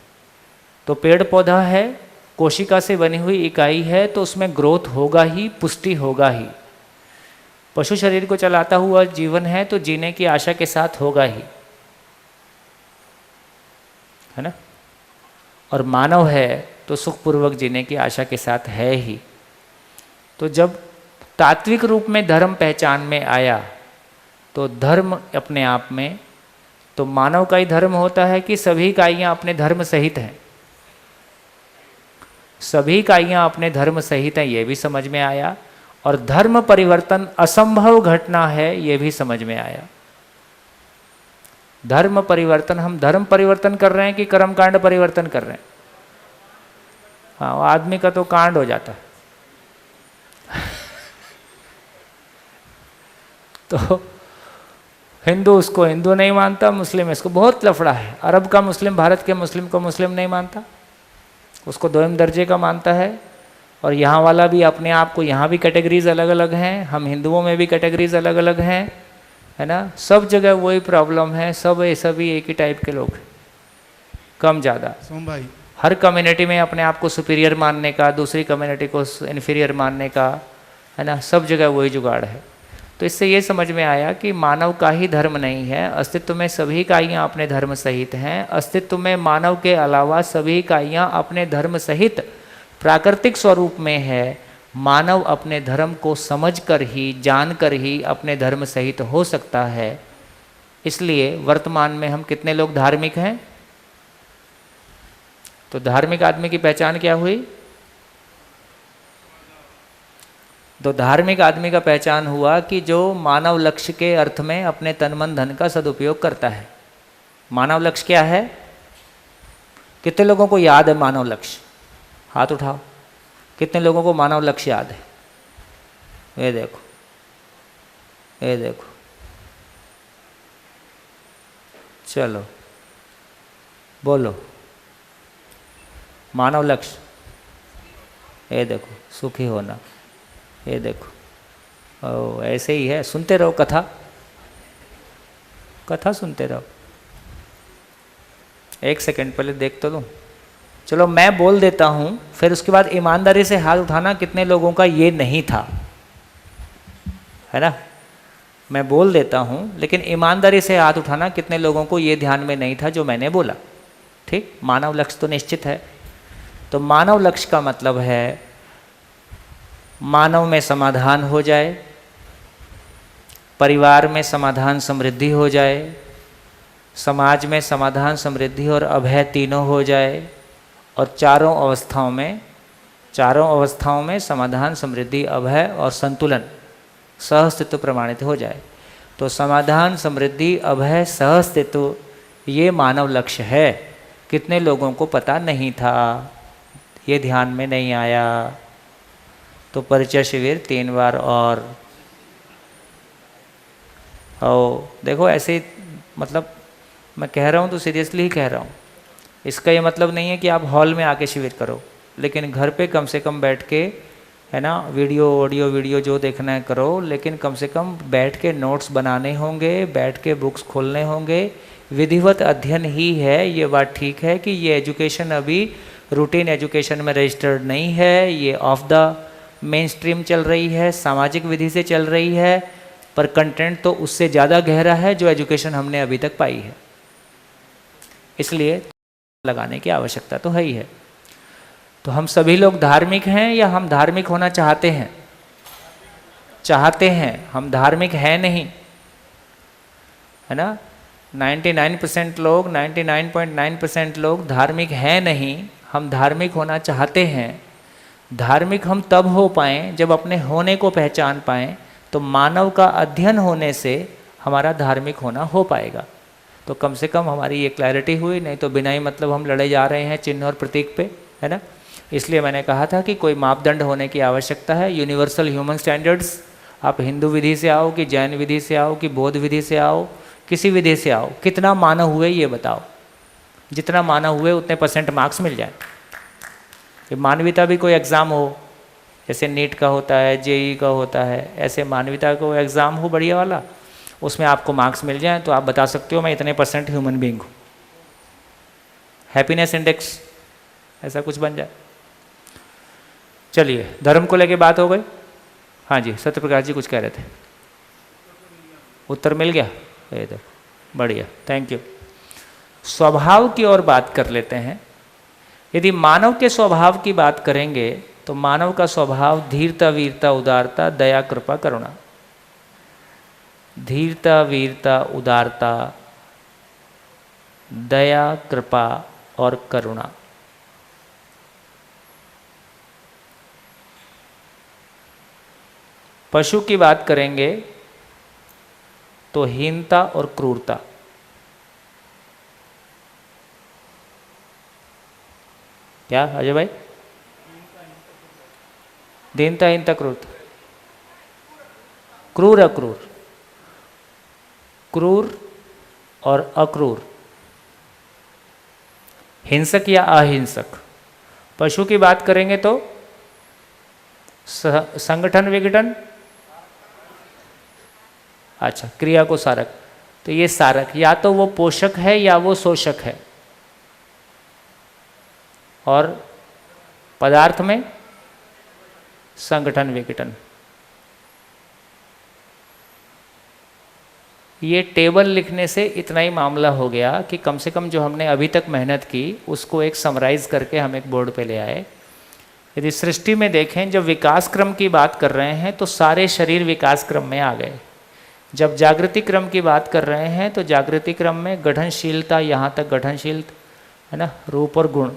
तो पेड़ पौधा है, कोशिका से बनी हुई इकाई है, तो उसमें ग्रोथ होगा ही, पुष्टि होगा ही। पशु शरीर को चलाता हुआ जीवन है तो जीने की आशा के साथ होगा ही, है ना। और मानव है तो सुखपूर्वक जीने की आशा के साथ है ही। तो जब तात्विक रूप में धर्म पहचान में आया तो धर्म अपने आप में, तो मानव का ही धर्म होता है कि सभी इकाइयाँ अपने धर्म सहित हैं, सभी इकाइयाँ अपने धर्म सहित हैं, ये भी समझ में आया। और धर्म परिवर्तन असंभव घटना है, ये भी समझ में आया। धर्म परिवर्तन, हम धर्म परिवर्तन कर रहे हैं कि कर्मकांड परिवर्तन कर रहे हैं? हाँ, आदमी का तो कांड हो जाता है। तो हिंदू उसको हिंदू नहीं मानता, मुस्लिम इसको, बहुत लफड़ा है। अरब का मुस्लिम भारत के मुस्लिम को मुस्लिम नहीं मानता, उसको दोयम दर्जे का मानता है। और यहाँ वाला भी अपने आप को, यहाँ भी कैटेगरीज अलग अलग हैं, हम हिंदुओं में भी कैटेगरीज अलग अलग हैं, है ना। सब जगह वही प्रॉब्लम है, सब सभी एक ही टाइप के लोग हैं, कम ज़्यादा। सोम भाई, हर कम्युनिटी में अपने आप को सुपीरियर मानने का, दूसरी कम्युनिटी को इन्फीरियर मानने का, है ना, सब जगह वही जुगाड़ है। तो इससे ये समझ में आया कि मानव का ही धर्म नहीं है, अस्तित्व में सभी इकाइयाँ अपने धर्म सहित हैं। अस्तित्व में मानव के अलावा सभी इकाइयाँ अपने धर्म सहित प्राकृतिक स्वरूप में है। मानव अपने धर्म को समझकर ही, जानकर ही अपने धर्म सहित हो सकता है। इसलिए वर्तमान में हम कितने लोग धार्मिक हैं? तो धार्मिक आदमी की पहचान क्या हुई? तो धार्मिक आदमी का पहचान हुआ कि जो मानव लक्ष्य के अर्थ में अपने तन मन धन का सदुपयोग करता है। मानव लक्ष्य क्या है? कितने लोगों को याद है मानव लक्ष्य? हाथ उठाओ। कितने लोगों को मानव लक्ष्य याद है? ये देखो, ये देखो, चलो बोलो। मानव लक्ष्य, ये देखो, सुखी होना, ये देखो। ओ, ऐसे ही है, सुनते रहो कथा, कथा सुनते रहो। एक सेकंड पहले देख तो लूँ। चलो मैं बोल देता हूँ, फिर उसके बाद ईमानदारी से हाथ उठाना कितने लोगों का ये नहीं था, है ना। मैं बोल देता हूँ लेकिन ईमानदारी से हाथ उठाना कितने लोगों को ये ध्यान में नहीं था जो मैंने बोला। ठीक, मानव लक्ष्य तो निश्चित है। तो मानव लक्ष्य का मतलब है मानव में समाधान हो जाए, परिवार में समाधान समृद्धि हो जाए, समाज में समाधान समृद्धि और अभय तीनों हो जाए, और चारों अवस्थाओं में समाधान समृद्धि अभय और संतुलन सहअस्तित्व प्रमाणित हो जाए। तो समाधान समृद्धि अभय सहअस्तित्व ये मानव लक्ष्य है। कितने लोगों को पता नहीं था, ये ध्यान में नहीं आया। तो परिचय शिविर 3 बार और देखो ऐसे, मतलब मैं कह रहा हूँ तो सीरियसली ही कह रहा हूँ। इसका ये मतलब नहीं है कि आप हॉल में आके शिविर करो, लेकिन घर पे कम से कम बैठ के, है ना, वीडियो ऑडियो वीडियो जो देखना है करो, लेकिन कम से कम बैठ के नोट्स बनाने होंगे, बैठ के बुक्स खोलने होंगे। विधिवत अध्ययन ही है, ये बात ठीक है कि ये एजुकेशन अभी रूटीन एजुकेशन में रजिस्टर्ड नहीं है, ये ऑफ द मेन स्ट्रीम चल रही है, सामाजिक विधि से चल रही है, पर कंटेंट तो उससे ज़्यादा गहरा है जो एजुकेशन हमने अभी तक पाई है। इसलिए लगाने की आवश्यकता तो है ही है। तो हम सभी लोग धार्मिक हैं या हम धार्मिक होना चाहते हैं? चाहते हैं, हम धार्मिक हैं नहीं, है ना। 99% लोग, 99.9% लोग धार्मिक हैं नहीं, हम धार्मिक होना चाहते हैं। धार्मिक हम तब हो पाएँ जब अपने होने को पहचान पाएँ। तो मानव का अध्ययन होने से हमारा धार्मिक होना हो पाएगा। तो कम से कम हमारी ये क्लैरिटी हुई, नहीं तो बिना ही मतलब हम लड़े जा रहे हैं चिन्ह और प्रतीक पे, है ना। इसलिए मैंने कहा था कि कोई मापदंड होने की आवश्यकता है, यूनिवर्सल ह्यूमन स्टैंडर्ड्स। आप हिंदू विधि से आओ कि जैन विधि से आओ कि बौद्ध विधि से आओ, किसी विधि से आओ, कितना मानव हुए ये बताओ। जितना मानव हुए उतने % मार्क्स मिल जाए। कि मानवीयता भी कोई एग्ज़ाम हो, जैसे नीट का होता है, जेई का होता है, ऐसे मानवता को एग्ज़ाम हो बढ़िया वाला, उसमें आपको मार्क्स मिल जाए तो आप बता सकते हो मैं इतने % ह्यूमन बीइंग हूँ। हैप्पीनेस इंडेक्स ऐसा कुछ बन जाए। चलिए, धर्म को लेके बात हो गई। हाँ जी, सत्यप्रकाश जी कुछ कह रहे थे। उत्तर मिल गया? ये देखो, बढ़िया, थैंक यू। स्वभाव की ओर बात कर लेते हैं। यदि मानव के स्वभाव की बात करेंगे तो मानव का स्वभाव धीरता, वीरता, उदारता, दया, कृपा, करुणा। धीरता, वीरता, उदारता, दया, कृपा और करुणा। पशु की बात करेंगे तो हीनता और क्रूरता। क्या अजय भाई? दीनता, हीनता, क्रूरता। क्रूर, अक्रूर। क्रूर और अक्रूर, हिंसक या अहिंसक। पशु की बात करेंगे तो संगठन, विघटन, अच्छा, क्रिया को सारक। तो ये सारक या तो वो पोषक है या वो शोषक है। और पदार्थ में संगठन, विघटन। ये टेबल लिखने से इतना ही मामला हो गया कि कम से कम जो हमने अभी तक मेहनत की उसको एक समराइज करके हम एक बोर्ड पे ले आए। यदि सृष्टि में देखें, जब विकास क्रम की बात कर रहे हैं तो सारे शरीर विकास क्रम में आ गए। जब जागृति क्रम की बात कर रहे हैं तो जागृति क्रम में गठनशीलता, यहाँ तक गठनशील है ना, रूप और गुण।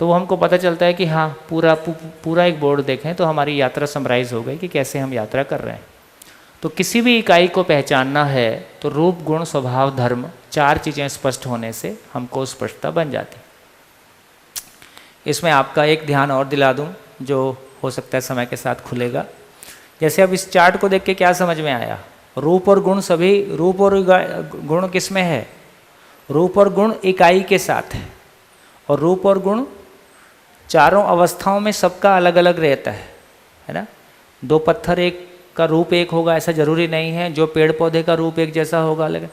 तो वो हमको पता चलता है कि हाँ, पूरा एक बोर्ड देखें तो हमारी यात्रा समराइज हो गई कि कैसे हम यात्रा कर रहे हैं। तो किसी भी इकाई को पहचानना है तो रूप, गुण, स्वभाव, धर्म, 4 चीज़ें स्पष्ट होने से हमको स्पष्टता बन जाती। इसमें आपका एक ध्यान और दिला दूं जो हो सकता है समय के साथ खुलेगा। जैसे अब इस चार्ट को देख के क्या समझ में आया? रूप और गुण सभी, रूप और गुण किस में है? रूप और गुण इकाई के साथ है, और रूप और गुण चारों अवस्थाओं में सबका अलग अलग रहता है ना। 2 पत्थर एक का रूप एक होगा ऐसा जरूरी नहीं है, जो पेड़ पौधे का रूप एक जैसा होगा अलग।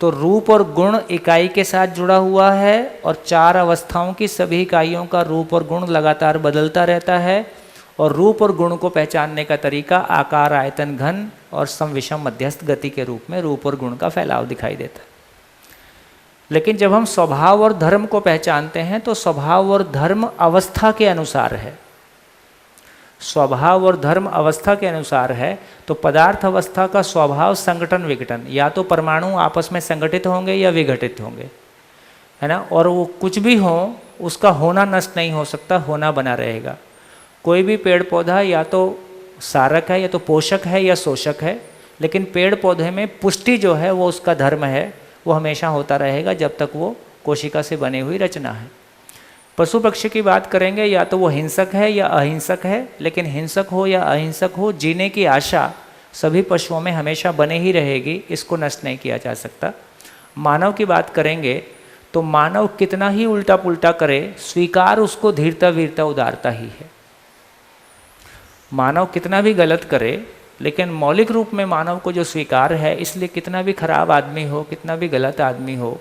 तो रूप और गुण इकाई के साथ जुड़ा हुआ है, और 4 अवस्थाओं की सभी इकाइयों का रूप और गुण लगातार बदलता रहता है। और रूप और गुण को पहचानने का तरीका आकार, आयतन, घन और सम, विषम, मध्यस्थ गति के रूप में रूप और गुण का फैलाव दिखाई देता है। लेकिन जब हम स्वभाव और धर्म को पहचानते हैं तो स्वभाव और धर्म अवस्था के अनुसार है। स्वभाव और धर्म अवस्था के अनुसार है। तो पदार्थ अवस्था का स्वभाव संगठन, विघटन, या तो परमाणु आपस में संगठित होंगे या विघटित होंगे, है ना। और वो कुछ भी हो, उसका होना नष्ट नहीं हो सकता, होना बना रहेगा। कोई भी पेड़ पौधा या तो सारक है या तो पोषक है या शोषक है, लेकिन पेड़ पौधे में पुष्टि जो है वो उसका धर्म है, वो हमेशा होता रहेगा जब तक वो कोशिका से बनी हुई रचना है। पशु पक्षी की बात करेंगे, या तो वो हिंसक है या अहिंसक है, लेकिन हिंसक हो या अहिंसक हो, जीने की आशा सभी पशुओं में हमेशा बने ही रहेगी, इसको नष्ट नहीं किया जा सकता। मानव की बात करेंगे तो मानव कितना ही उल्टा पुल्टा करे, स्वीकार उसको धीरता, वीरता, उदारता ही है। मानव कितना भी गलत करे, लेकिन मौलिक रूप में मानव को जो स्वीकार है, इसलिए कितना भी खराब आदमी हो, कितना भी गलत आदमी हो,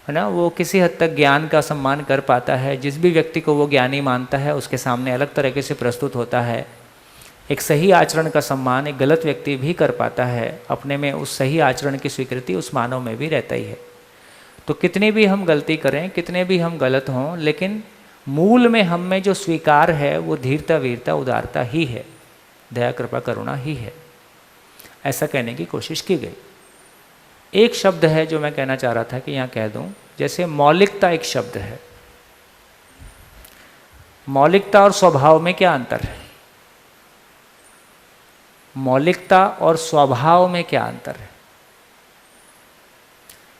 है ना, वो किसी हद तक ज्ञान का सम्मान कर पाता है। जिस भी व्यक्ति को वो ज्ञानी मानता है उसके सामने अलग तरीके से प्रस्तुत होता है। एक सही आचरण का सम्मान एक गलत व्यक्ति भी कर पाता है। अपने में उस सही आचरण की स्वीकृति उस मानव में भी रहता ही है। तो कितनी भी हम गलती करें, कितने भी हम गलत हों, लेकिन मूल में हम में जो स्वीकार है वो धीरता, वीरता, उदारता ही है, दया, कृपा, करुणा ही है। ऐसा कहने की कोशिश की गई। एक शब्द है जो मैं कहना चाह रहा था कि यहाँ कह दूँ, जैसे मौलिकता एक शब्द है। मौलिकता और स्वभाव में क्या अंतर है? मौलिकता और स्वभाव में क्या अंतर है?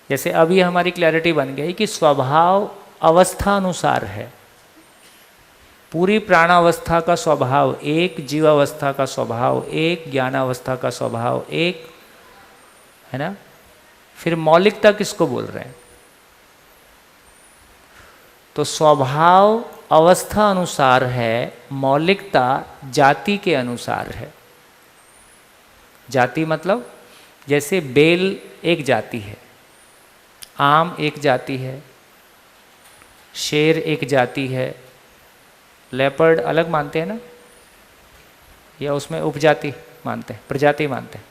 जैसे अभी हमारी क्लैरिटी बन गई कि स्वभाव अवस्था अनुसार है। पूरी प्राणावस्था का स्वभाव एक, जीवावस्था का स्वभाव एक, ज्ञानावस्था का स्वभाव एक, है ना। फिर मौलिकता किसको बोल रहे हैं? तो स्वभाव अवस्था अनुसार है, मौलिकता जाति के अनुसार है। जाति मतलब जैसे बेल एक जाति है, आम एक जाति है, शेर एक जाति है, लेपर्ड अलग मानते हैं ना, या उसमें उपजाति मानते हैं, प्रजाति मानते हैं,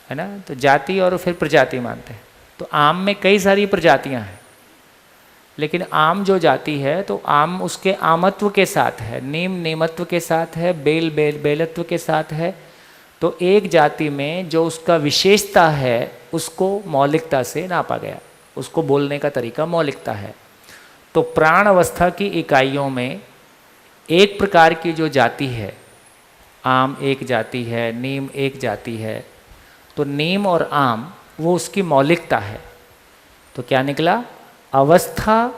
है ना। तो जाति और फिर प्रजाति मानते हैं। तो आम में कई सारी प्रजातियां हैं, लेकिन आम जो जाति है तो आम उसके आमत्व के साथ है, नीम नीमत्व के साथ है, बेल बेलत्व के साथ है। तो एक जाति में जो उसका विशेषता है उसको मौलिकता से नापा गया, उसको बोलने का तरीका मौलिकता है। तो प्राण अवस्था की इकाइयों में एक प्रकार की जो जाति है, आम एक जाति है, नीम एक जाति है, तो नीम और आम वो उसकी मौलिकता है। तो क्या निकला? अवस्था,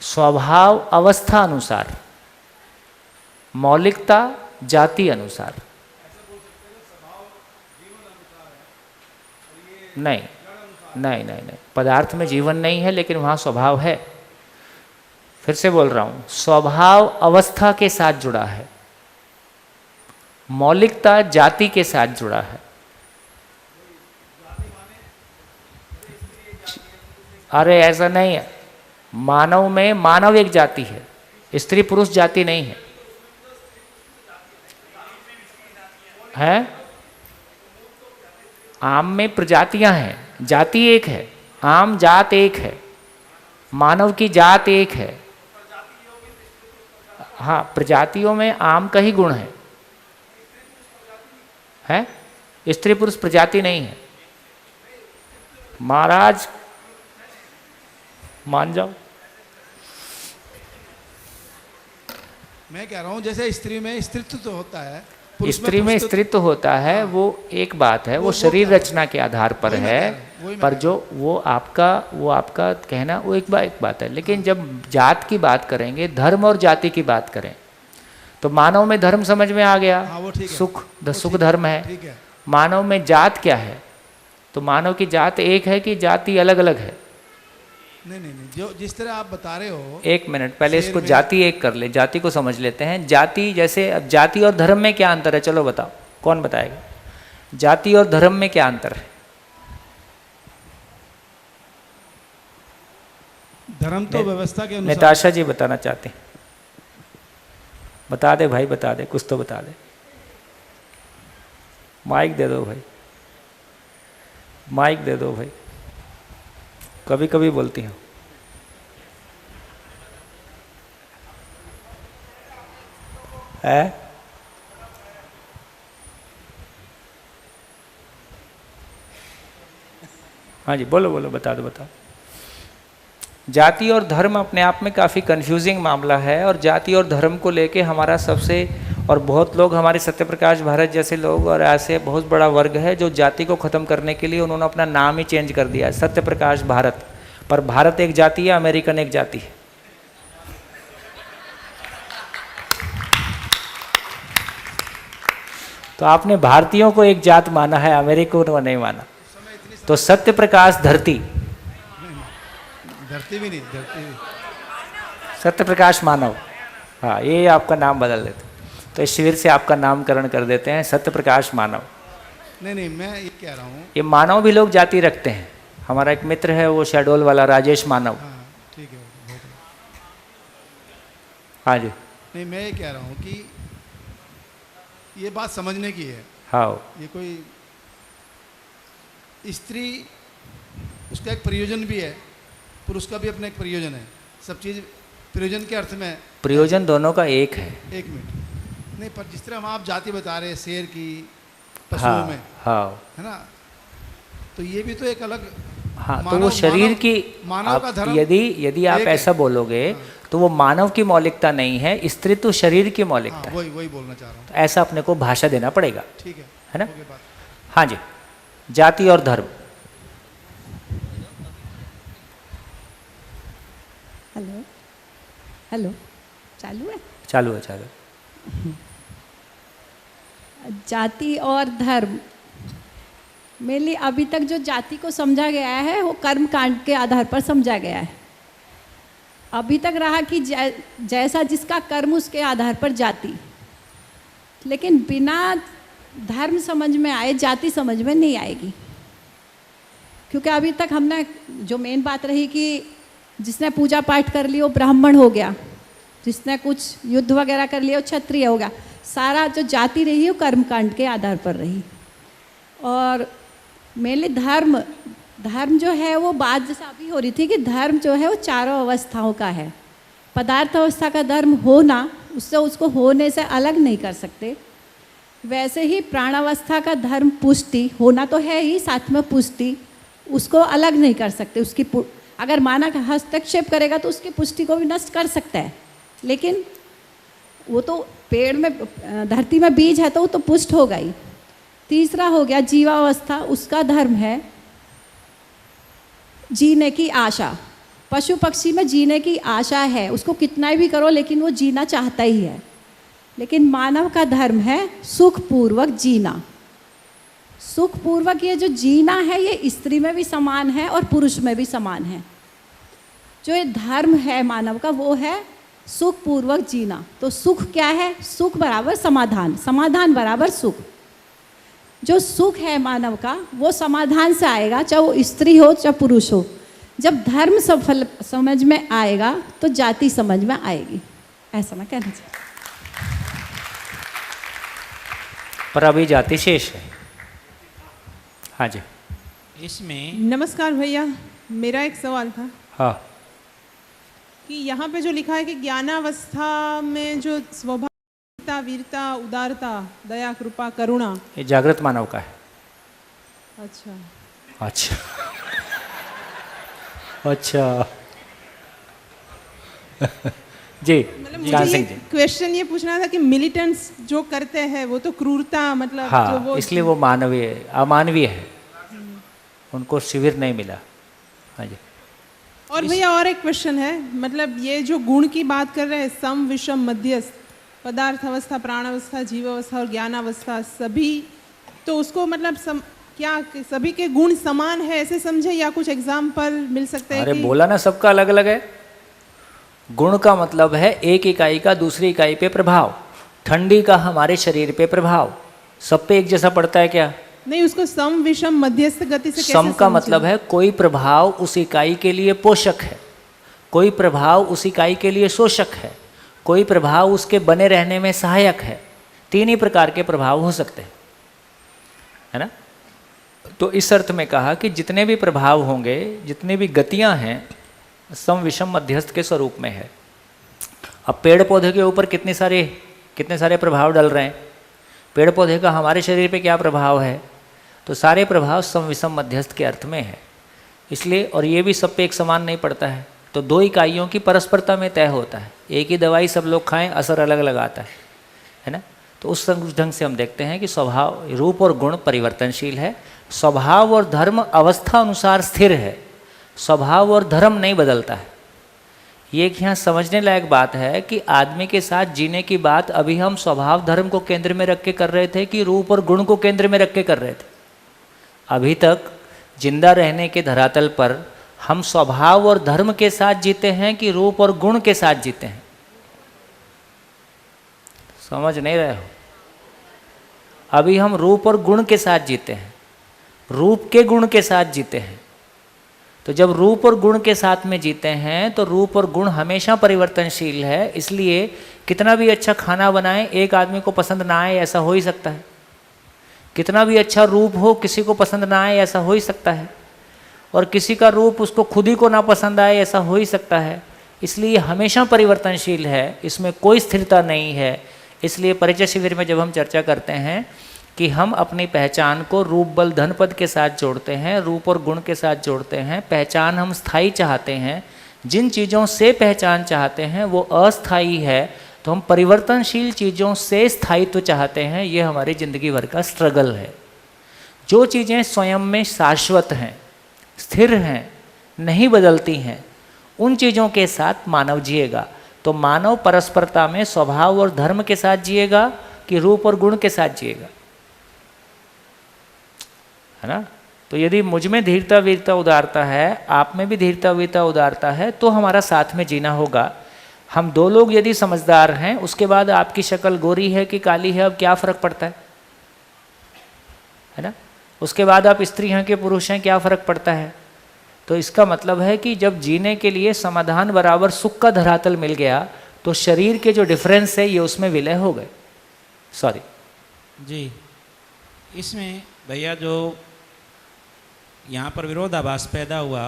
स्वभाव अवस्था अनुसार, मौलिकता जाति अनुसार। नहीं नहीं नहीं नहीं, पदार्थ में जीवन नहीं है लेकिन वहाँ स्वभाव है। फिर से बोल रहा हूँ, स्वभाव अवस्था के साथ जुड़ा है, मौलिकता जाति के साथ जुड़ा है। अरे ऐसा नहीं है, मानव में मानव एक जाति है, स्त्री पुरुष जाति नहीं है। है आम में प्रजातियां हैं, जाति एक है, आम जात एक है, मानव की जात एक है। हाँ, प्रजातियों में आम का ही गुण है, स्त्री पुरुष प्रजाति नहीं है। महाराज मान जाओ। मैं कह रहा हूँ जैसे स्त्री में स्त्रीत्व तो होता है, स्त्री में स्त्रीत्व होता है, वो एक बात है, वो शरीर रचना के आधार पर है। पर जो वो आपका कहना वो एक बात है। लेकिन जब जात की बात करेंगे, धर्म और जाति की बात करें, तो मानव में धर्म समझ में आ गया, सुख धर्म है। मानव में जात क्या है? तो मानव की जात एक है कि जाति अलग अलग है? नहीं, जो जिस तरह आप बता रहे हो। एक मिनट, पहले इसको जाति एक कर ले, जाति को समझ लेते हैं। जाति जैसे, अब जाति और धर्म में क्या अंतर है? चलो बताओ, कौन बताएगा? जाति और धर्म में क्या अंतर है? धर्म तो व्यवस्था के अनुसार। निताशा जी बताना चाहते हैं, बता दे भाई, बता दे, कुछ तो बता दे। माइक दे दो भाई, माइक दे दो भाई, कभी कभी बोलती हूँ। है हाँ जी, बोलो बोलो, बता दो, बताओ। जाति और धर्म अपने आप में काफ़ी कंफ्यूजिंग मामला है, और जाति और धर्म को लेके हमारा सबसे, और बहुत लोग, हमारे सत्यप्रकाश भारत जैसे लोग और ऐसे बहुत बड़ा वर्ग है जो जाति को ख़त्म करने के लिए उन्होंने अपना नाम ही चेंज कर दिया है, सत्यप्रकाश भारत। पर भारत एक जाति है, अमेरिकन एक जाति है। तो आपने भारतीयों को एक जात माना है, अमेरिका को नहीं माना। तो सत्यप्रकाश धरती, धरती भी नहीं, धरती भी। सत्यप्रकाश मानव, हाँ, ये आपका नाम बदल देते। तो इस शिविर से आपका नामकरण कर देते हैं सत्यप्रकाश मानव। नहीं, मैं ये कह रहा हूँ, ये मानव भी लोग जाति रखते हैं। हमारा एक मित्र है, वो शहडोल वाला राजेश मानव। ठीक है, हाँ जी। नहीं, मैं ये कह रहा हूँ कि ये बात समझने की है। हाँ, ये कोई स्त्री, उसका एक प्रयोजन भी है, पुरुष का भी अपना एक प्रयोजन है। सब चीज़ प्रयोजन के अर्थ में, प्रयोजन दोनों का एक है। एक मिनट, नहीं, पर जिस तरह हम आप जाति बता रहे हैं शेर की, पशुओं में, हाँ, है ना, तो ये भी तो एक अलग, हाँ, तो वो शरीर की, यदि आप ऐसा बोलोगे तो वो मानव की मौलिकता नहीं है, स्त्रीत्व शरीर की मौलिकता है। वही बोलना चाह रहा हूँ। तो ऐसा अपने को भाषा देना पड़ेगा, ठीक है ना। हाँ जी, जाति और धर्म। हेलो हेलो, चालू है? चालू है, चालू। जाति और धर्म मेरे लिए अभी तक जो जाति को समझा गया है वो कर्म कांड के आधार पर समझा गया है। अभी तक रहा कि जैसा जिसका कर्म उसके आधार पर जाति, लेकिन बिना धर्म समझ में आए जाति समझ में नहीं आएगी। क्योंकि अभी तक हमने जो मेन बात रही कि जिसने पूजा पाठ कर ली वो ब्राह्मण हो गया, जिसने कुछ युद्ध वगैरह कर लिया वो क्षत्रिय हो गया। सारा जो जाति रही है वो कर्मकांड के आधार पर रही। और मेनली धर्म जो है वो बात जैसे अभी हो रही थी कि धर्म जो है वो चारों अवस्थाओं का है। पदार्थ अवस्था का धर्म होना, उससे उसको होने से अलग नहीं कर सकते। वैसे ही प्राणावस्था का धर्म पुष्टि होना तो है ही, साथ में पुष्टि, उसको अलग नहीं कर सकते। उसकी अगर मानव हस्तक्षेप करेगा तो उसकी पुष्टि को भी नष्ट कर सकता है, लेकिन वो तो पेड़ में धरती में बीज है तो वो तो पुष्ट होगा ही। तीसरा हो गया जीवावस्था, उसका धर्म है जीने की आशा। पशु पक्षी में जीने की आशा है, उसको कितना भी करो लेकिन वो जीना चाहता ही है। लेकिन मानव का धर्म है सुखपूर्वक जीना। सुखपूर्वक ये जो जीना है ये स्त्री में भी समान है और पुरुष में भी समान है। जो ये धर्म है मानव का वो है सुखपूर्वक जीना। तो सुख क्या है? सुख बराबर समाधान, समाधान बराबर सुख। जो सुख है मानव का वो समाधान से आएगा, चाहे वो स्त्री हो चाहे पुरुष हो। जब धर्म सफल समझ में आएगा तो जाति समझ में आएगी, ऐसा मैं कहना चाहती। पर अभी जाति शेष है। हाँ जी, इसमें नमस्कार भैया, मेरा एक सवाल था। हाँ, कि यहाँ पे जो लिखा है कि ज्ञानावस्था में जो स्वभावता, वीरता, उदारता, दया, कृपा, करुणा, ये जागृत मानव का है। अच्छा अच्छा अच्छा जी, मतलब मुझे ये क्वेश्चन ये पूछना था कि मिलिटेंट्स जो करते हैं वो तो क्रूरता, मतलब हाँ, जो वो इसलिए वो मानवीय अमानवीय है, उनको शिविर नहीं मिला। हाँ जी। और भैया और एक क्वेश्चन है, मतलब ये जो गुण की बात कर रहे हैं, सम विषम मध्यस्थ, पदार्थ अवस्था, प्राणावस्था, जीवावस्था और ज्ञानावस्था, सभी, तो उसको मतलब क्या सभी के गुण समान है ऐसे समझे या कुछ एग्जाम्पल मिल सकते हैं? अरे बोला ना, सबका अलग अलग है। गुण का मतलब है एक इकाई का दूसरी इकाई पे प्रभाव। ठंडी का हमारे शरीर पे प्रभाव सब पे एक जैसा पड़ता है क्या? नहीं, उसको सम विषम मध्यस्थ गति से कैसे सम का मतलब है कोई प्रभाव उस इकाई के लिए पोषक है, कोई प्रभाव उस इकाई के लिए शोषक है, कोई प्रभाव उसके बने रहने में सहायक है। तीन ही प्रकार के प्रभाव हो सकते हैं, है ना। तो इस अर्थ में कहा कि जितने भी प्रभाव होंगे, जितने भी गतियां हैं, सम विषम मध्यस्थ के स्वरूप में है। अब पेड़ पौधे के ऊपर कितने सारे प्रभाव डल रहे हैं। पेड़ पौधे का हमारे शरीर पे क्या प्रभाव है? तो सारे प्रभाव सम विषम मध्यस्थ के अर्थ में है। इसलिए, और ये भी सब पे एक समान नहीं पड़ता है, तो दो इकाइयों की परस्परता में तय होता है। एक ही दवाई सब लोग खाएं, असर अलग अलग आता है ना। तो उस ढंग से हम देखते हैं कि स्वभाव, रूप और गुण परिवर्तनशील है, स्वभाव और धर्म अवस्था अनुसार स्थिर है, स्वभाव और धर्म नहीं बदलता है। ये एक यहाँ समझने लायक बात है कि आदमी के साथ जीने की बात अभी हम स्वभाव धर्म को केंद्र में रख के कर रहे थे कि रूप और गुण को केंद्र में रख के कर रहे थे। अभी तक जिंदा रहने के धरातल पर हम स्वभाव और धर्म के साथ जीते हैं कि रूप और गुण के साथ जीते हैं? समझ नहीं रहे हो? अभी हम रूप और गुण के साथ जीते हैं, रूप के गुण के साथ जीते हैं। तो जब रूप और गुण के साथ में जीते हैं तो रूप और गुण हमेशा परिवर्तनशील है। इसलिए कितना भी अच्छा खाना बनाएं, एक आदमी को पसंद ना आए, ऐसा हो ही सकता है। कितना भी अच्छा रूप हो, किसी को पसंद ना आए, ऐसा हो ही सकता है। और किसी का रूप उसको खुद ही को ना पसंद आए, ऐसा हो ही सकता है। इसलिए हमेशा परिवर्तनशील है, इसमें कोई स्थिरता नहीं है। इसलिए परिचय शिविर में जब हम चर्चा करते हैं कि हम अपनी पहचान को रूप बल धन पद के साथ जोड़ते हैं, रूप और गुण के साथ जोड़ते हैं। पहचान हम स्थायी चाहते हैं, जिन चीज़ों से पहचान चाहते हैं वो अस्थायी है, तो हम परिवर्तनशील चीज़ों से स्थायित्व चाहते हैं। ये हमारी ज़िंदगी भर का स्ट्रगल है। जो चीज़ें स्वयं में शाश्वत हैं, स्थिर हैं, नहीं बदलती हैं, उन चीज़ों के साथ मानव जिएगा। तो मानव परस्परता में स्वभाव और धर्म के साथ जिएगा कि रूप और गुण के साथ जिएगा, है ना। तो यदि मुझ में धीरता वीरता उदारता है, आप में भी धीरता वीरता उदारता है, तो हमारा साथ में जीना होगा। हम दो लोग यदि समझदार हैं, उसके बाद आपकी शक्ल गोरी है कि काली है, अब क्या फ़र्क पड़ता है ना? उसके बाद आप स्त्री हैं कि पुरुष हैं, क्या फ़र्क पड़ता है? तो इसका मतलब है कि जब जीने के लिए समाधान बराबर सुख का धरातल मिल गया, तो शरीर के जो डिफरेंस है ये उसमें विलय हो गए। सॉरी जी, इसमें भैया जो यहाँ पर विरोधाभास पैदा हुआ,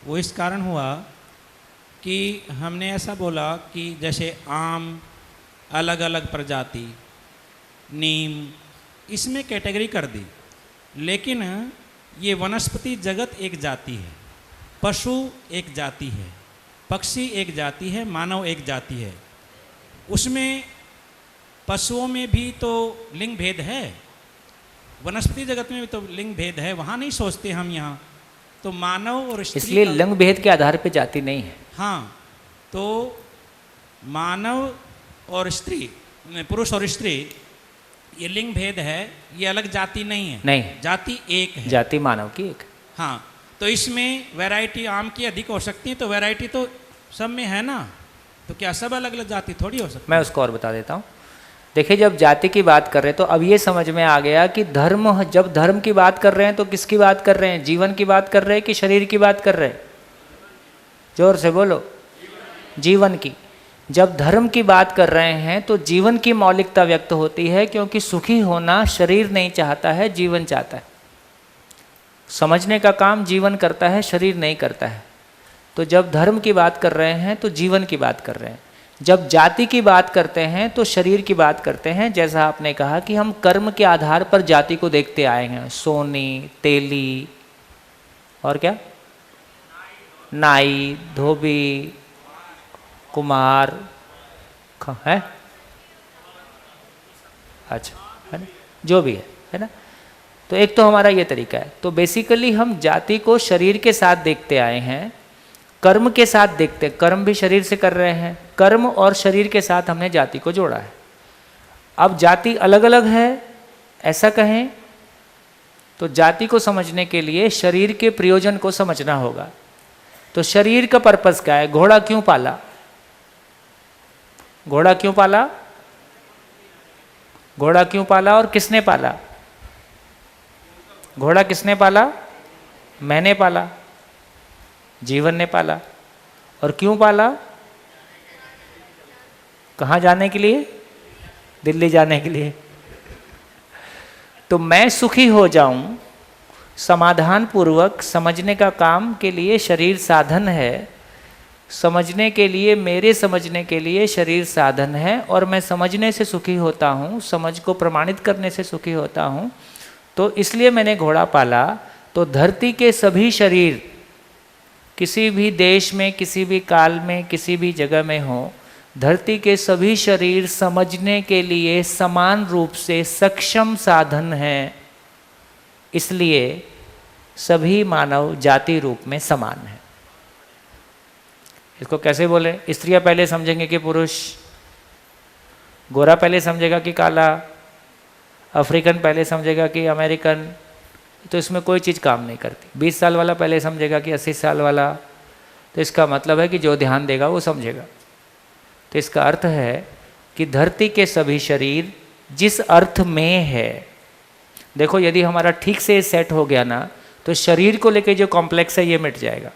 वो इस कारण हुआ कि हमने ऐसा बोला कि जैसे आम अलग अलग प्रजाति, नीम, इसमें कैटेगरी कर दी, लेकिन ये वनस्पति जगत एक जाति है, पशु एक जाति है, पक्षी एक जाति है, मानव एक जाति है। उसमें पशुओं में भी तो लिंग भेद है, वनस्पति जगत में भी तो लिंग भेद है, वहाँ नहीं सोचते हम यहाँ। तो मानव और स्त्री, इसलिए लिंग भेद के आधार पे जाति नहीं है। हाँ, तो मानव और स्त्री, पुरुष और स्त्री, ये लिंग भेद है, ये अलग जाति नहीं है। नहीं, जाति एक है, जाति मानव की एक। हाँ, तो इसमें वैरायटी आम की अधिक हो सकती है, तो वैरायटी तो सब में है ना, तो क्या सब अलग अलग जाति थोड़ी हो सकती है? मैं उसको और बता देता हूँ। देखिए, जब जाति की बात कर रहे हैं तो अब ये समझ में आ गया कि धर्म, जब धर्म की बात कर रहे हैं तो किसकी बात कर रहे हैं? जीवन की बात कर रहे हैं कि शरीर की बात कर रहे हैं? जोर से बोलो। जीवन की। जब धर्म की बात कर रहे हैं तो जीवन की मौलिकता व्यक्त होती है, क्योंकि सुखी होना शरीर नहीं चाहता है, जीवन चाहता है। समझने का काम जीवन करता है, शरीर नहीं करता है। तो जब धर्म की बात कर रहे हैं तो जीवन की बात कर रहे हैं। जब जाति की बात करते हैं तो शरीर की बात करते हैं। जैसा आपने कहा कि हम कर्म के आधार पर जाति को देखते आए हैं, सोनी, तेली और क्या, नाई, धोबी, कुमार है, अच्छा, है ना, जो भी है ना। तो एक तो हमारा ये तरीका है। तो बेसिकली हम जाति को शरीर के साथ देखते आए हैं, कर्म के साथ देखते, कर्म भी शरीर से कर रहे हैं, कर्म और शरीर के साथ हमने जाति को जोड़ा है। अब जाति अलग अलग है ऐसा कहें तो जाति को समझने के लिए शरीर के प्रयोजन को समझना होगा। तो शरीर का पर्पस क्या है? घोड़ा क्यों पाला? घोड़ा क्यों पाला? घोड़ा क्यों पाला और किसने पाला? घोड़ा किसने पाला? मैंने पाला, जीवन ने पाला। और क्यों पाला? कहाँ जाने के लिए? दिल्ली जाने के लिए। तो मैं सुखी हो जाऊं, समाधान पूर्वक समझने का काम के लिए शरीर साधन है, समझने के लिए, मेरे समझने के लिए शरीर साधन है, और मैं समझने से सुखी होता हूँ, समझ को प्रमाणित करने से सुखी होता हूँ। तो इसलिए मैंने घोड़ा पाला। तो धरती के सभी शरीर किसी भी देश में, किसी भी काल में, किसी भी जगह में हो, धरती के सभी शरीर समझने के लिए समान रूप से सक्षम साधन हैं। इसलिए सभी मानव जाति रूप में समान है। इसको कैसे बोले? स्त्रियां पहले समझेंगे कि पुरुष, गोरा पहले समझेगा कि काला, अफ्रीकन पहले समझेगा कि अमेरिकन। तो इसमें कोई चीज़ काम नहीं करती। 20 साल वाला पहले समझेगा कि 80 साल वाला। तो इसका मतलब है कि जो ध्यान देगा वो समझेगा। तो इसका अर्थ है कि धरती के सभी शरीर जिस अर्थ में है, देखो यदि हमारा ठीक से सेट हो गया ना, तो शरीर को लेके जो कॉम्प्लेक्स है ये मिट जाएगा।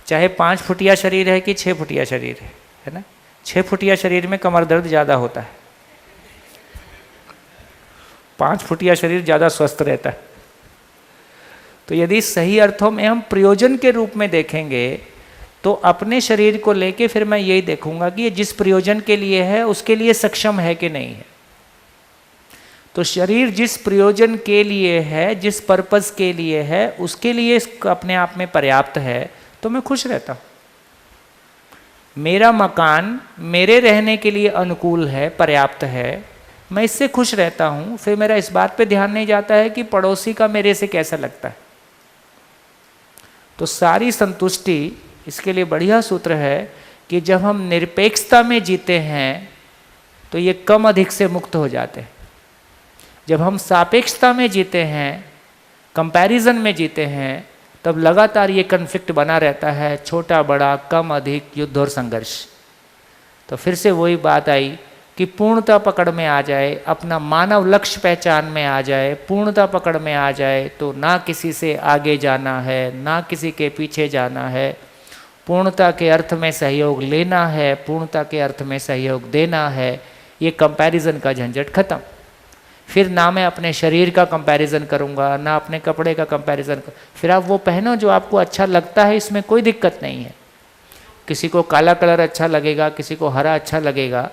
चाहे 5 फुटिया शरीर है कि 6 फुटिया शरीर है ना। 6 फुटिया शरीर में कमर दर्द ज़्यादा होता है, 5 फुटिया शरीर ज़्यादा स्वस्थ रहता है। तो यदि सही अर्थों में हम प्रयोजन के रूप में देखेंगे तो अपने शरीर को लेके फिर मैं यही देखूंगा कि ये जिस प्रयोजन के लिए है उसके लिए सक्षम है कि नहीं है। तो शरीर जिस प्रयोजन के लिए है, जिस पर्पस के लिए है, उसके लिए अपने आप में पर्याप्त है, तो मैं खुश रहता हूँ। मेरा मकान मेरे रहने के लिए अनुकूल है, पर्याप्त है, मैं इससे खुश रहता हूँ। फिर मेरा इस बात पे ध्यान नहीं जाता है कि पड़ोसी का मेरे से कैसा लगता है। तो सारी संतुष्टि, इसके लिए बढ़िया सूत्र है कि जब हम निरपेक्षता में जीते हैं तो ये कम अधिक से मुक्त हो जाते हैं। जब हम सापेक्षता में जीते हैं कंपैरिजन में जीते हैं तब लगातार ये कन्फ्लिक्ट बना रहता है, छोटा बड़ा, कम अधिक, युद्ध और संघर्ष। तो फिर से वही बात आई कि पूर्णता पकड़ में आ जाए, अपना मानव लक्ष्य पहचान में आ जाए, पूर्णता पकड़ में आ जाए तो ना किसी से आगे जाना है, ना किसी के पीछे जाना है, पूर्णता के अर्थ में सहयोग लेना है, पूर्णता के अर्थ में सहयोग देना है। ये कंपैरिजन का झंझट खत्म। फिर ना मैं अपने शरीर का कंपैरिजन करूँगा, ना अपने कपड़े का कंपैरिजन फिर आप वो पहनो जो आपको अच्छा लगता है, इसमें कोई दिक्कत नहीं है। किसी को काला कलर अच्छा लगेगा, किसी को हरा अच्छा लगेगा,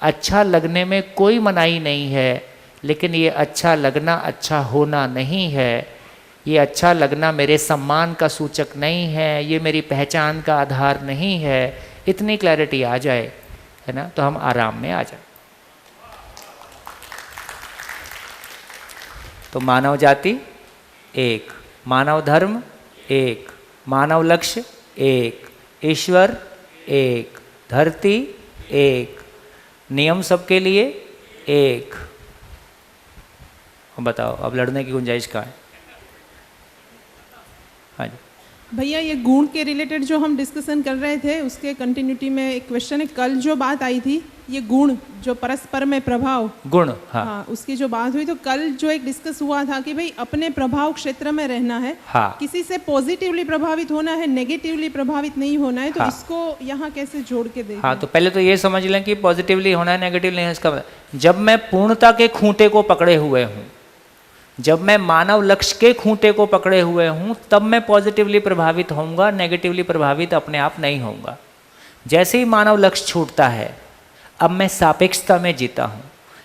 अच्छा लगने में कोई मनाही नहीं है, लेकिन ये अच्छा लगना अच्छा होना नहीं है। ये अच्छा लगना मेरे सम्मान का सूचक नहीं है, ये मेरी पहचान का आधार नहीं है। इतनी क्लैरिटी आ जाए, है ना, तो हम आराम में आ जाए। तो मानव जाति एक, मानव धर्म एक, मानव लक्ष्य एक, ईश्वर एक, धरती एक, नियम सबके लिए एक। बताओ अब लड़ने की गुंजाइश कहाँ है? हाँ जी भैया, ये गुण के रिलेटेड जो हम डिस्कशन कर रहे थे उसके कंटिन्यूटी में एक क्वेश्चन है। कल जो बात आई थी, ये गुण जो परस्पर में प्रभाव गुण, हाँ, उसकी जो बात हुई, तो कल जो एक डिस्कस हुआ था कि भाई अपने प्रभाव क्षेत्र में रहना है, हाँ, किसी से पॉजिटिवली प्रभावित होना है, नेगेटिवली प्रभावित नहीं होना है। तो हाँ, इसको यहाँ कैसे जोड़ के देखें? हाँ, तो पहले तो ये समझ लें कि पॉजिटिवली होना है, नेगेटिव नहीं है। इसका मतलब जब मैं पूर्णता के खूंटे को पकड़े हुए हूँ, जब मैं मानव लक्ष्य के खूंटे को पकड़े हुए हूँ, तब मैं पॉजिटिवली प्रभावित होऊंगा, नेगेटिवली प्रभावित अपने आप नहीं होऊंगा। जैसे ही मानव लक्ष्य छूटता है, अब मैं सापेक्षता में जीता हूँ।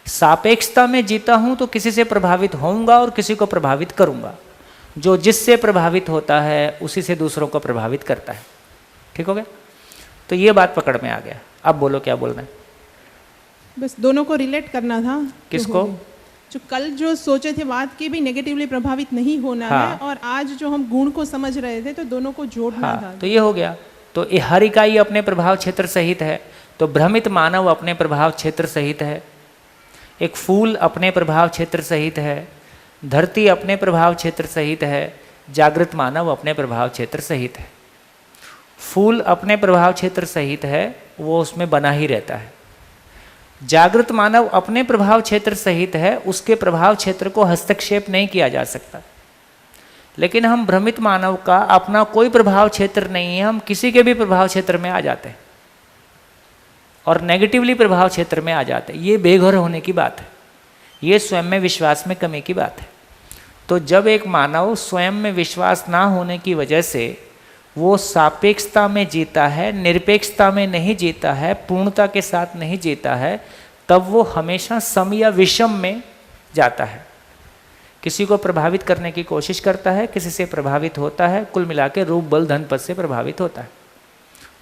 सापेक्षता में जीता हूँ तो किसी से प्रभावित होऊंगा और किसी को प्रभावित करूँगा। जो जिससे प्रभावित होता है उसी से दूसरों को प्रभावित करता है। ठीक हो गया? तो ये बात पकड़ में आ गया। अब बोलो क्या बोलना है? बस दोनों को रिलेट करना था। किसको? जो कल जो सोचे थे बात की भी नेगेटिवली प्रभावित नहीं होना हाँ, है, और आज जो हम गुण को समझ रहे थे तो दोनों को जोड़ना हाँ, था। तो ये हो गया। तो हर इकाई अपने प्रभाव क्षेत्र सहित है। तो भ्रमित मानव अपने प्रभाव क्षेत्र सहित है, एक फूल अपने प्रभाव क्षेत्र सहित है, धरती अपने प्रभाव क्षेत्र सहित है, जागृत मानव अपने प्रभाव क्षेत्र सहित है। फूल अपने प्रभाव क्षेत्र सहित है, वो उसमें बना ही रहता है। जागृत मानव अपने प्रभाव क्षेत्र सहित है, उसके प्रभाव क्षेत्र को हस्तक्षेप नहीं किया जा सकता। लेकिन हम भ्रमित मानव का अपना कोई प्रभाव क्षेत्र नहीं है, हम किसी के भी प्रभाव क्षेत्र में आ जाते हैं और नेगेटिवली प्रभाव क्षेत्र में आ जाते हैं। ये बेघर होने की बात है, ये स्वयं में विश्वास में कमी की बात है। तो जब एक मानव स्वयं में विश्वास ना होने की वजह से वो सापेक्षता में जीता है, निरपेक्षता में नहीं जीता है, पूर्णता के साथ नहीं जीता है, तब वो हमेशा सम या विषम में जाता है। किसी को प्रभावित करने की कोशिश करता है, किसी से प्रभावित होता है, कुल मिला के रूप बल धन पद से प्रभावित होता है।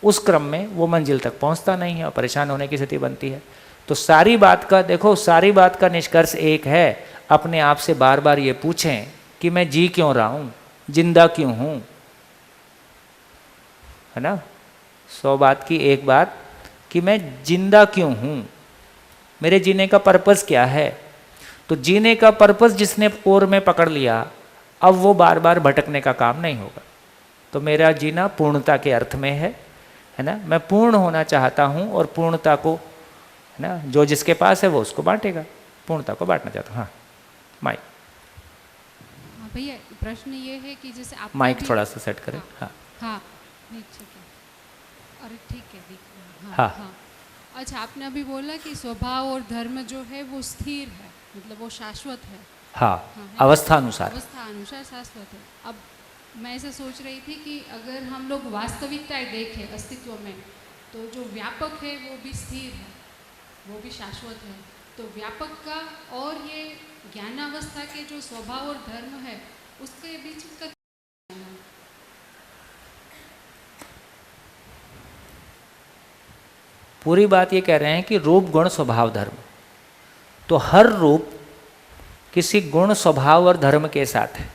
उस क्रम में वो मंजिल तक पहुंचता नहीं है और परेशान होने की स्थिति बनती है। तो सारी बात का देखो, सारी बात का निष्कर्ष एक है, अपने आप से बार बार ये पूछें कि मैं जी क्यों रहा हूँ, जिंदा क्यों हूँ, है ना। 100 बात की एक बात कि मैं जिंदा क्यों हूँ, मेरे जीने का पर्पस क्या है। तो जीने का पर्पस जिसने कोर में पकड़ लिया, अब वो बार बार भटकने का काम नहीं होगा। तो मेरा जीना पूर्णता के अर्थ में है ना। मैं पूर्ण होना चाहता हूँ और पूर्णता को, है ना, जो जिसके पास है वो उसको बांटेगा, पूर्णता को बांटना चाहता हूँ। हाँ माइक। हाँ भैया, प्रश्न ये है कि जैसे आप माइक थोड़ा सा सेट करें। हाँ हाँ ठीक है, अरे ठीक है, हाँ, हाँ। अच्छा, आपने अभी बोला कि स्वभाव और धर्म जो है वो स्थिर है, मतलब वो शाश्वत है। हाँ, अवस्था अनुसार, अवस्था अनुसार शाश्वत है। अब मैं ऐसे सोच रही थी कि अगर हम लोग वास्तविकताएं देखें अस्तित्व में, तो जो व्यापक है वो भी स्थिर है, वो भी शाश्वत है। तो व्यापक का और ये ज्ञानावस्था के जो स्वभाव और धर्म है उसके बीच का पूरी बात ये कह रहे हैं कि रूप गुण स्वभाव धर्म। तो हर रूप किसी गुण स्वभाव और धर्म के साथ है।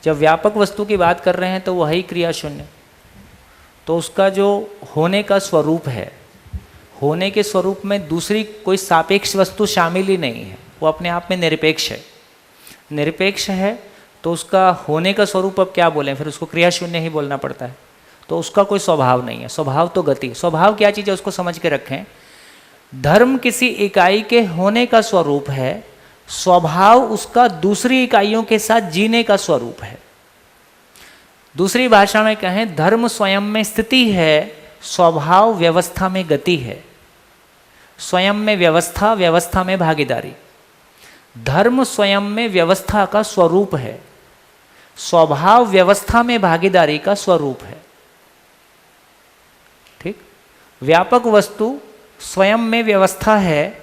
जब व्यापक वस्तु की बात कर रहे हैं तो वही क्रिया शून्य, तो उसका जो होने का स्वरूप है, होने के स्वरूप में दूसरी कोई सापेक्ष वस्तु शामिल ही नहीं है, वो अपने आप में निरपेक्ष है। निरपेक्ष है तो उसका होने का स्वरूप अब क्या बोलें, फिर उसको क्रिया शून्य ही बोलना पड़ता है। तो उसका कोई स्वभाव नहीं है, स्वभाव तो गति। स्वभाव क्या चीज़ है उसको समझ के रखें। धर्म किसी इकाई के होने का स्वरूप है, स्वभाव उसका दूसरी इकाइयों के साथ जीने का स्वरूप है। दूसरी भाषा में कहें, धर्म स्वयं में स्थिति है, स्वभाव व्यवस्था में गति है। स्वयं में व्यवस्था, व्यवस्था में भागीदारी। धर्म स्वयं में व्यवस्था का स्वरूप है, स्वभाव व्यवस्था में भागीदारी का स्वरूप है। ठीक। व्यापक वस्तु स्वयं में व्यवस्था है,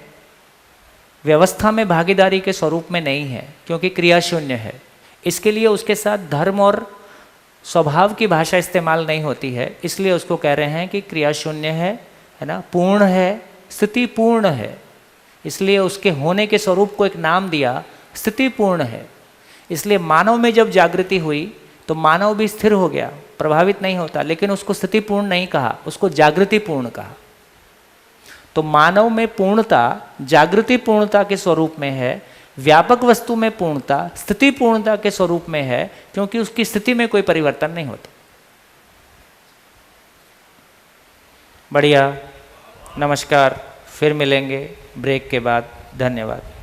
व्यवस्था में भागीदारी के स्वरूप में नहीं है, क्योंकि क्रिया शून्य है। इसके लिए उसके साथ धर्म और स्वभाव की भाषा इस्तेमाल नहीं होती है, इसलिए उसको कह रहे हैं कि क्रिया शून्य है ना, पूर्ण है, स्थिति पूर्ण है। इसलिए उसके होने के स्वरूप को एक नाम दिया, स्थिति पूर्ण है। इसलिए मानव में जब जागृति हुई तो मानव भी स्थिर हो गया, प्रभावित नहीं होता, लेकिन उसको स्थिति पूर्ण नहीं कहा, उसको जागृति पूर्ण कहा। तो मानव में पूर्णता जागृति पूर्णता के स्वरूप में है, व्यापक वस्तु में पूर्णता स्थिति पूर्णता के स्वरूप में है, क्योंकि उसकी स्थिति में कोई परिवर्तन नहीं होता। बढ़िया, नमस्कार, फिर मिलेंगे ब्रेक के बाद। धन्यवाद।